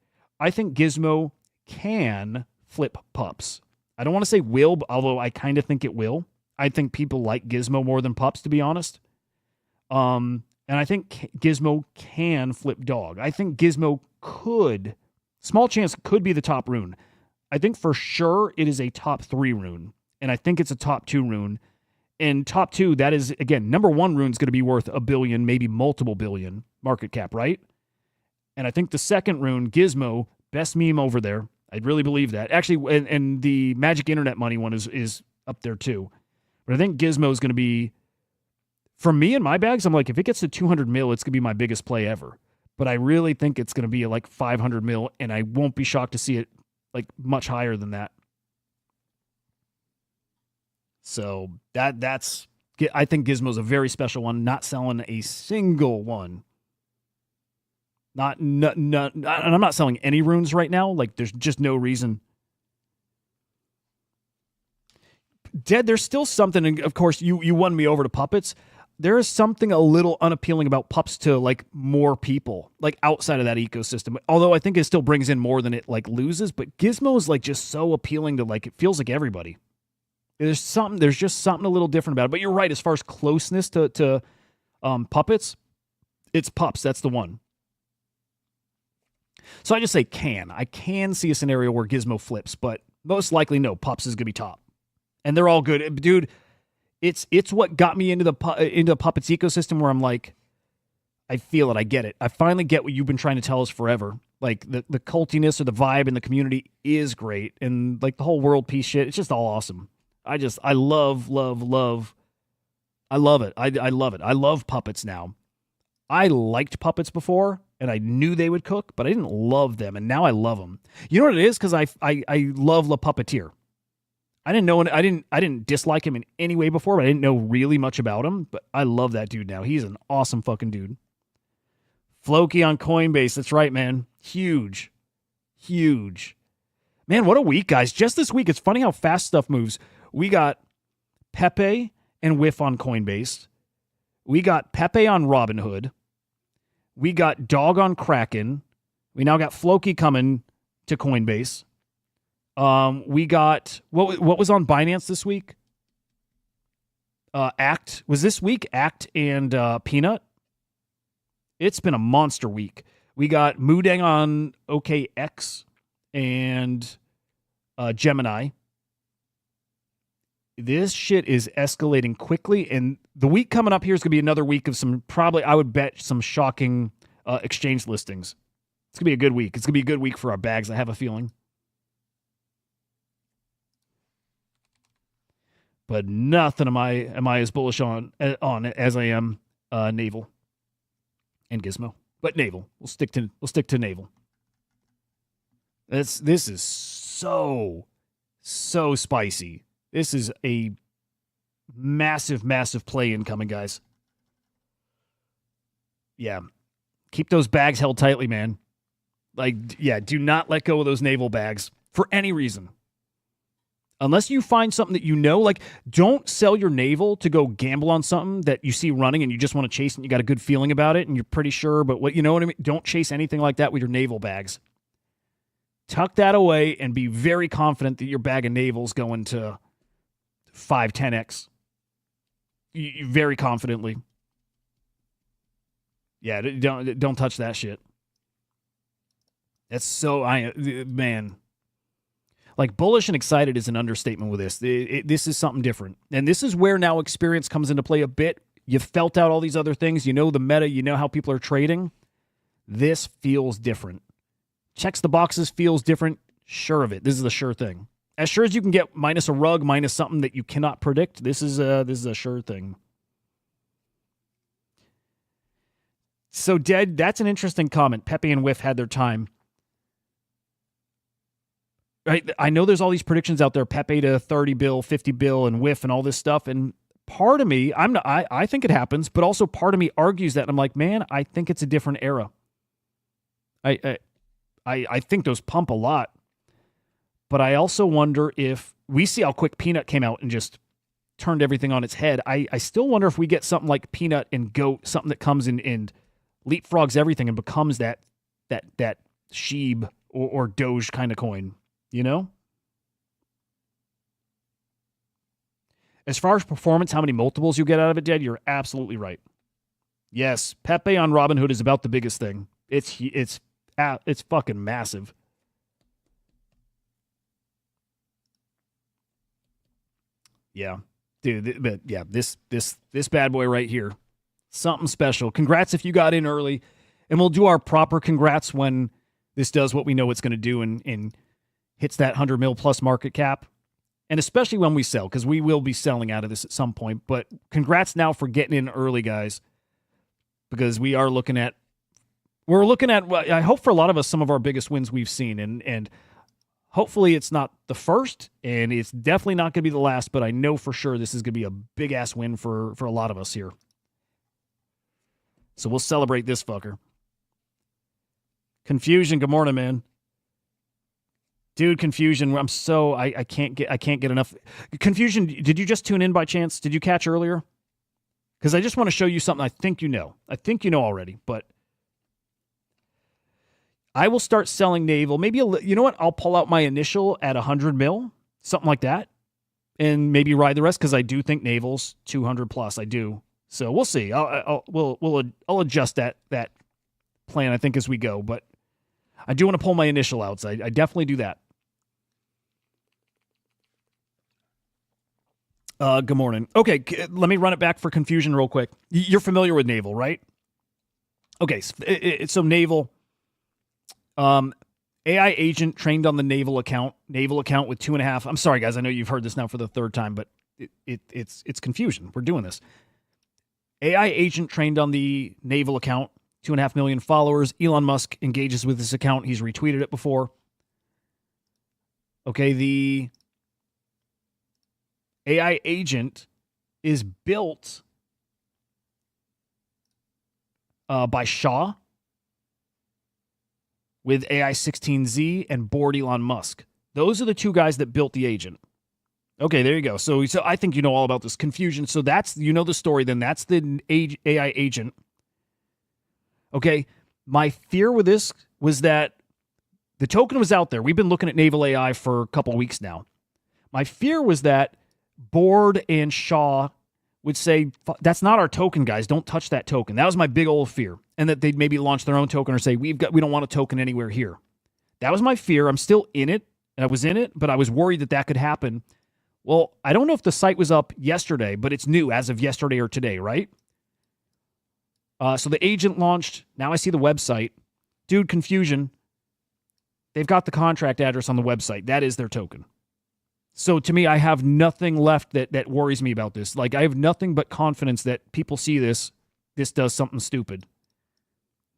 I think Gizmo can flip Pups. I don't want to say will, although I kind of think it will. I think people like Gizmo more than pups, to be honest. And I think Gizmo can flip dog. I think Gizmo could, small chance, could be the top rune. I think for sure it is a top 3 rune. And I think it's a top 2 rune. And top 2, that is, again, number 1 rune is going to be worth $1 billion, maybe multiple billion market cap, right? And I think the second rune, Gizmo, best meme over there. I really believe that. Actually, and the Magic Internet Money one is up there too. But I think Gizmo is going to be, for me in my bags, I'm like, if it gets to 200 mil, it's going to be my biggest play ever. But I really think it's going to be like 500 mil, and I won't be shocked to see it like much higher than that. So that's, I think Gizmo's a very special one, not selling a single one. And I'm not selling any runes right now. Like, there's just no reason. Dead, there's still something, and of course, you won me over to puppets. There is something a little unappealing about pups to, like, more people, like, outside of that ecosystem. Although I think it still brings in more than it, like, loses. But Gizmo is, like, just so appealing to, like, it feels like everybody. There's just something a little different about it. But you're right, as far as closeness to puppets, it's pups. That's the one. So I just say I can see a scenario where Gizmo flips, but most likely no, pups is going to be top. And they're all good. Dude, it's what got me into the puppets ecosystem, where I'm like, I feel it, I get it. I finally get what you've been trying to tell us forever. Like, the cultiness or the vibe in the community is great, and like the whole world peace shit, it's just all awesome. I love it. I love it. I love puppets now. I liked puppets before, and I knew they would cook, but I didn't love them, and now I love them. You know what it is? Because I love Le Puppeteer. I didn't dislike him in any way before, but I didn't know really much about him. But I love that dude now. He's an awesome fucking dude. Floki on Coinbase. That's right, man. Huge. Man, what a week, guys. Just this week, it's funny how fast stuff moves. We got Pepe and Whiff on Coinbase. We got Pepe on Robinhood. We got Dog on Kraken. We now got Floki coming to Coinbase. We got, what was on Binance this week? Act. Was this week Act and Peanut? It's been a monster week. We got Moodang on OKX and Gemini. This shit is escalating quickly, and the week coming up here is going to be another week of some, probably, I would bet, some shocking exchange listings. It's going to be a good week. It's going to be a good week for our bags, I have a feeling. But nothing am I as bullish on as I am Naval and Gizmo. But Naval. We'll stick to Naval. This is so spicy. This is a massive play incoming, guys. Yeah. Keep those bags held tightly, man. Like, yeah, do not let go of those Naval bags for any reason. Unless you find something that you know, like, don't sell your Naval to go gamble on something that you see running and you just want to chase it and you got a good feeling about it and you're pretty sure, but what, you know what I mean? Don't chase anything like that with your Naval bags. Tuck that away and be very confident that your bag of Naval's going to 5, 10x. Very confidently. Yeah, don't touch that shit. That's so, man. Like, bullish and excited is an understatement with this. This is something different. And this is where now experience comes into play a bit. You've felt out all these other things. You know the meta. You know how people are trading. This feels different. Checks the boxes, feels different. Sure of it. This is a sure thing. As sure as you can get, minus a rug, minus something that you cannot predict, this is a sure thing. So, Dead, that's an interesting comment. Pepe and Whiff had their time. Right? I know there's all these predictions out there, Pepe to 30 bill, 50 bill, and Whiff and all this stuff. And part of me, I think it happens, but also part of me argues that. And I'm like, man, I think it's a different era. I think those pump a lot. But I also wonder if we see how quick Peanut came out and just turned everything on its head. I still wonder if we get something like Peanut and Goat, something that comes in and leapfrogs everything and becomes that Sheeb or Doge kind of coin. You know? As far as performance, how many multiples you get out of it, Dad, you're absolutely right. Yes, Pepe on Robinhood is about the biggest thing. It's fucking massive. Yeah, dude. But yeah, this bad boy right here, something special. Congrats if you got in early, and we'll do our proper congrats when this does what we know it's going to do and hits that 100 mil plus market cap, and especially when we sell, because we will be selling out of this at some point. But congrats now for getting in early, guys, because we're looking at. I hope for a lot of us some of our biggest wins we've seen, and hopefully it's not the first, and it's definitely not going to be the last, but I know for sure this is going to be a big-ass win for a lot of us here. So we'll celebrate this fucker. Confusion, good morning, man. Dude, Confusion, I can't get enough. Confusion, did you just tune in by chance? Did you catch earlier? Because I just want to show you something I think you know. I think you know already, but I will start selling Naval. Maybe, you know what? I'll pull out my initial at 100 mil, something like that, and maybe ride the rest because I do think Naval's 200 plus. I do. So we'll see. I'll adjust that plan, I think, as we go. But I do want to pull my initial out. So I definitely do that. Good morning. Okay, let me run it back for Confusion real quick. You're familiar with Naval, right? Okay, so Naval. AI agent trained on the Naval account with 2.5. I'm sorry, guys. I know you've heard this now for the third time, but it's Confusion. We're doing this. AI agent trained on the Naval account, 2.5 million followers. Elon Musk engages with this account. He's retweeted it before. Okay, the AI agent is built by Shaw with AI16Z and board Elon Musk. Those are the two guys that built the agent. Okay, there you go. So I think you know all about this Confusion. So that's, you know the story then. That's the AI agent. Okay, my fear with this was that the token was out there. We've been looking at Naval AI for a couple weeks now. My fear was that Board and Shaw would say, that's not our token, guys. Don't touch that token. That was my big old fear. And that they'd maybe launch their own token or say, we don't want a token anywhere here. That was my fear. I'm still in it. And I was in it, but I was worried that could happen. Well, I don't know if the site was up yesterday, but it's new as of yesterday or today, right? So the agent launched. Now I see the website. Dude, Confusion. They've got the contract address on the website. That is their token. So to me, I have nothing left that worries me about this. Like, I have nothing but confidence that people see this does something stupid.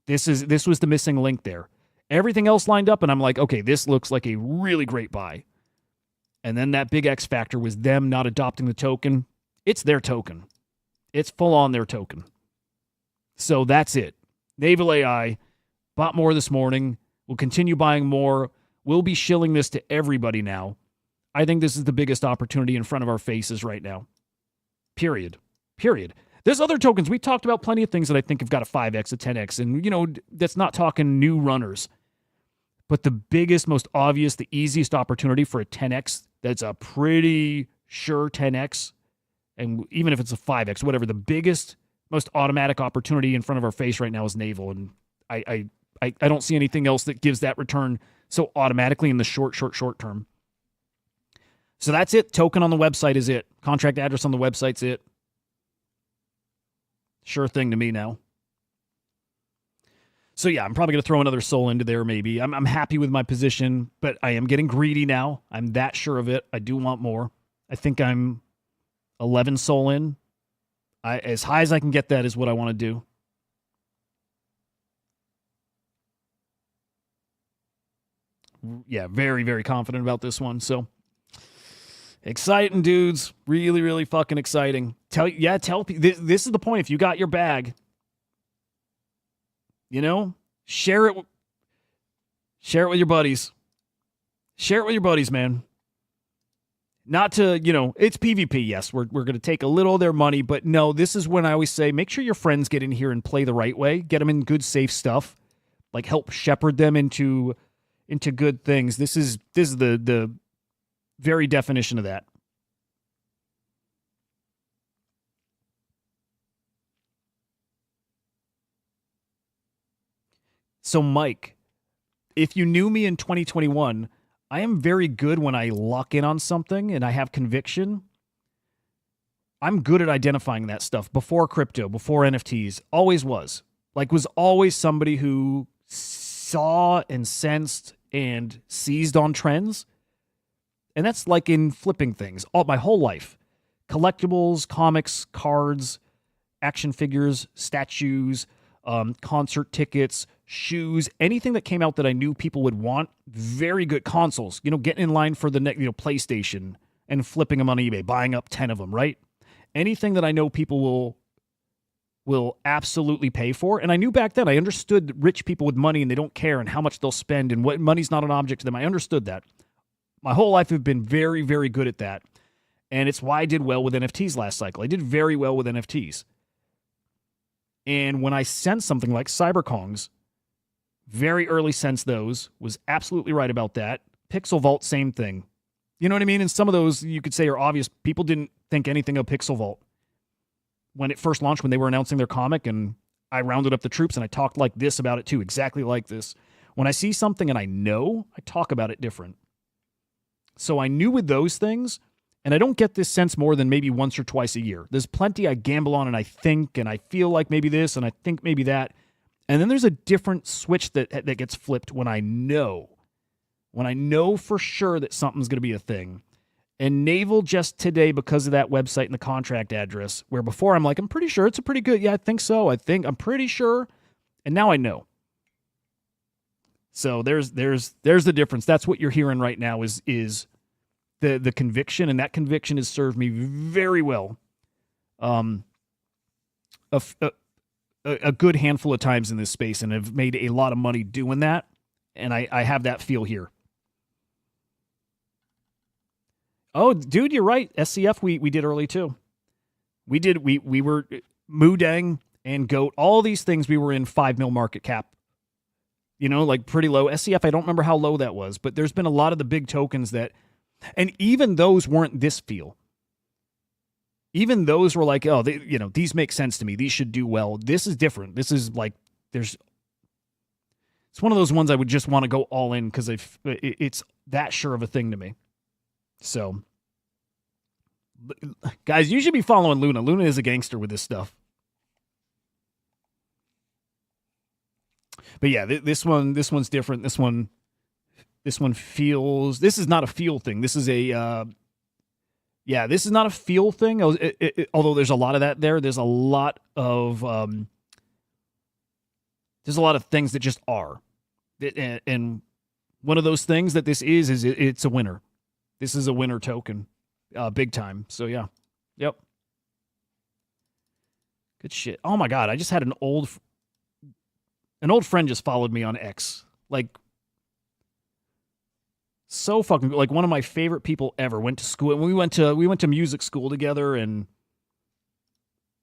This was the missing link there. Everything else lined up, and I'm like, okay, this looks like a really great buy. And then that big X factor was them not adopting the token. It's their token. It's full on their token. So that's it. Naval AI bought more this morning. We'll continue buying more. We'll be shilling this to everybody now. I think this is the biggest opportunity in front of our faces right now. Period. There's other tokens. We talked about plenty of things that I think have got a 5X, a 10X, and, you know, that's not talking new runners. But the biggest, most obvious, the easiest opportunity for a 10X, that's a pretty sure 10X, and even if it's a 5X, whatever, the biggest, most automatic opportunity in front of our face right now is Naval, and I don't see anything else that gives that return so automatically in the short term. So that's it. Token on the website is it. Contract address on the website's it. Sure thing to me now. So yeah, I'm probably going to throw another soul into there maybe. I'm happy with my position, but I am getting greedy now. I'm that sure of it. I do want more. I think I'm 11 soul in. As high as I can get that is what I want to do. Yeah, very, very confident about this one. So exciting, dudes. Really, really fucking exciting. Tell people. This is the point. If you got your bag, you know, share it with your buddies. Share it with your buddies, man. Not to, you know, it's PvP. Yes, we're going to take a little of their money, but no, this is when I always say, make sure your friends get in here and play the right way. Get them in good, safe stuff. Like, help shepherd them into good things. This is the very definition of that. So, Mike, if you knew me in 2021, I am very good when I lock in on something and I have conviction. I'm good at identifying that stuff before crypto, before NFTs, always was. Like, was always somebody who saw and sensed and seized on trends. And that's like in flipping things all my whole life. Collectibles, comics, cards, action figures, statues, concert tickets, shoes, anything that came out that I knew people would want. Very good consoles, getting in line for the next, PlayStation and flipping them on eBay, buying up 10 of them, right? Anything that I know people will absolutely pay for. And I knew back then, I understood that rich people with money and they don't care and how much they'll spend and what money's not an object to them. I understood that. My whole life I've been very, very good at that. And it's why I did well with NFTs last cycle. I did very well with NFTs. And when I sensed something like Cyberkongs, very early sense those, was absolutely right about that. Pixel Vault, same thing. You know what I mean? And some of those you could say are obvious. People didn't think anything of Pixel Vault when it first launched, when they were announcing their comic, and I rounded up the troops and I talked like this about it too, exactly like this. When I see something and I know, I talk about it different. So I knew with those things, and I don't get this sense more than maybe once or twice a year. There's plenty I gamble on and I think and I feel like maybe this and I think maybe that. And then there's a different switch that gets flipped when I know for sure that something's going to be a thing. And Naval just today, because of that website and the contract address, where before I'm like, I'm pretty sure it's a pretty good, yeah, I think so. I'm pretty sure. And now I know. So there's the difference. That's what you're hearing right now is the conviction, and that conviction has served me very well. A good handful of times in this space, and have made a lot of money doing that. And I have that feel here. Oh, dude, you're right. SCF we did early too. We were Moodang and Goat, all these things we were in 5 mil market cap. Like pretty low. SCF, I don't remember how low that was, but there's been a lot of the big tokens that, and even those weren't this feel. Even those were like, oh, these make sense to me. These should do well. This is different. This is like, it's one of those ones I would just want to go all in because it's that sure of a thing to me. So, guys, you should be following Luna. Luna is a gangster with this stuff. But yeah, this one's different. This one feels. This is not a feel thing. This is a. This is not a feel thing. Although there's a lot of that there. There's a lot of things that just are, and one of those things that this is it's a winner. This is a winner token, big time. So yeah, yep. Good shit. Oh my god, I just had an old friend just followed me on X. Like, so fucking like one of my favorite people ever. Went to school. We went to music school together, and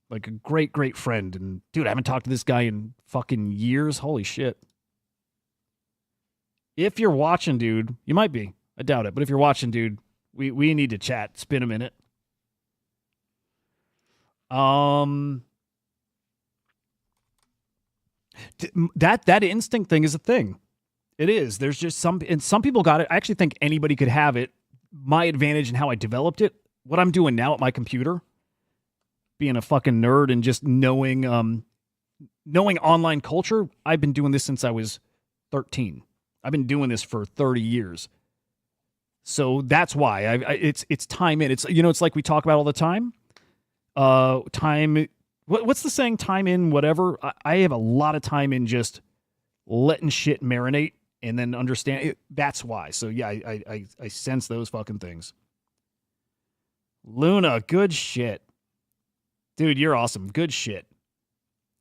like a great friend. And dude, I haven't talked to this guy in fucking years. Holy shit. If you're watching, dude, you might be. I doubt it, but if you're watching, dude, we need to chat. It's been a minute. That instinct thing is a thing. It is. There's just some people got it. I actually think anybody could have it. My advantage in how I developed it, what I'm doing now at my computer, being a fucking nerd and just knowing online culture. I've been doing this since I was 13. I've been doing this for 30 years. So that's why it's time in. It's it's like we talk about all the time. Time. What's the saying? Time in whatever. I have a lot of time in just letting shit marinate and then understand it. That's why. So yeah, I sense those fucking things. Luna, good shit, dude. You're awesome. Good shit.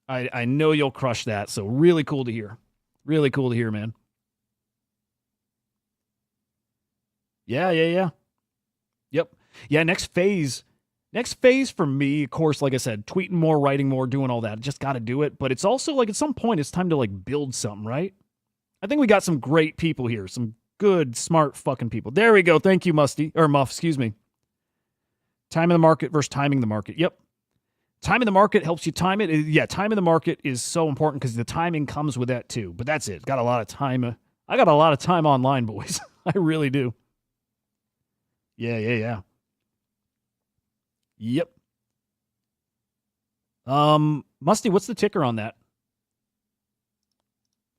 I know you'll crush that. So really cool to hear. Really cool to hear, man. Yeah. Yep. Yeah, next phase for me, of course, like I said, tweeting more, writing more, doing all that. Just got to do it. But it's also like at some point it's time to like build something, right? I think we got some great people here. Some good, smart fucking people. There we go. Thank you, Muff, excuse me. Time in the market versus timing the market. Yep. Time in the market helps you time it. Yeah, time in the market is so important because the timing comes with that too. But that's it. Got a lot of time. I got a lot of time online, boys. I really do. Yeah. Yep. Musty, what's the ticker on that?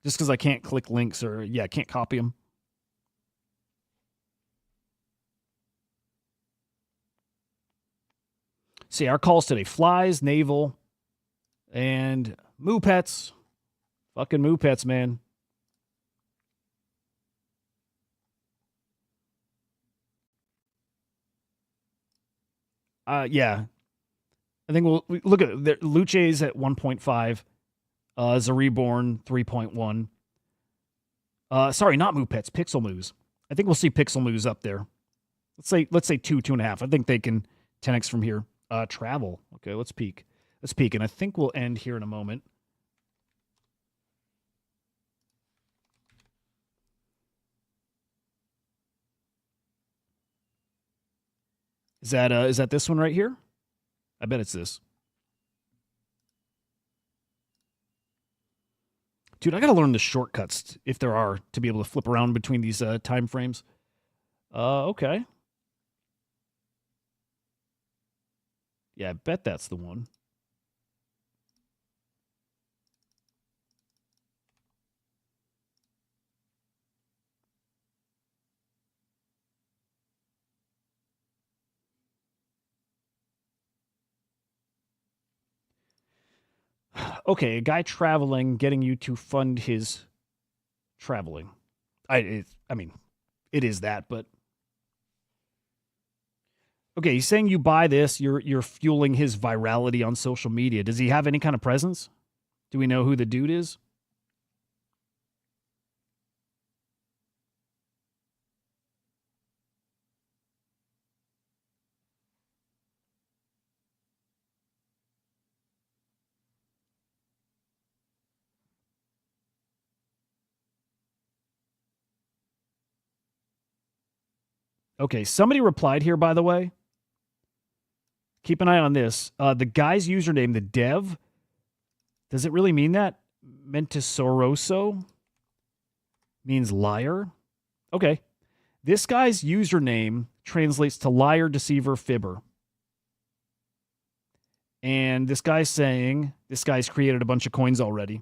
Just because I can't click links or I can't copy them. See, our calls today: Flies, Naval, and Moo Pets. Fucking Moo Pets, man. Yeah. I think we'll look at it. Luce's at 1.5. Reborn 3.1. Sorry, not Moo Pets, Pixel Moos. I think we'll see Pixel Moos up there. Let's say 2.5. I think they can 10x from here. Travel. Okay, let's peek. And I think we'll end here in a moment. Is that this one right here? I bet it's this. Dude, I gotta learn the shortcuts if there are to be able to flip around between these time frames. Okay. Yeah, I bet that's the one. Okay, a guy traveling, getting you to fund his traveling. I mean, it is that, but okay, he's saying you buy this, you're fueling his virality on social media. Does he have any kind of presence? Do we know who the dude is? Okay, somebody replied here, by the way. Keep an eye on this. The guy's username, the dev, does it really mean that? Mentisoroso means liar? Okay. This guy's username translates to liar, deceiver, fibber. And this guy's saying this guy's created a bunch of coins already.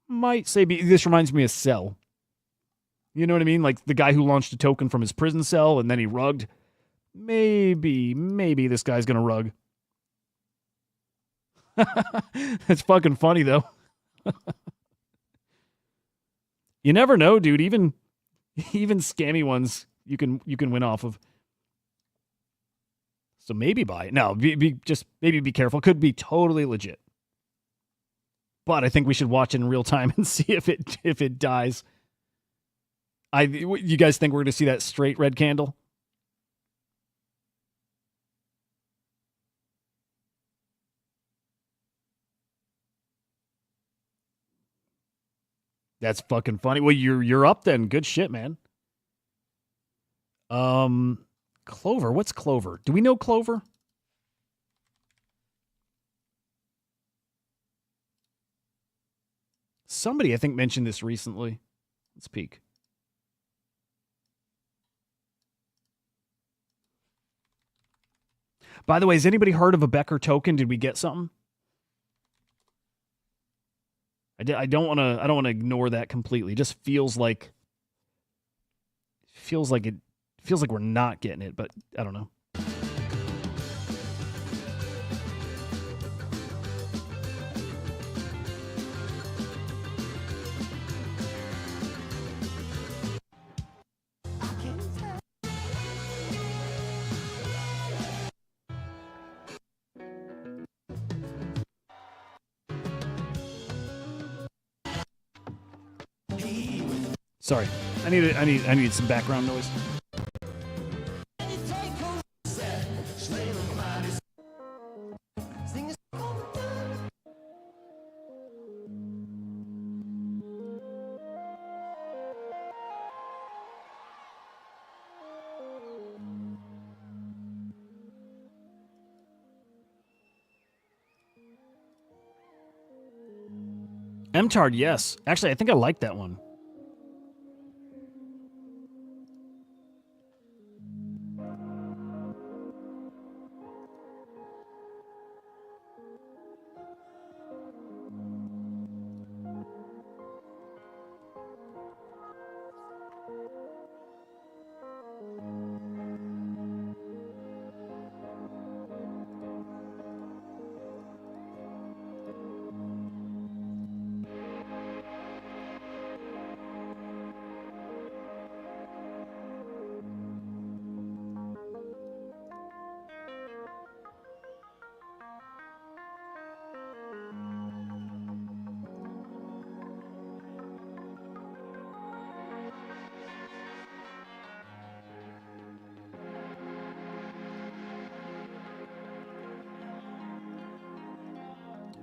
Might say this reminds me of Cell. You know what I mean? Like the guy who launched a token from his prison cell and then he rugged. Maybe this guy's going to rug. That's fucking funny, though. You never know, dude. Even scammy ones you can win off of. So maybe buy it. No, maybe be careful. Could be totally legit. But I think we should watch it in real time and see if it dies. You guys think we're going to see that straight red candle? That's fucking funny. Well, you're up then. Good shit, man. Clover. What's Clover? Do we know Clover? Somebody I think mentioned this recently. Let's peek. By the way, has anybody heard of a Becker token? Did we get something? I don't want to ignore that completely. It just feels like we're not getting it, but I don't know. Sorry, I need some background noise. MTARD, yes. Actually, I think I like that one.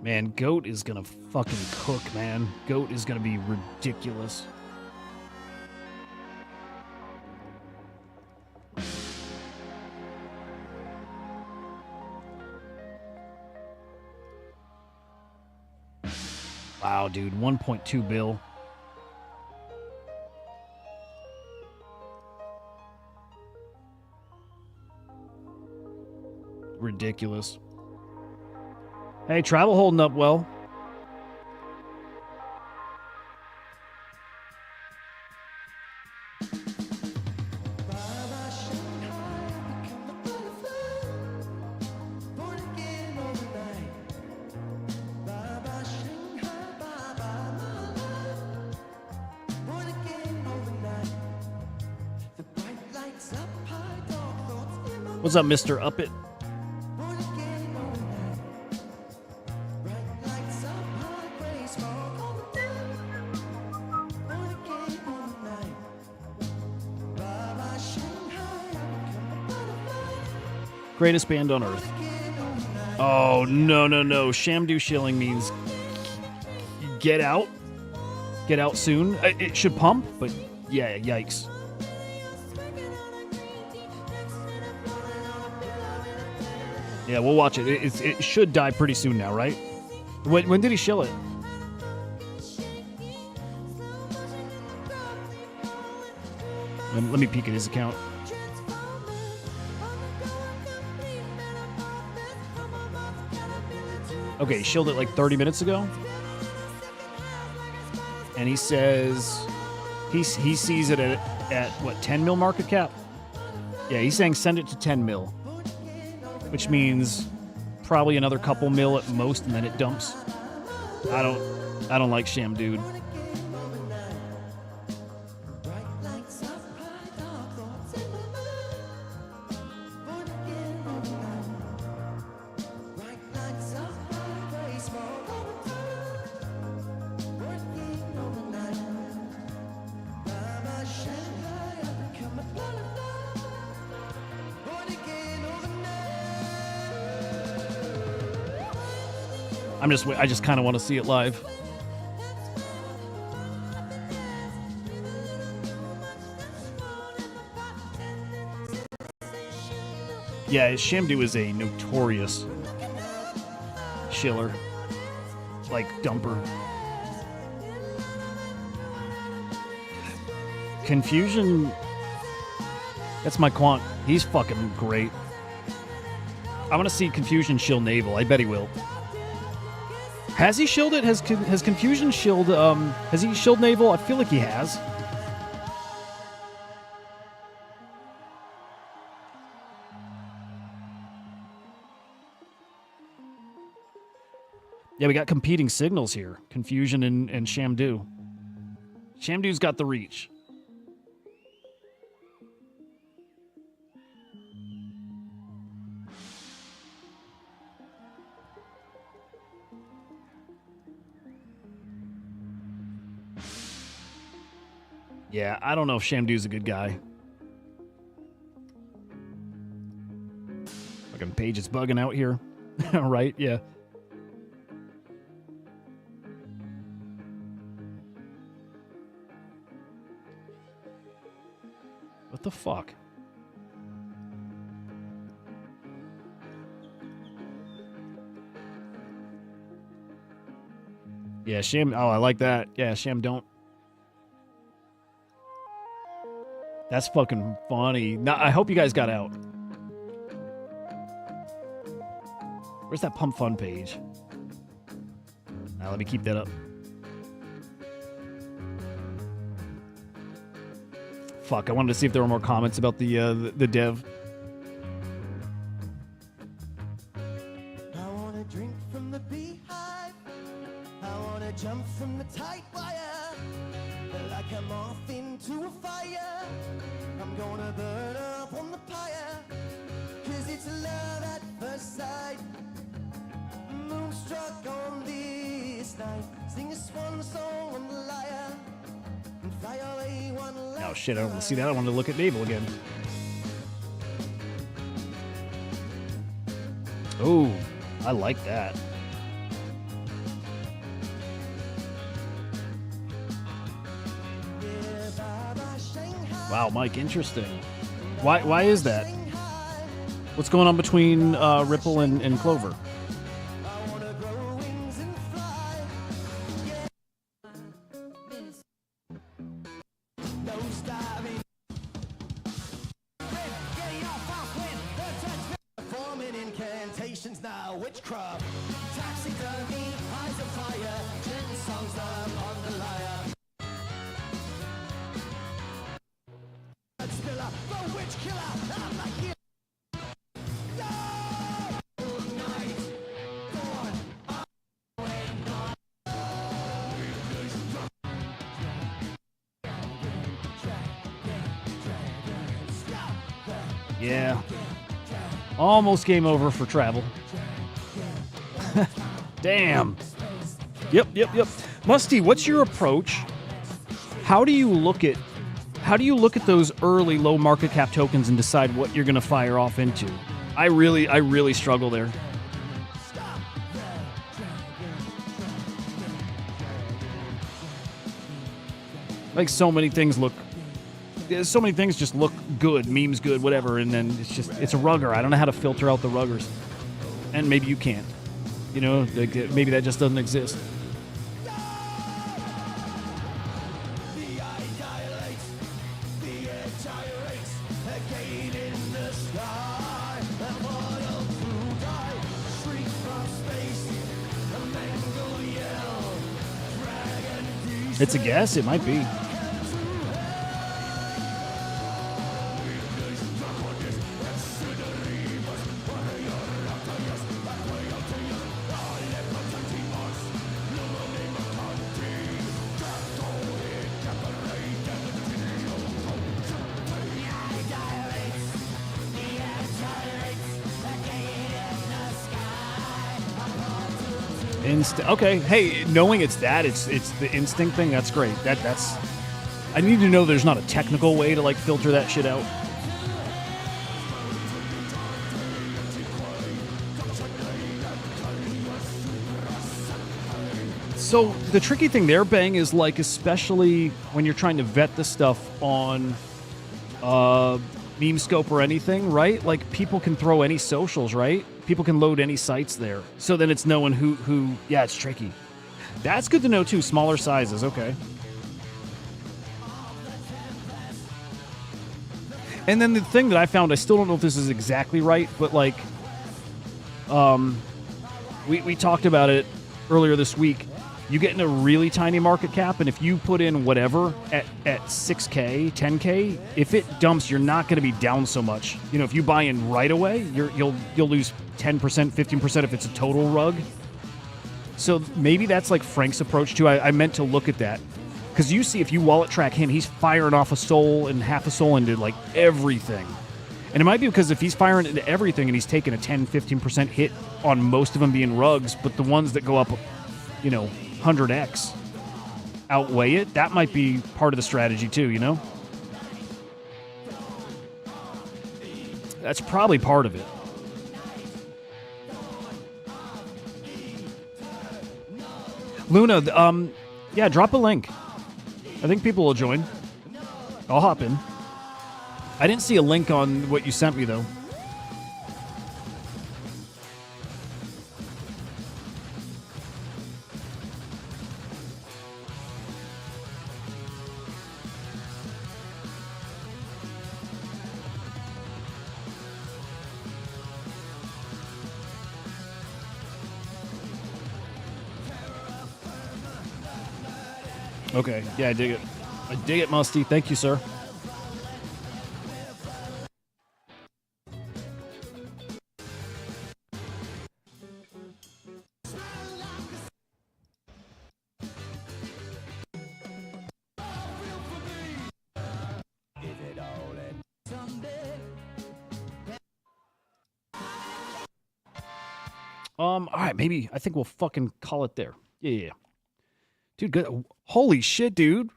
Man, GOAT is gonna fucking cook, man. GOAT is gonna be ridiculous. Wow, dude, 1.2 bill. Ridiculous. Hey, travel holding up well. What's up, Mr. Up It? Greatest band on earth. Oh, no, no, no. Shamdu shilling means get out. Get out soon. It should pump, but yeah, yikes. Yeah, we'll watch it. It should die pretty soon now, right? When did he shill it? Let me peek at his account. Okay, he shilled it like 30 minutes ago. And he says he sees it at what, 10 mil market cap? Yeah, he's saying send it to 10 mil. Which means probably another couple mil at most, and then it dumps. I don't like Sham, dude. I just kind of want to see it live. Yeah, Shamdu is a notorious shiller, like dumper. Confusion, that's my quant. He's fucking great. I want to see Confusion shill Naval. I bet he will. Has he shilled it? Has Confusion shilled, has he shilled Naval? I feel like he has. Yeah, we got competing signals here. Confusion and Shamdu. Shamdu's got the reach. Yeah, I don't know if Shamdu's a good guy. Fucking page is bugging out here. Right? Yeah. What the fuck? Yeah, shame. Oh, I like that. Yeah, sham don't. That's fucking funny. Now, I hope you guys got out. Where's that Pump Fun page? Now let me keep that up. Fuck, I wanted to see if there were more comments about the dev. I wanna drink from the beehive. I wanna jump from the tight wire. Like I'm off into a fire. I'm gonna burn up on the pyre. 'Cause it's love at first sight. Moonstruck on this night. Sing a swan song on the lyre. And fly away one last Oh shit, I don't want to see that. I wanted to look at Naval again. Oh, I like that. Wow, Mike, interesting. Why is that? What's going on between Ripple and Clover? Yeah. Almost game over for travel. Damn. Yep. Musty, what's your approach? How do you look at those early low market cap tokens and decide what you're going to fire off into? I really struggle there. Like so many things just look good, memes good, whatever, and then it's a rugger. I don't know how to filter out the ruggers. And maybe you can't. You know, maybe that just doesn't exist. It's a guess. It might be. Okay, hey, knowing it's the instinct thing, that's great. That's I need to know there's not a technical way to like filter that shit out. So the tricky thing there, Bang, is like especially when you're trying to vet the stuff on Memescope or anything, right? Like people can throw any socials, right? People can load any sites there. So then it's knowing who yeah, it's tricky. That's good to know too, smaller sizes, okay. And then the thing that I found, I still don't know if this is exactly right, but like we talked about it earlier this week. You get in a really tiny market cap, and if you put in whatever at 6K, 10K, if it dumps, you're not going to be down so much. You know, if you buy in right away, you'll lose 10%, 15% if it's a total rug. So maybe that's like Frank's approach too. I meant to look at that. Because you see, if you wallet track him, he's firing off a soul and half a soul into like everything. And it might be because if he's firing into everything and he's taking a 10, 15% hit on most of them being rugs, but the ones that go up, you know, 100x outweigh it, that might be part of the strategy too, you know? That's probably part of it. Luna, yeah, drop a link. I think people will join. I'll hop in. I didn't see a link on what you sent me, though. Okay. Yeah, I dig it. I dig it, Musty. Thank you, sir. All right, maybe I think we'll fucking call it there. Yeah. Dude, good. Holy shit, dude.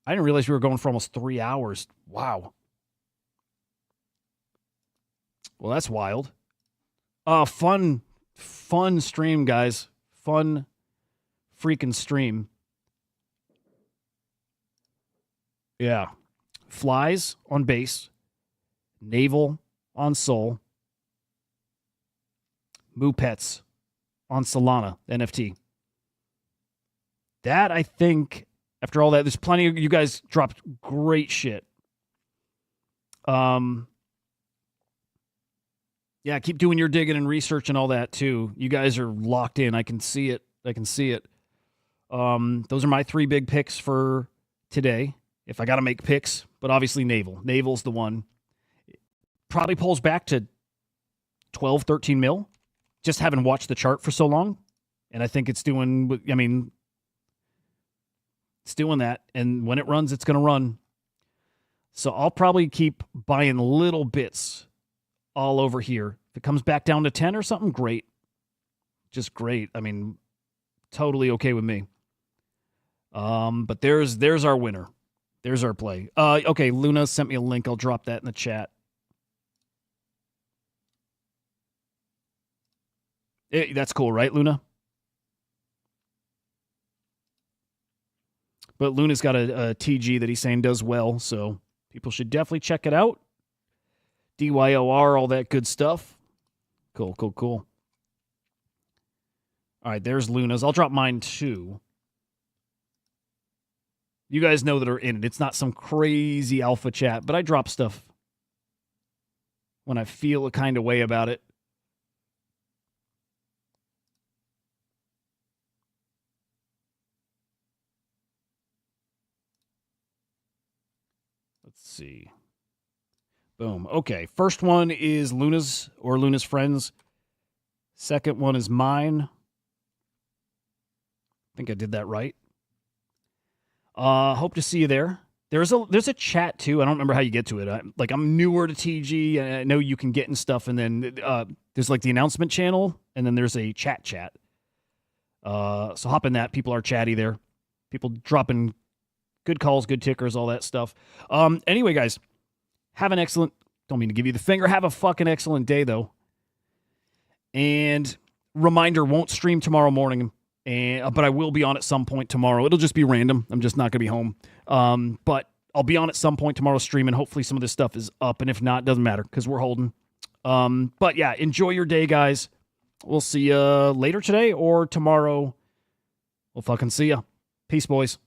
I didn't realize we were going for almost 3 hours. Wow. Well, that's wild. Fun stream, guys. Fun freaking stream. Yeah. Flies on base. Naval on Sol. Moo Pets on Solana NFT. That, I think, after all that, there's plenty of you guys dropped great shit. Yeah, keep doing your digging and research and all that too. You guys are locked in. I can see it. Those are my 3 big picks for today. If I got to make picks, but obviously Naval. Naval's the one. Probably pulls back to 12, 13 mil. Just haven't watched the chart for so long. And I think it's doing, it's doing that. And when it runs, it's going to run. So I'll probably keep buying little bits all over here. If it comes back down to 10 or something, great. Just great. Totally okay with me. But there's our winner. There's our play. Okay, Luna sent me a link. I'll drop that in the chat. That's cool, right, Luna? But Luna's got a TG that he's saying does well, so people should definitely check it out. DYOR, all that good stuff. Cool. All right, there's Luna's. I'll drop mine too. You guys know that are in it. It's not some crazy alpha chat, but I drop stuff when I feel a kind of way about it. Let's see. Boom. Okay. First one is Luna's or Luna's friends. Second one is mine. I think I did that right. Hope to see you there. There's a chat too. I don't remember how you get to it. I'm newer to TG. I know you can get in stuff, and then there's like the announcement channel, and then there's a chat. So hop in that. People are chatty there. People dropping good calls, good tickers, all that stuff. Anyway, guys, have an excellent. Don't mean to give you the finger. Have a fucking excellent day though. And reminder, won't stream tomorrow morning. But I will be on at some point tomorrow. It'll just be random. I'm just not going to be home. But I'll be on at some point tomorrow streaming. Hopefully some of this stuff is up. And if not, doesn't matter because we're holding. But yeah, enjoy your day, guys. We'll see you later today or tomorrow. We'll fucking see ya. Peace, boys.